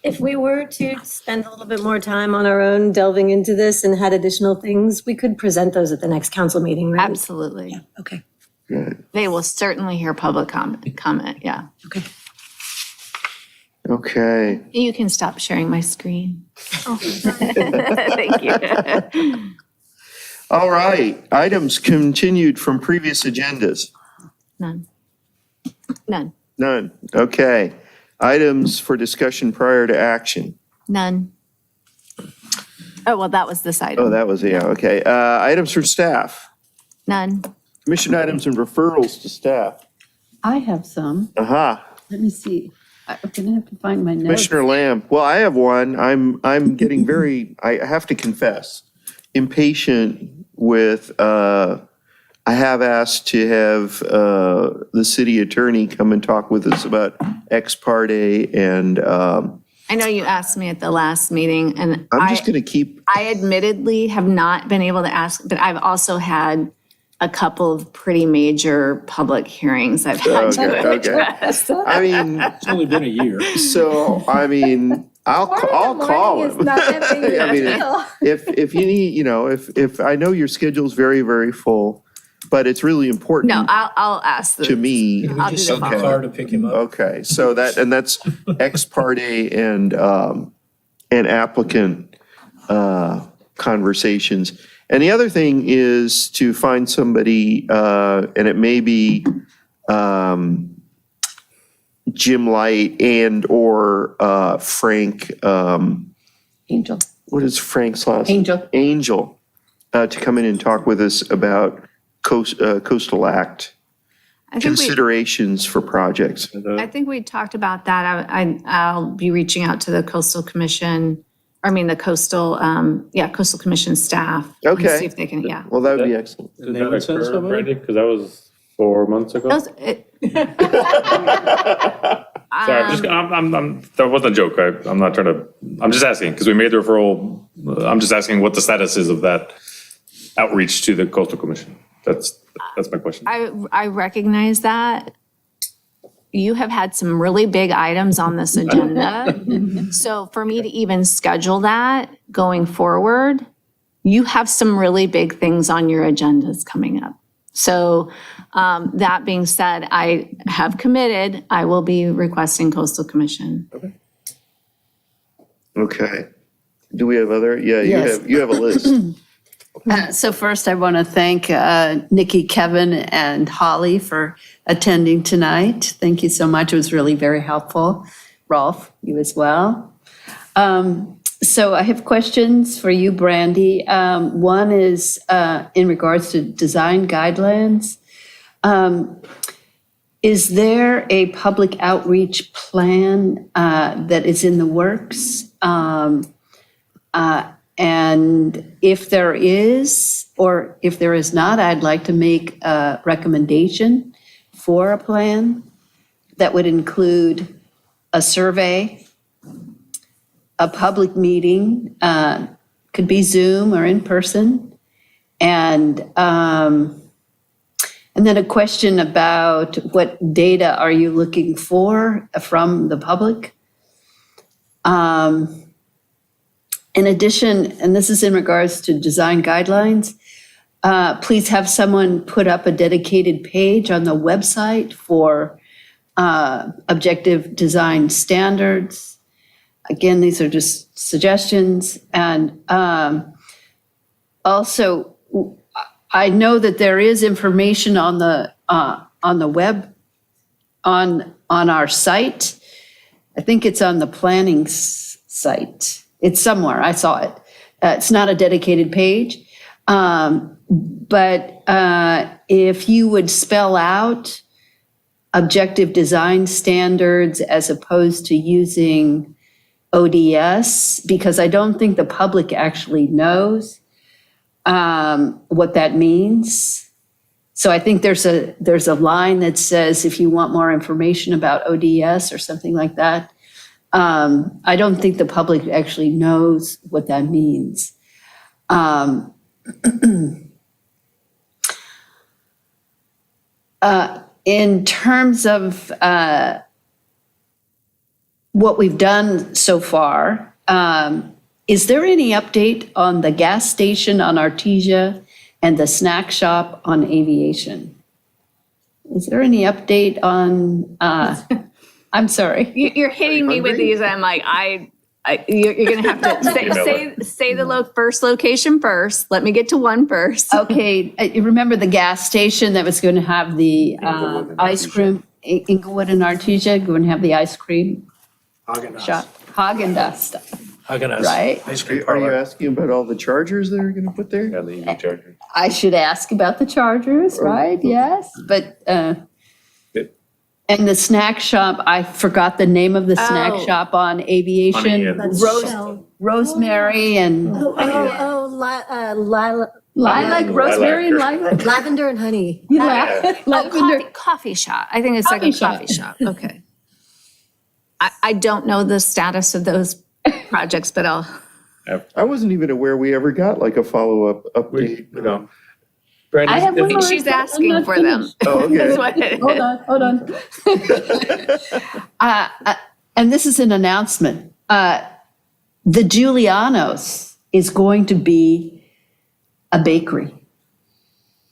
If we were to spend a little bit more time on our own delving into this and had additional things, we could present those at the next council meeting, right? Absolutely. Okay. Good. They will certainly hear public comment, yeah. Okay. Okay. You can stop sharing my screen. Thank you. All right. Items continued from previous agendas. None. None. None. Okay. Items for discussion prior to action. None. Oh, well, that was this Oh, item. that was, yeah, okay. Items for staff. None. Commission items and referrals to staff. I have some. Aha. Let me see. I'm gonna have to find my notes. Commissioner Lamb. Well, I have one. I'm getting very, I have to confess. impatient with, I have asked to have the city attorney come and talk with us about ex parte, and I know you asked me at the last meeting, and I'm just going to keep, I admittedly have not been able to ask, but I've also had a couple of pretty major public hearings I've had to address. I mean, It's only been a year. so, I mean, I'll call him. I mean, if you need, if I know your schedule's very, very full, but it's really important No, I'll ask to me. I'll do the Send the follow-up. car to pick him up. Okay, so that's ex parte and applicant conversations. And the other thing is to find somebody, and it may be Jim Light and/or Frank. Angel. What is Frank's last? Angel. Angel, to come in and talk with us about Coastal Act considerations for projects. I think we talked about that. I'll be reaching out to the Coastal Commission, the Coastal Commission staff. and Okay. See if they can, yeah. Well, that would be excellent. Did they send somebody? Because that was 4 months ago. Sorry, that wasn't a joke. I'm not trying to, I'm just asking, because we made the referral. I'm just asking what the status is of that outreach to the Coastal Commission. That's my question. I recognize that. You have had some really big items on this agenda. So for me to even schedule that going forward, you have some really big things on your agendas coming up. So that being said, I have committed, I will be requesting Coastal Commission. Okay. Do we have other? Yeah, Yes. you have a list. So first, I want to thank Nikki, Kevin, and Holly for attending tonight. Thank you so much. It was really very helpful. Rolf, you as well. So I have questions for you, Brandy. One is in regards to design guidelines. Is there a public outreach plan that is in the works? And if there is, or if there is not, I'd like to make a recommendation for a plan that would include a survey, a public meeting, could be Zoom or in person, and then a question about what data are you looking for from the public? In addition, and this is in regards to design guidelines, please have someone put up a dedicated page on the website for objective design standards. Again, these are just suggestions. And also, I know that there is information on the web, on our site. I think it's on the planning site. It's somewhere, I saw it. It's not a dedicated page. But if you would spell out objective design standards as opposed to using ODS, because I don't think the public actually knows what that means. So I think there's a line that says if you want more information about ODS or something like that. I don't think the public actually knows what that means. In terms of what we've done so far, is there any update on the gas station on Artesia and the snack shop on Aviation? Is there any update on, I'm sorry. You're hitting me with these. I'm like, you're going to have to say the first location first. Let me get to one first. Okay, you remember the gas station that was going to have the ice cream, Inglewood and Artesia, going to have the ice cream shop, Haagen-Dazs, right? Ice cream Are you parlor. asking about all the chargers that are going to put there? Yeah, the EV charger. I should ask about the chargers, right? Yes, but, and the snack shop, I forgot the name of the snack Oh. shop on Aviation. Honey and- Rosemary and, Lilac, rosemary and lilac? lavender and honey. You laugh. Lavender. Coffee shop. I think it's like a coffee shop. Okay. I don't know the status of those projects, but I wasn't even aware we ever got like a follow-up update. I have one more. she's asking for them. Oh, okay. That's what it is. Hold on. And this is an announcement. The Giulianos is going to be a bakery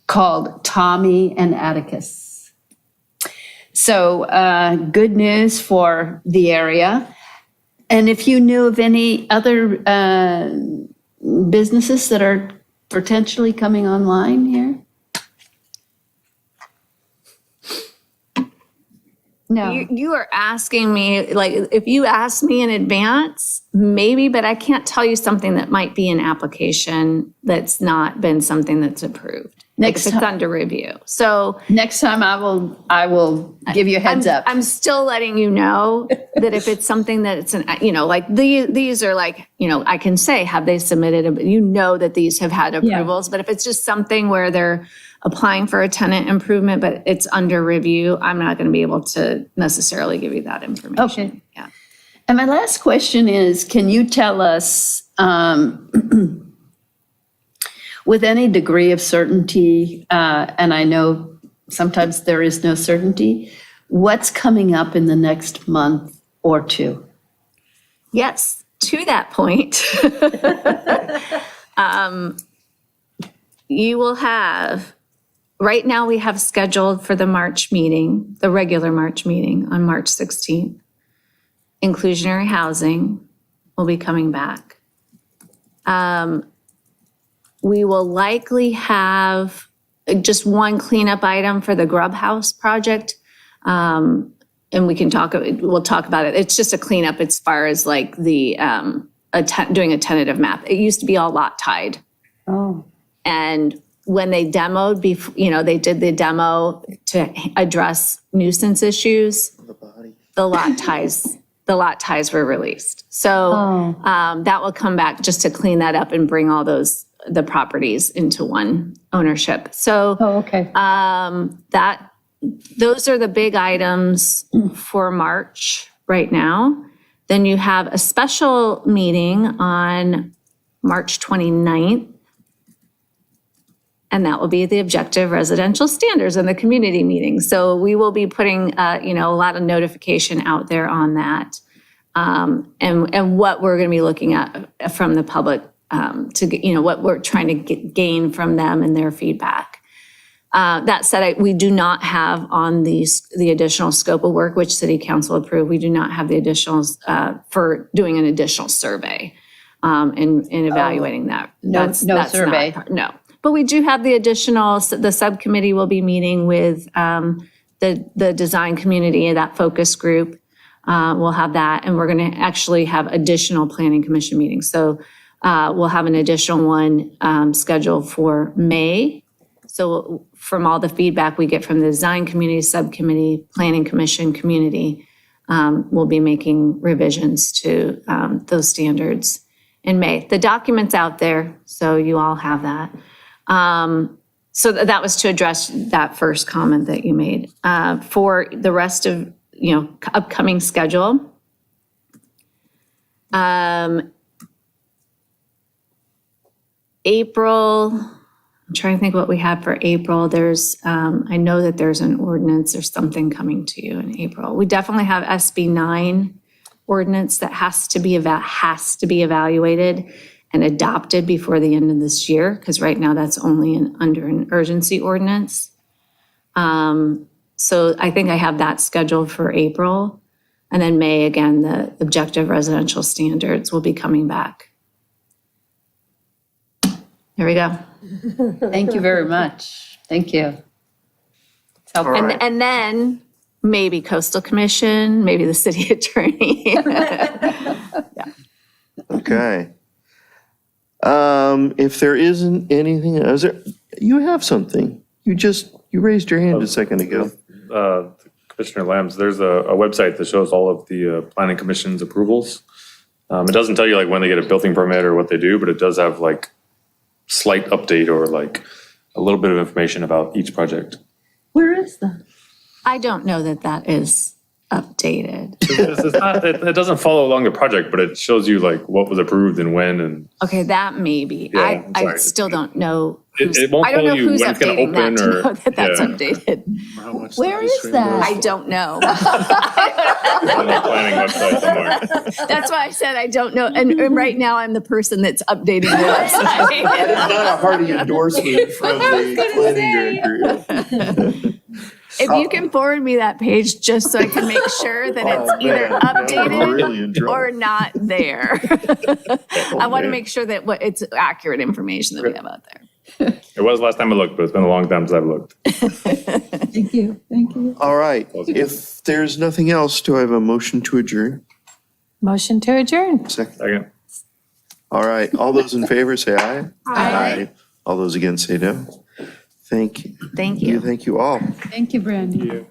called Tommy and Atticus. So good news for the area. And if you knew of any other businesses that are potentially coming online here? No. You are asking me, like, if you ask me in advance, maybe, but I can't tell you something that might be an application that's not been something that's approved. Next It's time. under review. So Next time I will give you a heads up. I'm still letting you know that if it's something that it's like these are like, I can say, have they submitted, that these have had approvals, but if it's just something where they're applying for a tenant improvement, but it's under review, I'm not going to be able to necessarily give you that information. Okay. Yeah. And my last question is, can you tell us, with any degree of certainty, and I know sometimes there is no certainty, what's coming up in the next month or two? Yes, to that point, you will have, right now we have scheduled for the March meeting, the regular March meeting on March 16th. Inclusionary housing will be coming back. We will likely have just one cleanup item for the Grub House project. And we'll talk about it. It's just a cleanup as far as like the, doing a tentative map. It used to be all lot tied. Oh. And when they demoed, they did the demo to address nuisance issues, the lot ties were released. So that will come back just to clean that up and bring all the properties into one ownership. So okay. Those are the big items for March right now. Then you have a special meeting on March 29th. And that will be the objective residential standards and the community meeting. So we will be putting, a lot of notification out there on that. And what we're going to be looking at from the public what we're trying to gain from them and their feedback. That said, we do not have on the additional scope of work, which City Council approved, we do not have the additionals for doing an additional survey and evaluating that. No survey. No. But we do have the additional, the subcommittee will be meeting with the design community, that focus group. We'll have that, and we're going to actually have additional planning commission meetings. So we'll have an additional one scheduled for May. So from all the feedback we get from the design community, subcommittee, planning commission community, we'll be making revisions to those standards in May. The document's out there, so you all have that. So that was to address that first comment that you made. For the rest of, upcoming schedule, April, I'm trying to think what we have for April. There's, I know that there's an ordinance or something coming to you in April. We definitely have SB 9 ordinance that has to be evaluated and adopted before the end of this year, because right now that's only under an urgency ordinance. So I think I have that scheduled for April. And then May, again, the objective residential standards will be coming back. There we go. Thank you very much. Thank you. It's helpful. And then maybe Coastal Commission, maybe the city attorney. Okay. If there isn't anything, you have something. You raised your hand a second ago. Commissioner Lambs, there's a website that shows all of the planning commission's approvals. It doesn't tell you like when they get a building permit or what they do, but it does have like slight update or like a little bit of information about each project. Where is that? I don't know that that is updated. It doesn't follow along the project, but it shows you like what was approved and when and. Okay, that may be. Yeah, I sorry. still don't know. It won't I don't tell know you who's when it's gonna updating that open to or- know that that's yeah. updated. Where is that? I don't know. On the planning website somewhere. That's why I said I don't know. And right now I'm the person that's updating the website. Not a hearty endorsement from the planning director. If you can forward me that page just so I can make sure that it's either updated or not there. I want to make sure that it's accurate information that we have out there. It was last time I looked, but it's been a long time since I've looked. Thank you, thank you. All right, if there's nothing else, do I have a motion to adjourn? Motion to adjourn. Second. All right, all those in favor say aye. Aye. All those against say no. Thank you. Thank you. Thank you all. Thank you, Brandy.